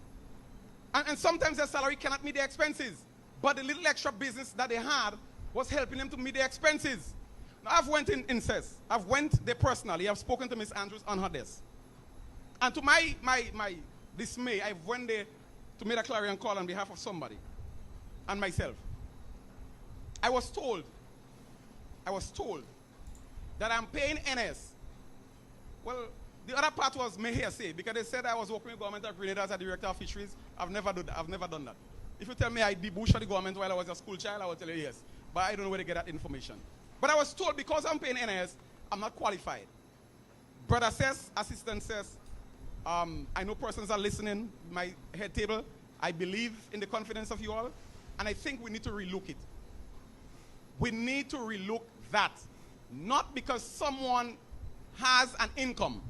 And sometimes their salary cannot meet their expenses. But the little extra business that they had was helping them to meet their expenses. Now, I've went in CES. I've went there personally. I've spoken to Ms. Andrews on her desk. And to my dismay, I went there to make a clarion call on behalf of somebody and myself. I was told that I'm paying NS. Well, the other part was me hearsay because they said I was working with government of Grenada as a director of fisheries. I've never done that. If you tell me I debauched the government while I was a school child, I will tell you yes. But I don't know where to get that information. But I was told because I'm paying NIS, I'm not qualified. Brother says, assistant says, I know persons are listening, my head table. I believe in the confidence of you all, and I think we need to relook it. We need to relook that. Not because someone has an income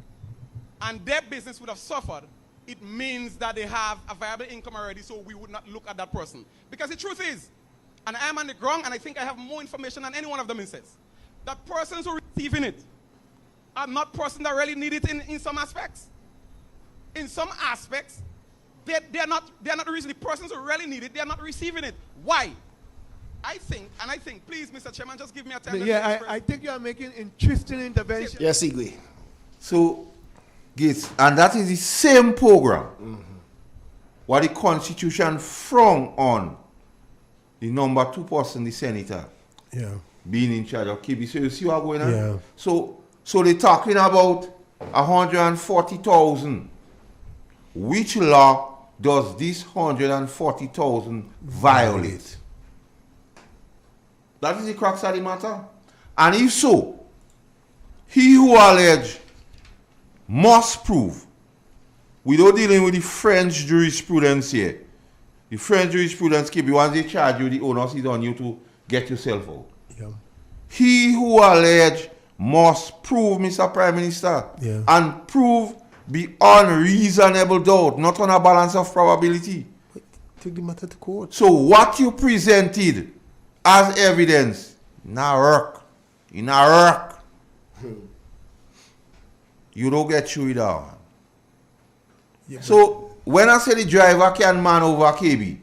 and their business would have suffered, it means that they have a viable income already, so we would not look at that person. Because the truth is, and I am on the ground, and I think I have more information than any one of them says, that persons who are receiving it are not persons that really need it in some aspects. In some aspects, they're not the reason. The persons who really need it, they're not receiving it. Why? I think, please, Mr. Chairman, just give me a time. Yeah, I think you are making interesting intervention. Yes, Igwe. So, Gates, and that is the same program what the Constitution frown on the number 2 person, the senator, being in charge of KB. So you see what's going on? Yeah. So they're talking about 140,000. Which law does this 140,000 violate? That is the crux of the matter. And if so, he who allege must prove. We don't dealing with the French jurisprudence here. The French jurisprudence keep you once they charge you, the onus is on you to get yourself out. Yeah. He who allege must prove, Mr. Prime Minister, and prove beyond reasonable doubt, not on a balance of probability. Take the matter to court. So what you presented as evidence, in a work, you don't get through it all. Yeah, so when I say the driver can man over KB,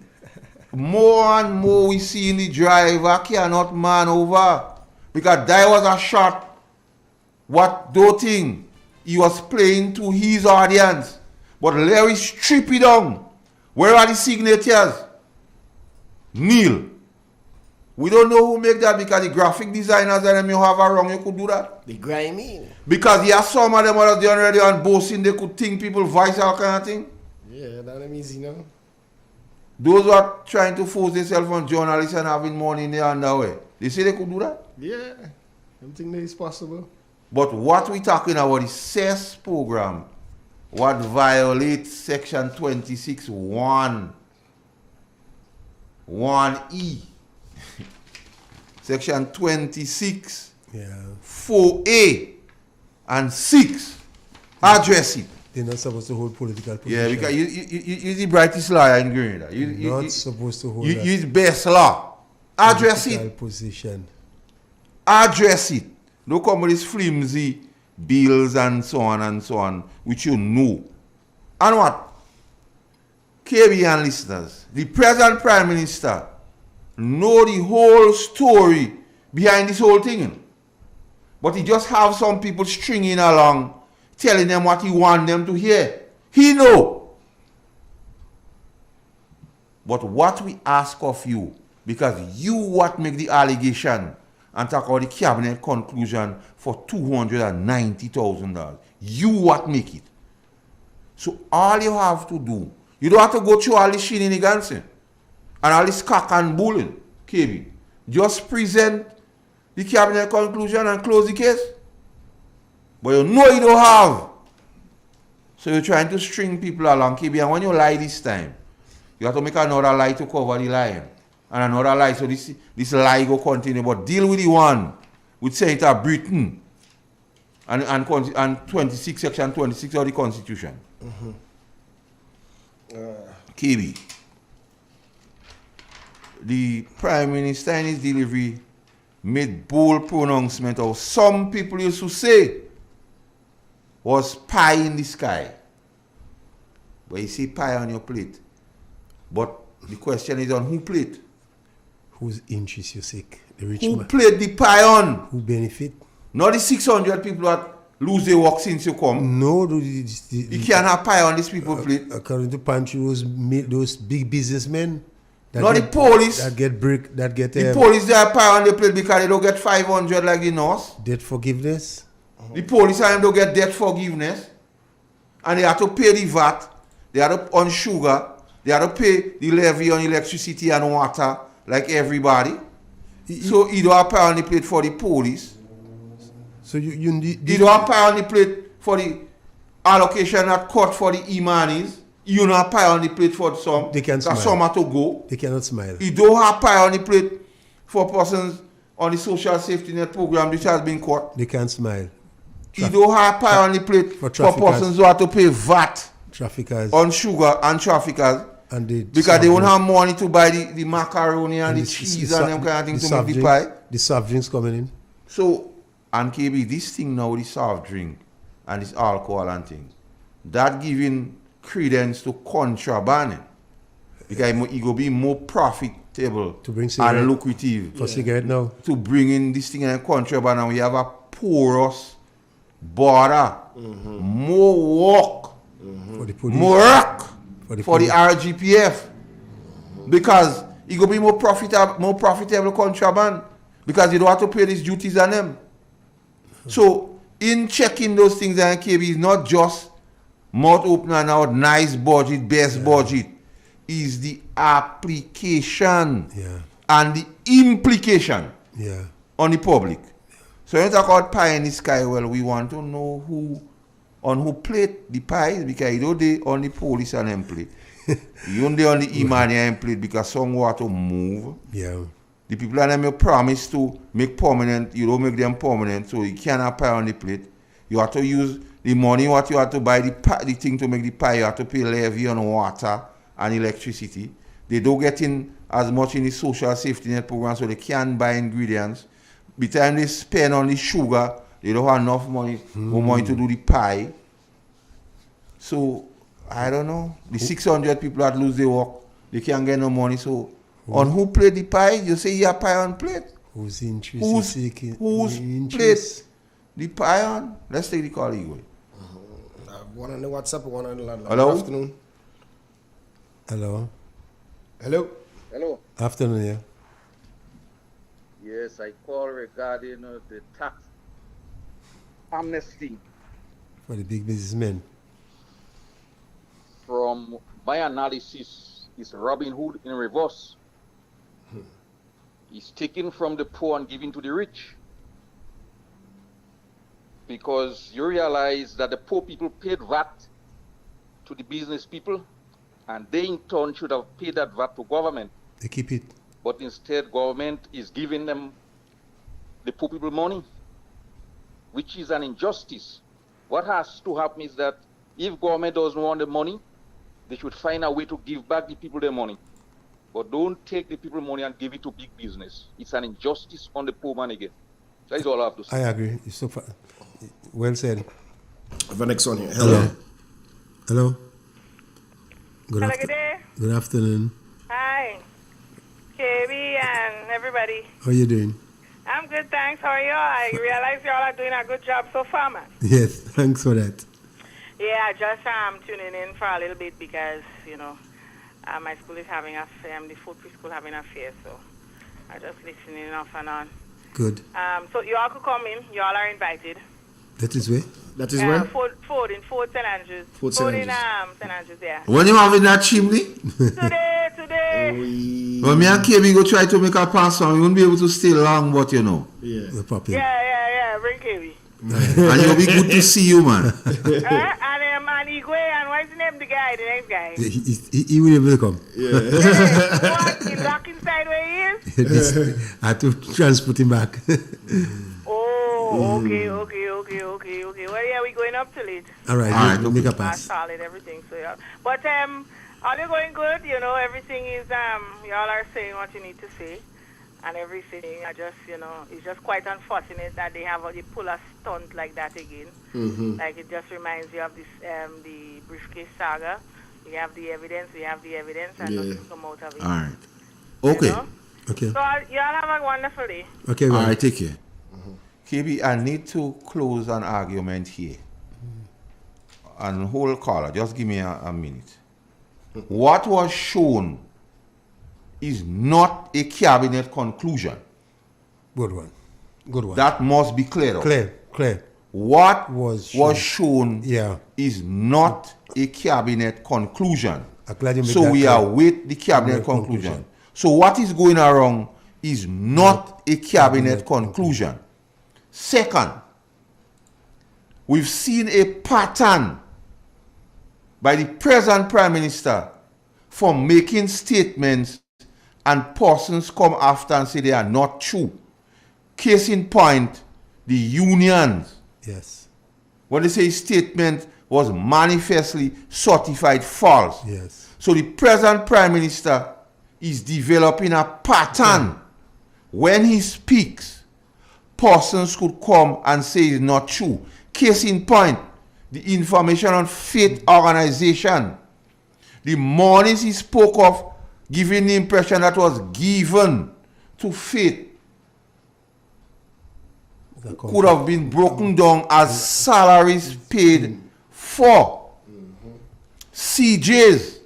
more and more we see the driver cannot man over. Because there was a shot, what do thing he was playing to his audience. But Larry strip it down. Where are the signatures? Neil. We don't know who make that because the graphic designers and them you have around, you could do that. The grimy. Because you have some of them are there already on boasting, they could think people voice all kind of thing. Yeah, that ain't easy, no? Those who are trying to force themselves on journalists and having money in their underwear, they say they could do that? Yeah, I think that is possible. But what we talking about is CES program, what violates section 26(1), 1E. Section 26, 4A, and 6. Address it. They're not supposed to hold political position. Yeah, because you're the brightest lawyer in Grenada. You're not supposed to hold you're the best law. Address it. Position. Address it. Don't come with these flimsy bills and so on, which you know. And what? KB and listeners, the present Prime Minister know the whole story behind this whole thing. But he just have some people stringing along, telling them what he want them to hear. He know. But what we ask of you, because you what make the allegation and talk about the cabinet conclusion for $290,000. You what make it. So all you have to do, you don't have to go through all this shenanigans and all this cock and bullying, KB. Just present the cabinet conclusion and close the case. But you know you don't have. So you're trying to string people along, KB. And when you lie this time, you have to make another lie to cover the lying. And another lie. So this lie go continue. But deal with the one with Senator Britain and 26, section 26 of the Constitution. KB. The Prime Minister in his delivery made bold pronouncement of some people used to say was pie in the sky. But you see pie on your plate. But the question is on who plate? Whose interest you seek? The rich who man. played the pie on? Who benefit? Not the 600 people that lose their work since you come. No, you can't have pie on these people plate. According to Pantry, those big businessmen. Not the police. That get brick. That get the police. They have pie on the plate because they don't get 500 like the North. Debt forgiveness. The police and them don't get debt forgiveness, and they have to pay the VAT. They have to on sugar. They have to pay the levy on electricity and water like everybody. So you don't have to pay on the plate for the police. So you don't have to pay on the plate for the allocation that cut for the e-monies. You don't have to pay on the plate for some. They can smile. Some have to go. They cannot smile. You don't have to pay on the plate for persons on the social safety net program which has been cut. They can't smile. You don't have to pay on the plate for persons who have to pay VAT on sugar and traffickers. And because they won't have money to buy the macaroni and the cheese and them kind of things to make the pie. The soft drinks coming in. So, and KB, this thing now, the soft drink and this alcohol and things, that giving credence to contraband. Because it will be more profitable to bring and lucrative. For cigarette now. To bring in this thing and contraband, and we have a porous border. More work. For the police. More work. For the RGPF, because it will be more profitable contraband, because you don't have to pay these duties on them. So in checking those things, and KB is not just mouth opener out, nice budget, best budget, is the application and the implication on the public. So when you talk about pie in the sky, well, we want to know who plate the pies, because you know they on the police and them plate. You only on the e-money and plate because some want to move. Yeah. The people and them you promise to make permanent, you don't make them permanent, so you cannot pay on the plate. You have to use the money what you have to buy the thing to make the pie, you have to pay levy on water and electricity. They don't get in as much in the social safety net program, so they can't buy ingredients. By the time they spend on the sugar, they don't have enough money, more money to do the pie. So, I don't know. The 600 people that lose their work, they can't get no money. So, on who plate the pie? You say you have pie on plate. Who's interested? Who's plate the pie on? Let's take the call, Igwe. One on the WhatsApp, one on the landline. Hello? Good afternoon. Hello. Hello. Hello. Afternoon, yeah. Yes, I call regarding the tax amnesty. For the big businessmen. From my analysis, is Robin Hood in reverse. He's taking from the poor and giving to the rich. Because you realize that the poor people paid VAT to the business people, and they in turn should have paid that VAT to government. They keep it. But instead, government is giving them the poor people money, which is an injustice. What has to happen is that if government doesn't want the money, they should find a way to give back the people their money. But don't take the people money and give it to big business. It's an injustice on the poor man again. That is all I have to say. I agree. It's so well said. The next one here. Hello. Hello. Good day. Good afternoon. Hi. KB and everybody. How are you doing? I'm good, thanks. How are you all? I realize you all are doing a good job so far, man. Yes, thanks for that. Yeah, just tuning in for a little bit because, my school is having the food preschool having a fair, so I'm just listening off and on. Good. So you all could come in. You all are invited. That is where? That is where? Ford in Fort St. Andrews. Fort St. Andrews. St. Andrews, yeah. When you have in that chimney? Today. Well, me and KB go try to make a pass on. You won't be able to stay long, but Yeah. Yeah. Bring KB. And you'll be good to see you, man. And Igwe, and what's the name of the guy, the next guy? He will never come. Yeah. What? He's back inside where he is? I have to transport him back. Oh, okay. Well, yeah, we're going up till it. All right, make a pass. Solid, everything. So, yeah. But all you going good? Everything is y'all are saying what you need to say, and everything. I just, it's just quite unfortunate that they pull a stunt like that again. Mm-hmm. Like it just reminds you of this the briefcase saga. We have the evidence, and nothing come out of it. All right. Okay. Okay. So y'all have a wonderful day. Okay. All right, take care. KB, I need to close an argument here. And hold caller, just give me a minute. What was shown is not a cabinet conclusion. Good one. That must be clear up. Clear. What was shown is not a cabinet conclusion. So we await the cabinet conclusion. So what is going wrong is not a cabinet conclusion. Second, we've seen a pattern by the present Prime Minister for making statements and persons come after and say they are not true. Case in point, the unions. Yes. When they say his statement was manifestly certified false. Yes. So the present Prime Minister is developing a pattern. When he speaks, persons could come and say it's not true. Case in point, the information on faith organization. The monies he spoke of, giving the impression that was given to faith, could have been broken down as salaries paid for. CJs,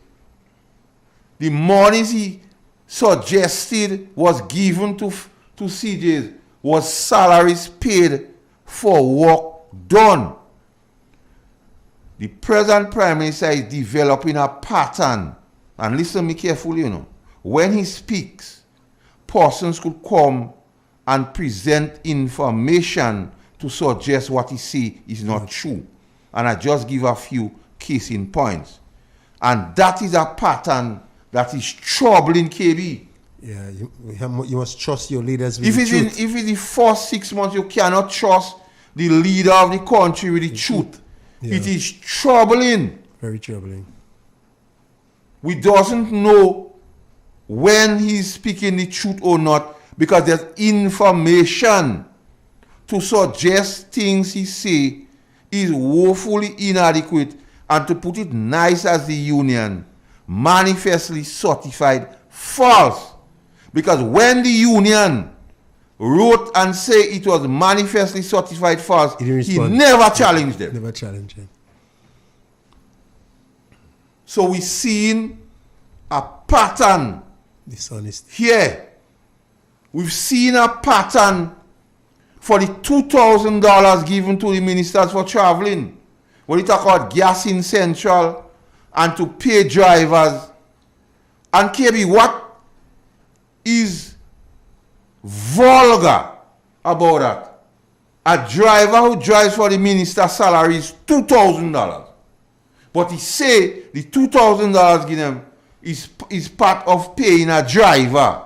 the monies he suggested was given to CJs was salaries paid for work done. The present Prime Minister is developing a pattern. And listen to me carefully, you know. When he speaks, persons could come and present information to suggest what he say is not true. And I just give a few case in points. And that is a pattern that is troubling KB. Yeah, you must trust your leaders with if the it's truth. If in the first 6 months you cannot trust the leader of the country with the truth, it is troubling. Very troubling. We doesn't know when he's speaking the truth or not, because there's information to suggest things he say is woefully inadequate, and to put it nice as the union, manifestly certified false. Because when the union wrote and say it was manifestly certified false, he never challenged them. Never challenged him. So we're seeing a pattern here. We've seen a pattern for the $2,000 given to the ministers for traveling. When you talk about gas in Central and to pay drivers. And KB, what is vulgar about that? A driver who drives for the minister's salary is $2,000. But he say the $2,000 given is part of paying a driver.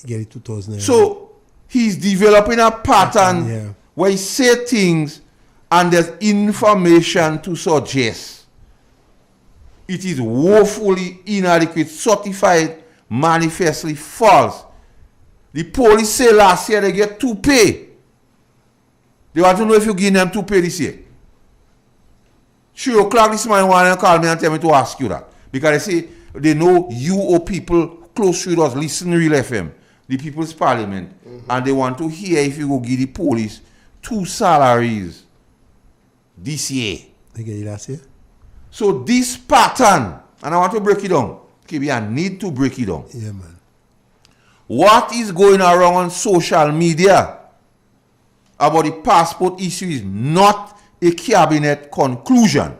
He get it 2,000. So he's developing a pattern where he say things and there's information to suggest it is woefully inadequate, certified, manifestly false. The police say last year they get 2 pay. They want to know if you give them 2 pay this year. 3 o'clock this morning, one call me and tell me to ask you that. Because they say they know you or people close to us listen to Real FM, the People's Parliament, and they want to hear if you go give the police 2 salaries this year. They get it last year? So this pattern, and I want to break it down. KB, I need to break it down. Yeah, man. What is going around on social media about the passport issue is not a cabinet conclusion.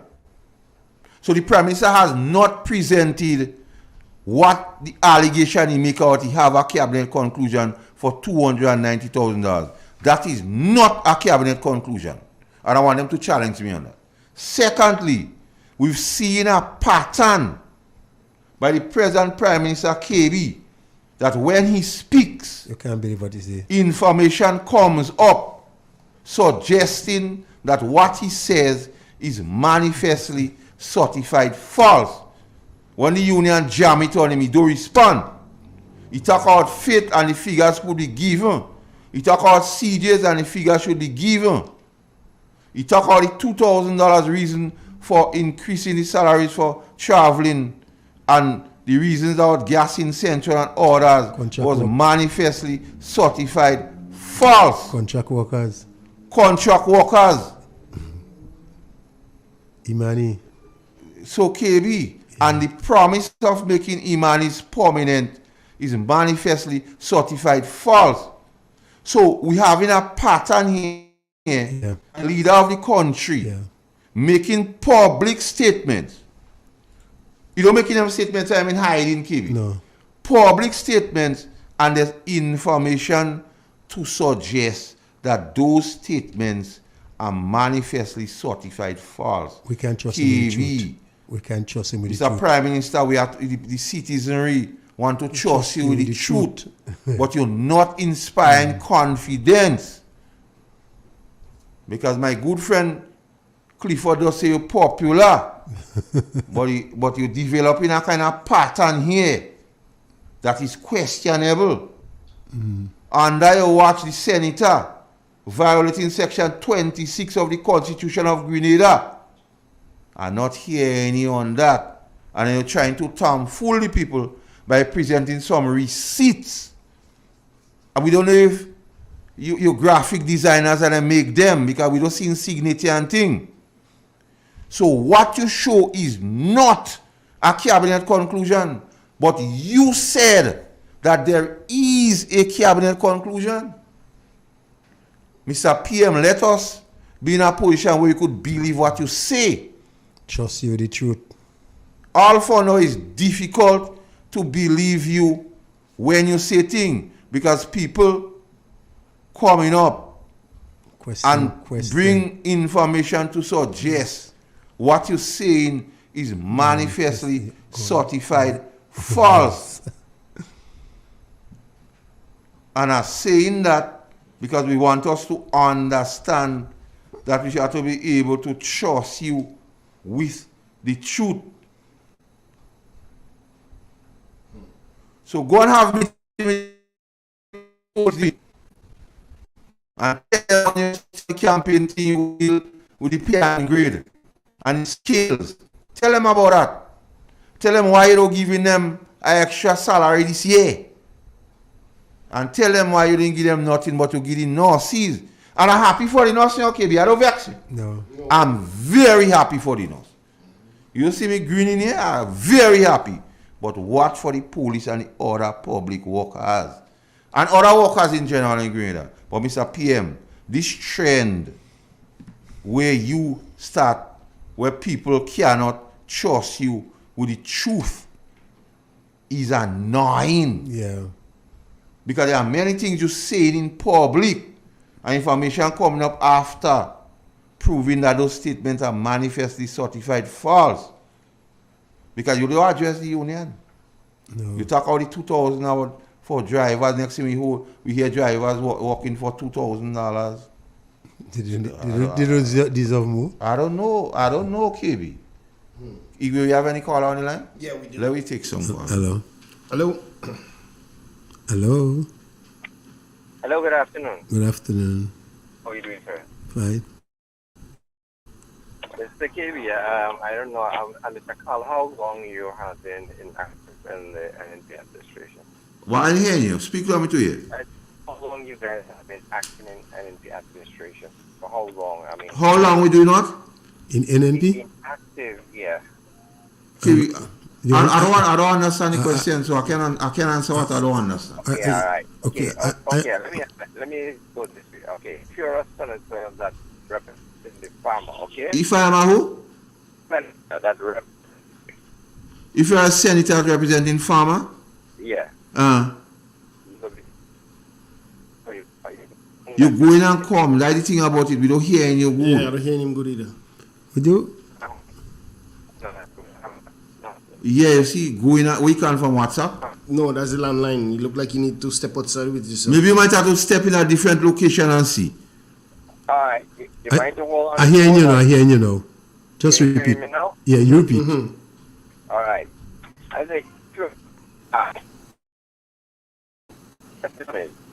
So the Prime Minister has not presented what the allegation he make out he have a cabinet conclusion for $290,000. That is not a cabinet conclusion. And I want them to challenge me on that. Secondly, we've seen a pattern by the present Prime Minister KB that when he speaks, you can't believe what he says. Information comes up suggesting that what he says is manifestly certified false. When the union jam it on him, he don't respond. He talk about faith and the figures could be given. He talk about CJs and the figures should be given. He talk about the $2,000 reason for increasing the salaries for traveling, and the reasons about gas in Central and others was manifestly certified false. Contract workers. Contract workers. Imani. So KB, and the promise of making Imani's permanent is manifestly certified false. So we having a pattern here. Leader of the country making public statements You don't make them statements I'm in hiding, KB. No. Public statements, and there's information to suggest that those statements are manifestly certified false. We can't trust him with the truth. We can't trust him with the truth. Mr. Prime Minister, we have the citizenry want to trust you with the truth, but you're not inspiring confidence. Because my good friend Clifford does say you're popular, but you're developing a kind of pattern here that is questionable. Under you watch the senator violating section 26 of the Constitution of Grenada. I'm not hearing any on that. And you're trying to fool the people by presenting some receipts. And we don't know if you graphic designers and make them, because we don't see signature and thing. So what you show is not a cabinet conclusion, but you said that there is a cabinet conclusion. Mr. PM, let us be in a position where you could believe what you say. Trust you with the truth. All for now is difficult to believe you when you say things, because people coming up and bring information to suggest what you're saying is manifestly certified false. And I'm saying that because we want us to understand that we have to be able to trust you with the truth. So go and have meeting with and tell your campaign team with the PR grade and skills. Tell them about that. Tell them why you're giving them an extra salary this year. And tell them why you didn't give them nothing but you give them nurses. And I'm happy for the nurses, okay, I don't vex you. No. I'm very happy for the nurse. You see me grinning here? I'm very happy. But what for the police and the other public workers? And other workers in general in Grenada. But Mr. PM, this trend where you start, where people cannot trust you with the truth is annoying. Yeah. Because there are many things you say in public and information coming up after proving that those statements are manifestly certified false. Because you don't address the union. No. You talk about the 2,000 hours for drivers. Next thing we hear drivers working for $2,000. Did you deserve more? I don't know, KB. If you have any call on the line? Yeah, we do. Let me take some call. Hello. Hello. Hello. Hello, good afternoon. Good afternoon. How are you doing, sir? Fine. Mr. KB, I don't know, Mr. Carl, how long you have been in the NNP administration? Well, I hear you. Speak to me to you. How long you guys have been acting in NNP administration? For how long? I mean, how long we do not? In NNP? Being active, yeah. I don't understand the question, so I can answer what I don't understand. Okay, all right. Okay. Let me go this way. Okay, if you're a senator that represents the farmer, okay? If I am a who? That if you're a senator representing farmer? Yeah. You go in and come, like the thing about it, we don't hear any good. Yeah, I don't hear him good either. We do? Yeah, you see, going out, we can from WhatsApp? No, that's the landline. You look like you need to step outside with yourself. Maybe you might have to step in a different location and see. All right. You might hold on. I hear you now. I hear you now. Just repeat. Hear me now? Yeah, you repeat. All right. I think, sure.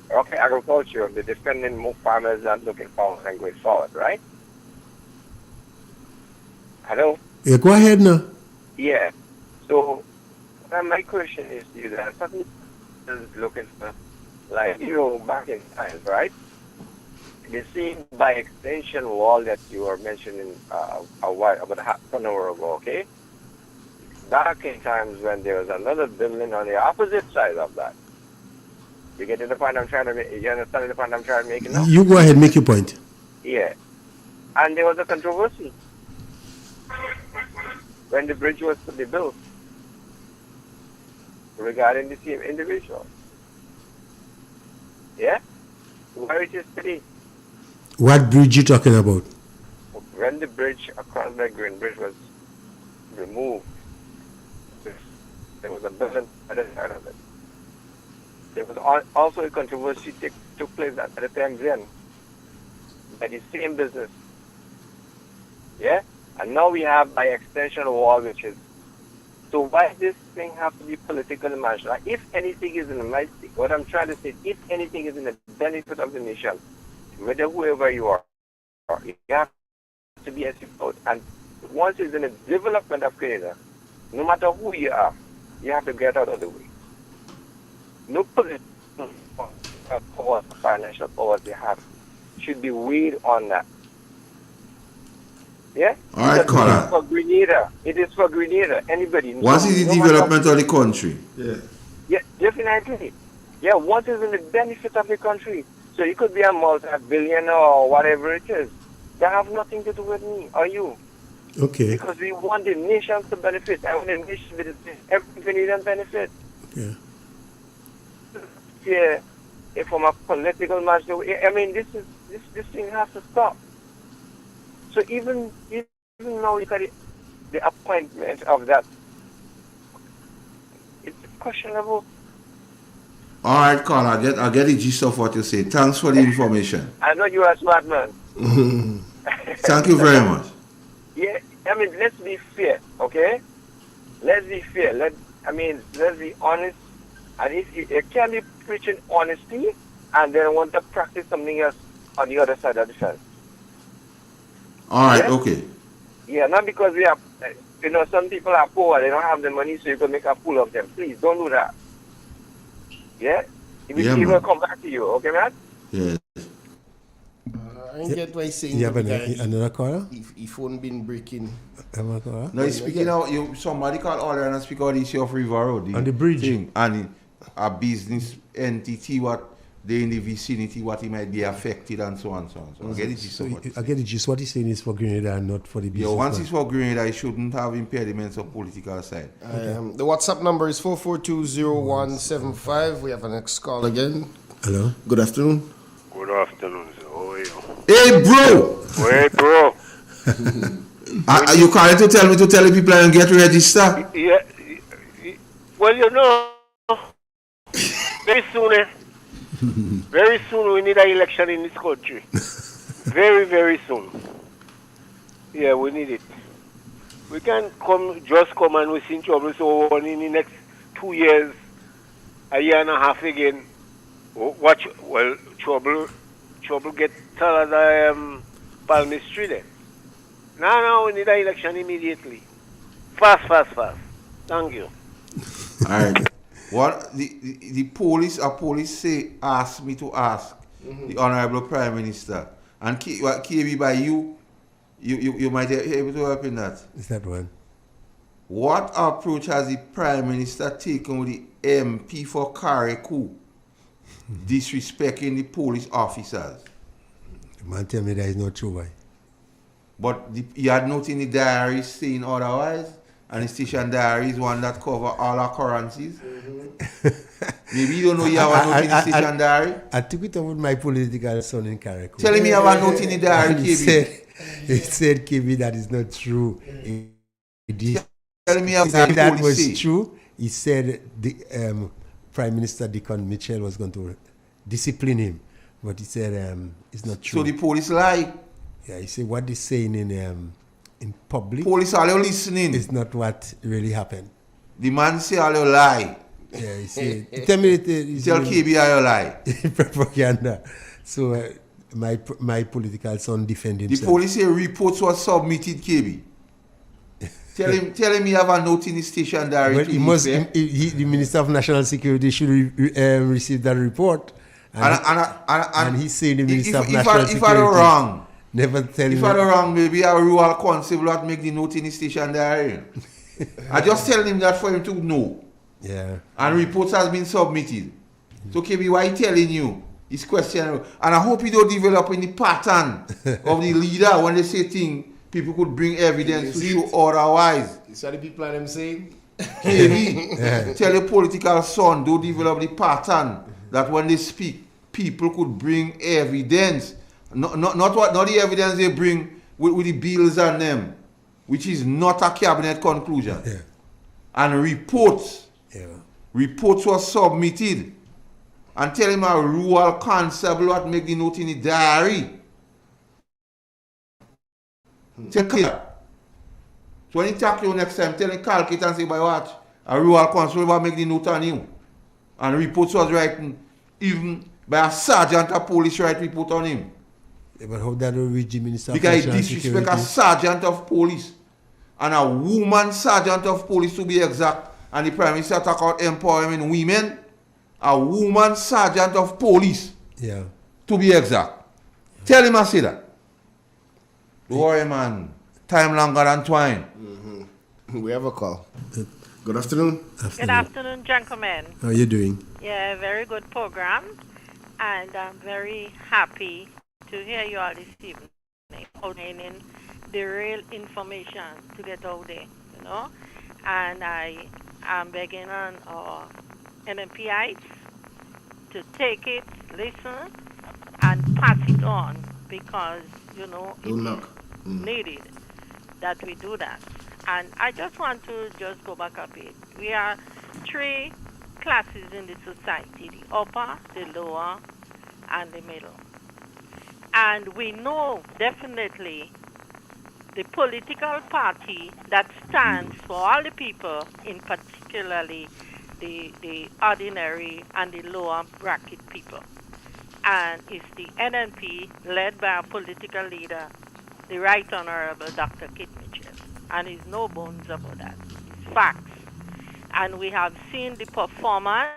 Okay, agriculture, the defending more farmers and looking forward and going forward, right? Hello? Yeah, go ahead now. Yeah. So, my question is to you that something is looking for, like, back in time, right? The same by extension wall that you were mentioning a while, about half an hour ago, okay? Back in times when there was another building on the opposite side of that. You get to the point I'm trying to make? You understand the point I'm trying to make now? You go ahead, make your point. Yeah. And there was a controversy when the bridge was to be built. regarding the same individual. Yeah? Where it is today. What bridge you talking about? When the bridge across the Green Bridge was removed, there was a building at the side of it. There was also a controversy took place at the time then by the same business. Yeah? And now we have by extension a wall which is. So why this thing have to be politically managed? Like if anything is in the right, what I'm trying to say, if anything is in the benefit of the nation, whether whoever you are, you have to be as out. And once it's in the development of Canada, no matter who you are, you have to get out of the way. No political powers, financial powers they have should be weighed on that. Yeah? All right, Colin. It is for Grenada. It is for Grenada. Anybody. What is the development of the country? Yeah, definitely. Yeah, what is in the benefit of the country? So you could be a multi-billionaire or whatever it is. That have nothing to do with me or you. Okay. Because we want the nations to benefit. I want the nation to benefit. Every Canadian benefit. Yeah. Yeah, from a political match. I mean, this thing has to stop. So even now, look at the appointment of that. It's questionable. All right, Carl, I get the gist of what you say. Thanks for the information. I know you are a smart man. Thank you very much. Yeah, I mean, let's be fair, okay? Let's be fair. Let's be honest. And if you can be preaching honesty and then want to practice something else on the other side of the fence. All right, yeah? Okay. Yeah, not because we are, some people are poor, they don't have the money, so you can make a fool of them. Please, don't do that. Yeah? He will come back to you, okay, man? Yes. I didn't get what he's saying. You have another caller? If phone been breaking. No, he's speaking out. Somebody called earlier and speak out the issue of River Road. On the bridge. Thing, and a business entity, what they in the vicinity, what he might be affected and so on. So I get the gist of what he's saying. I get the gist. What he's saying is for Grenada and not for the business. Yeah, once it's for Grenada, it shouldn't have impediments of political side. The WhatsApp number is 4420175. We have a next call again. Hello. Good afternoon. Good afternoon, sir. How are you? Hey, bro! Hey, bro. Are you calling to tell me to tell the people and get registered? Yeah. Well, very soon, very soon we need an election in this country. Very, very soon. Yeah, we need it. We can't come and we're in trouble. So in the next 2 years, a year and a half again, trouble get taller than Palmy Street then. Now we need an election immediately. Fast. Thank you. All right. What the police asked me to ask the Honorable Prime Minister, and KB by you might be able to help in that. Is that one? What approach has the Prime Minister taken with the MP for Carriacou disrespecting the police officers? The man tell me that is not true, why? But he had nothing in the diary saying otherwise, and the station diary is one that cover all occurrences. Maybe you don't know you have a note in the station diary? I took it up with my political son in Carriacou. Tell him you have a note in the diary, KB. He said, KB, that is not true. Tell me if that was true. He said the Prime Minister Deacon Mitchell was going to discipline him. But he said it's not true. So the police lie? Yeah, he said what they're saying in public. Police are listening. It's not what really happened. The man say all you lie. Yeah, he said. Tell me tell KB all you lie. Propaganda. So my political son defended himself. The police say reports were submitted, KB. Tell him he have a note in his station diary. Well, the Minister of National Security should receive that report. And he's saying the Minister of National Security. If I'm wrong, never tell him. If I'm wrong, maybe a rural constable will make the note in his station diary. I just tell him that for him to know. Yeah. And reports has been submitted. So KB, why he telling you? It's questionable. And I hope you don't develop in the pattern of the leader when they say things. People could bring evidence to show otherwise. Is that the people and them saying? KB, tell your political son, don't develop the pattern that when they speak, people could bring evidence. Not the evidence they bring with the bills and them, which is not a cabinet conclusion. Yeah. And reports. Yeah. Reports were submitted. And tell him a rural constable what make the note in the diary. Tell him. So when he talk to you next time, tell him calculate and say, by what? A rural constable will make the note on you. And reports was written even by a sergeant of police write report on him. Yeah, but how that will reach the Minister of because he National disrespect Security? a sergeant of police. And a woman sergeant of police to be exact. And the Prime Minister talk about empowering women. A woman sergeant of police. Yeah. To be exact. Tell him I say that. Don't worry, man. Time longer than twine. We have a call. Good afternoon. Good afternoon, gentlemen. How are you doing? Yeah, very good program. And I'm very happy to hear you all this evening. Obtaining the real information to get out there, you know. And I am begging on our NMPites to take it, listen, and pass it on because, you know, it's needed that we do that. And I just want to just go back a bit. We are three classes in the society, the upper, the lower, and the middle. And we know definitely the political party that stands for all the people, in particularly the ordinary and the lower bracket people. And it's the NNP led by a political leader, the Right Honorable Dr. Kit Mitchell. And there's no bones about that. It's facts. And we have seen the performance,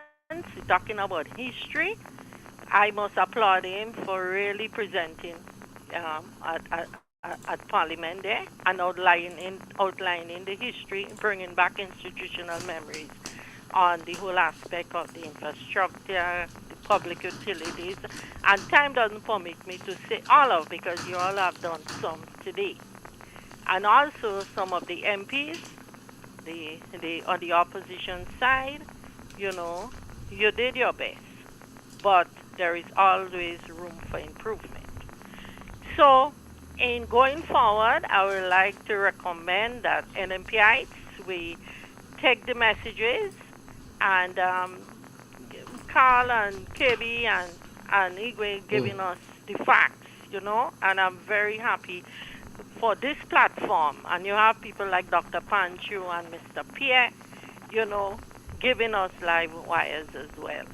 talking about history. I must applaud him for really presenting at Parliament there and outlining the history, bringing back institutional memories on the whole aspect of the infrastructure, the public utilities. And time doesn't permit me to say all of, because you all have done some today. And also some of the MPs, on the opposition side, you know, you did your best. But there is always room for improvement. So, in going forward, I would like to recommend that NMPites, we take the messages and Carl and KB and Igwe giving us the facts, you know, and I'm very happy for this platform. And you have people like Dr. Panchu and Mr. Pierre, you know, giving us live wires as well.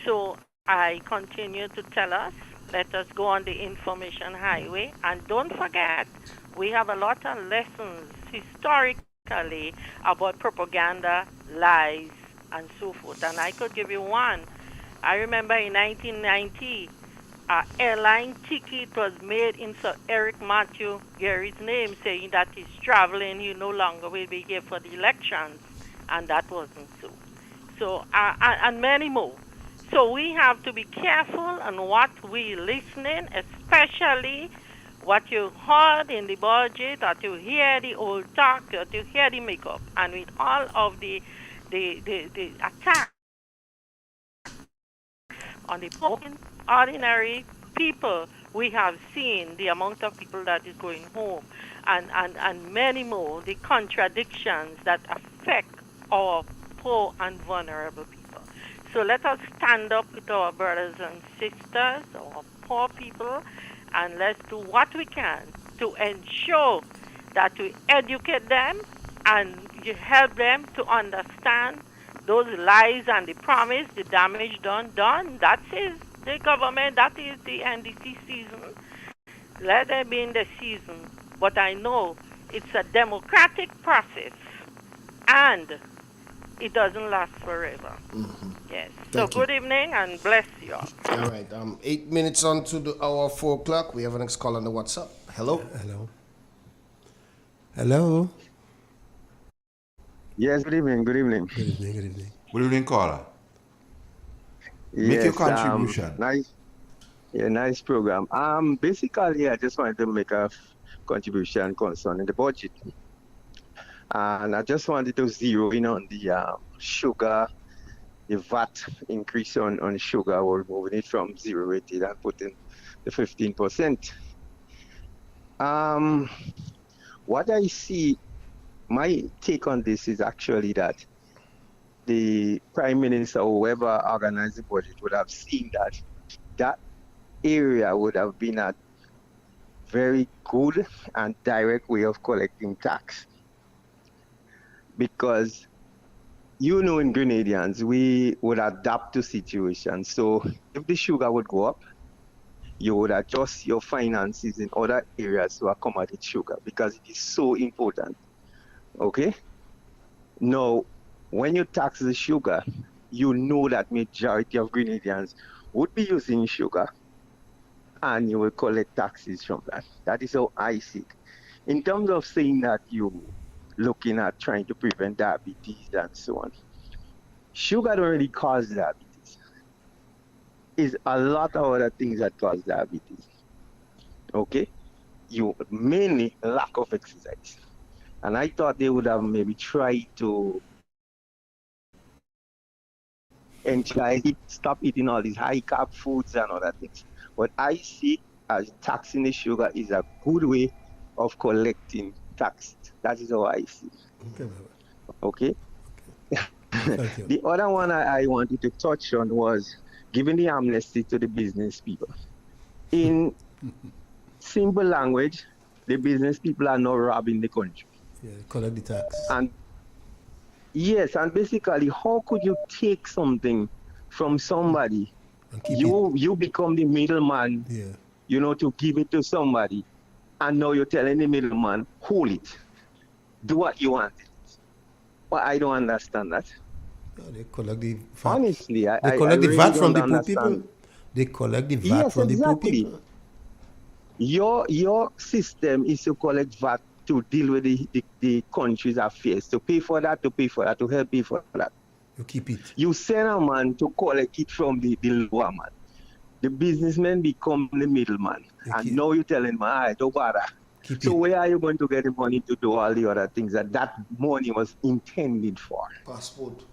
So I continue to tell us, let us go on the information highway. And don't forget, we have a lot of lessons historically about propaganda, lies, and so forth. And I could give you one. I remember in 1990, airline ticket was made in Sir Eric Matthew Gary's name, saying that he's traveling, he no longer will be here for the elections. And that wasn't so. So, and many more. So we have to be careful on what we listening, especially what you heard in the budget, or to hear the old talk, or to hear the makeup. And with all of the attacks on the ordinary people, we have seen the amount of people that is going home, and many more, the contradictions that affect our poor and vulnerable people. So let us stand up with our brothers and sisters, our poor people, and let's do what we can to ensure that we educate them and you help them to understand those lies and the promise, the damage done. That is the government, that is the NDC season. Let them be in the season. But I know it's a democratic process, and it doesn't last forever. Yes. So good evening and bless you all. All right. 8 minutes on to the hour 4 o'clock. We have a next call on the WhatsApp. Hello. Hello. Yes, good evening. Good evening. Good evening, caller. Make your contribution. Nice program. Basically, I just wanted to make a contribution concerning the budget. And I just wanted to zero in on the sugar, the VAT increase on sugar. We're moving it from 0.80 and putting the 15%. What I see, my take on this is actually that the Prime Minister or whoever organized the budget would have seen that that area would have been a very good and direct way of collecting tax. Because in Grenadians, we would adapt to situations. So if the sugar would go up, you would adjust your finances in other areas to accommodate sugar because it is so important. Okay? Now, when you tax the sugar, you know that majority of Grenadians would be using sugar and you will collect taxes from that. That is how I see it. In terms of saying that you're looking at trying to prevent diabetes and so on, sugar don't really cause diabetes. It's a lot of other things that cause diabetes. Okay? Mainly lack of exercise. And I thought they would have maybe tried to stop eating all these high carb foods and other things. But I see as taxing the sugar is a good way of collecting tax. That is how I see it. Okay? The other one I wanted to touch on was giving the amnesty to the business people. In simple language, the business people are not robbing the country. Yeah, collect the tax. And yes, and basically, how could you take something from somebody? You become the middleman, to give it to somebody, and now you're telling the middleman, hold it, do what you want. But I don't understand that. No, they collect the VAT. Honestly, they collect the VAT from the poor people. They collect the VAT from the poor people. Your system is to collect VAT to deal with the country's affairs, to pay for that, to help pay for that. You keep it. You send a man to collect it from the lower man. The businessman become the middleman. And now you tell him, don't bother. So where are you going to get the money to do all the other things that money was intended for? Passport.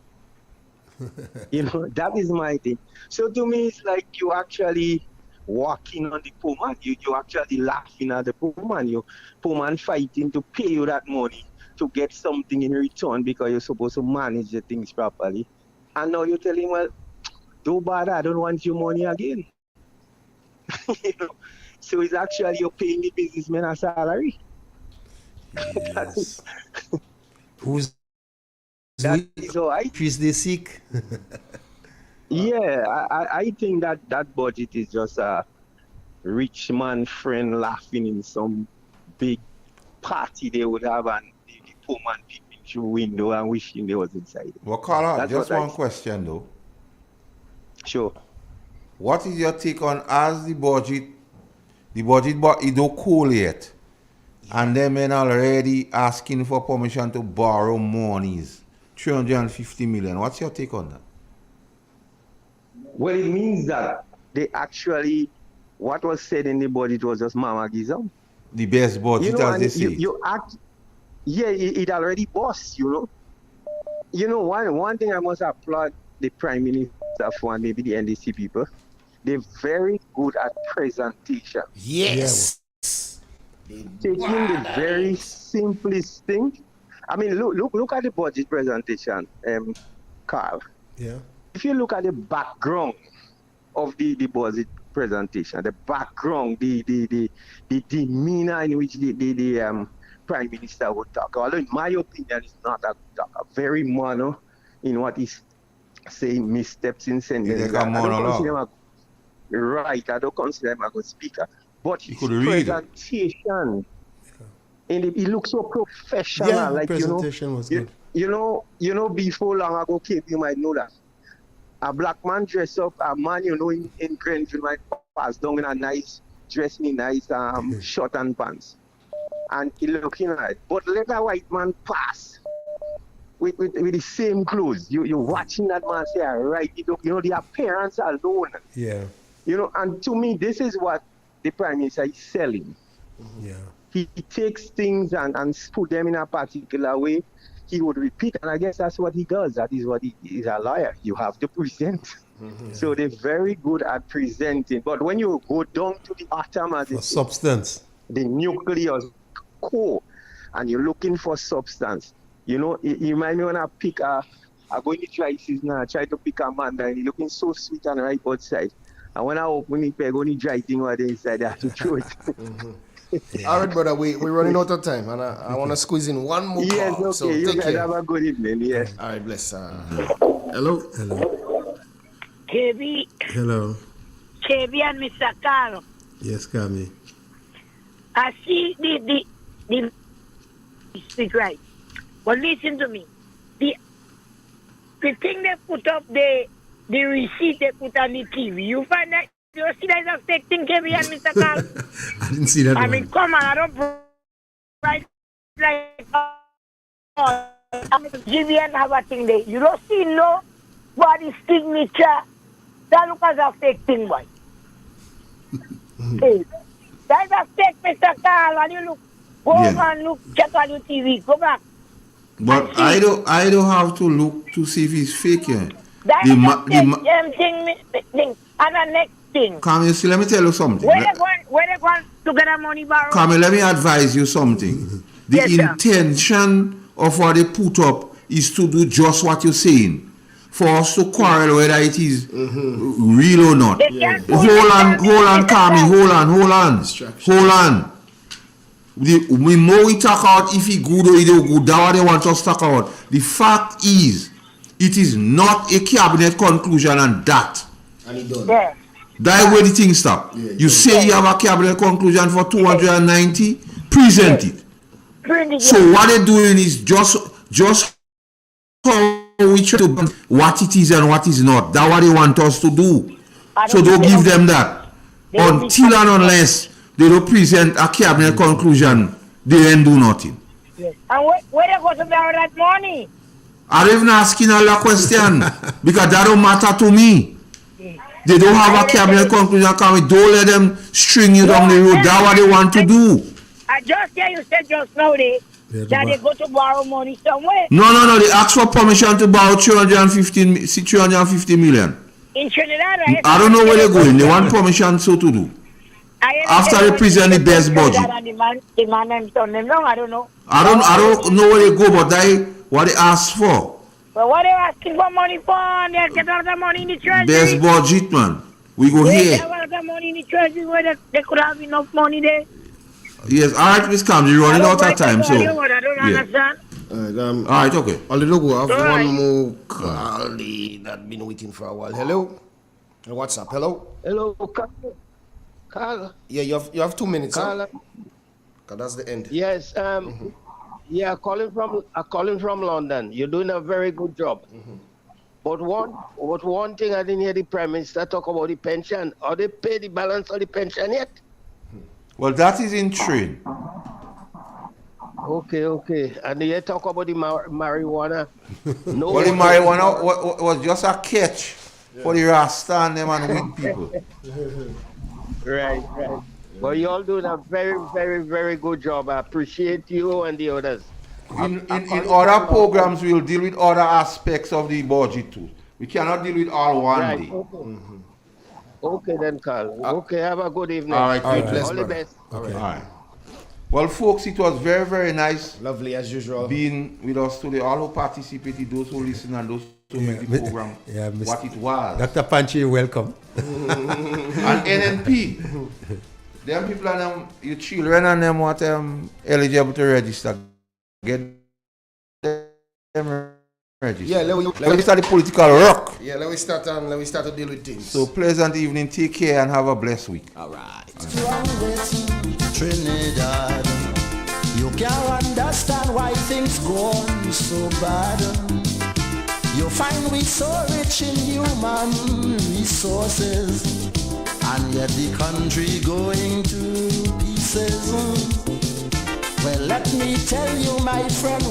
That is my thing. So to me, it's like you actually walking on the poor man. You actually laughing at the poor man. Poor man fighting to pay you that money to get something in return because you're supposed to manage the things properly. And now you tell him, well, don't bother, I don't want your money again. So it's actually you're paying the businessman a salary. Yes. Who's is they sick? Yeah, I think that budget is just a rich man friend laughing in some big party they would have, and the poor man peeping through window and wishing they was inside. Well, Carla, just one question though. Sure. What is your take on as the budget but it don't cool yet, and them men already asking for permission to borrow monies, 350 million. What's your take on that? Well, it means that they actually, what was said in the budget was just mama gism. The best budget, as they say. It already bust, one thing I must applaud the Prime Minister for, and maybe the NDC people. They're very good at presentation. Yes. Taking the very simplest thing. I mean, look at the budget presentation, Carl. Yeah. If you look at the background of the budget presentation, the background, the demeanor in which the Prime Minister would talk, although in my opinion, it's not a very mono in what he's saying, missteps in sentences. Right, I don't consider him a good speaker. But his presentation, and it looks so professional. Yeah, like, presentation was good. Before long ago, Cape, you might know that. A black man dress up, a man, in Grenville might pass down in a nice, dress in nice shirt and pants. And he looking at it. But let a white man pass with the same clothes. You're watching that man say, right, the appearance alone. Yeah. And to me, this is what the Prime Minister is selling. Yeah. he takes things and put them in a particular way, he would repeat. And I guess that's what he does. That is what he is a lawyer. You have to present. So they're very good at presenting. But when you go down to the atom, as it's substance, the nucleus core, and you're looking for substance, you know, you might want to pick I go in the dry season now, try to pick a mandarin. He's looking so sweet and ripe outside. And when I open it, I go in the dry thing over there inside, I have to throw it. All right, brother, we're running out of time, and I want to squeeze in one more call. Yes, okay, So you take guys care. have a good evening, yes. All right, bless. Hello? KB. Hello. KB and Mr. Carl. Yes, Kami. I see the speak right. But listen to me. The thing they put up, the receipt they put on the TV, you find that, you see that is a fake thing, KB and Mr. Carl? I didn't see that. I mean, come on, I don't write like GBN have a thing there. You don't see nobody's signature. That look as a fake thing, boy. Hey, that is a fake, Mr. Carl. And you look, go and look, check on your TV, go back. But I don't have to look to see if it's fake. Yeah. That is a fake thing. And the next thing. Camille, let me tell you something. Where they going to get a money borrow? Camille, let me advise you something. The intention of what they put up is to do just what you're saying. For us to quarrel whether it is real or not. Hold on, Camille, hold on. The more we talk out if it good or it don't good, that's what they want us to talk about. The fact is, it is not a cabinet conclusion and that. And it done. Yeah. That's where the thing stop. You say you have a cabinet conclusion for 290, present it. So what they're doing is just how we try to what it is and what is not. That's what they want us to do. So don't give them that. Until and unless they don't present a cabinet conclusion, they ain't do nothing. Yes. And where they go to borrow that money? I don't even asking all that question because that don't matter to me. They don't have a cabinet conclusion. Don't let them string you down the road. That's what they want to do. I just hear you said just now that they go to borrow money somewhere. No. They ask for permission to borrow 350 million. In Trinidad, I don't know where they're going. They want permission so to do. After they present the best budget. The man and son them wrong, I don't know. I don't know where they go, but what they ask for. But what they asking for money for? They get all the money in the treasury. Best budget, man. We go here. They have all the money in the treasury where they could have enough money there. Yes, all right, Miss Cam, you're running out of time, so. I don't understand. All right, okay. A little go. I have one more call that been waiting for a while. Hello? What's up? Hello? Hello, Carl. Yeah, you have 2 minutes. Carl. Cause that's the end. Yes. Yeah, calling from London. You're doing a very good job. But one thing I didn't hear the Prime Minister talk about the pension. Are they pay the balance of the pension yet? Well, that is in train. Okay. And they talk about the marijuana. No. Well, the marijuana was just a catch for the Rasta and them and weak people. Right. Well, you all doing a very, very, very good job. I appreciate you and the others. In other programs, we'll deal with other aspects of the budget too. We cannot deal with all one day. Okay. Okay then, Carl. Okay, have a good evening. All right, all the best. Okay. All right. Well, folks, it was very, very nice. Lovely as usual. Being with us today. All who participated, those who listen, and those who make the program what it was. Dr. Panchi, welcome. And NNP. Them people and them, your children and them what eligible to register. Get them registered. Yeah, let me start the political rock. Yeah, let me start to deal with things. So pleasant evening, take care and have a blessed week. All right. Trinidad, you can't understand why things go on so bad. You find we so rich in human resources, and yet the country going to pieces. Well, let me tell you, my friend.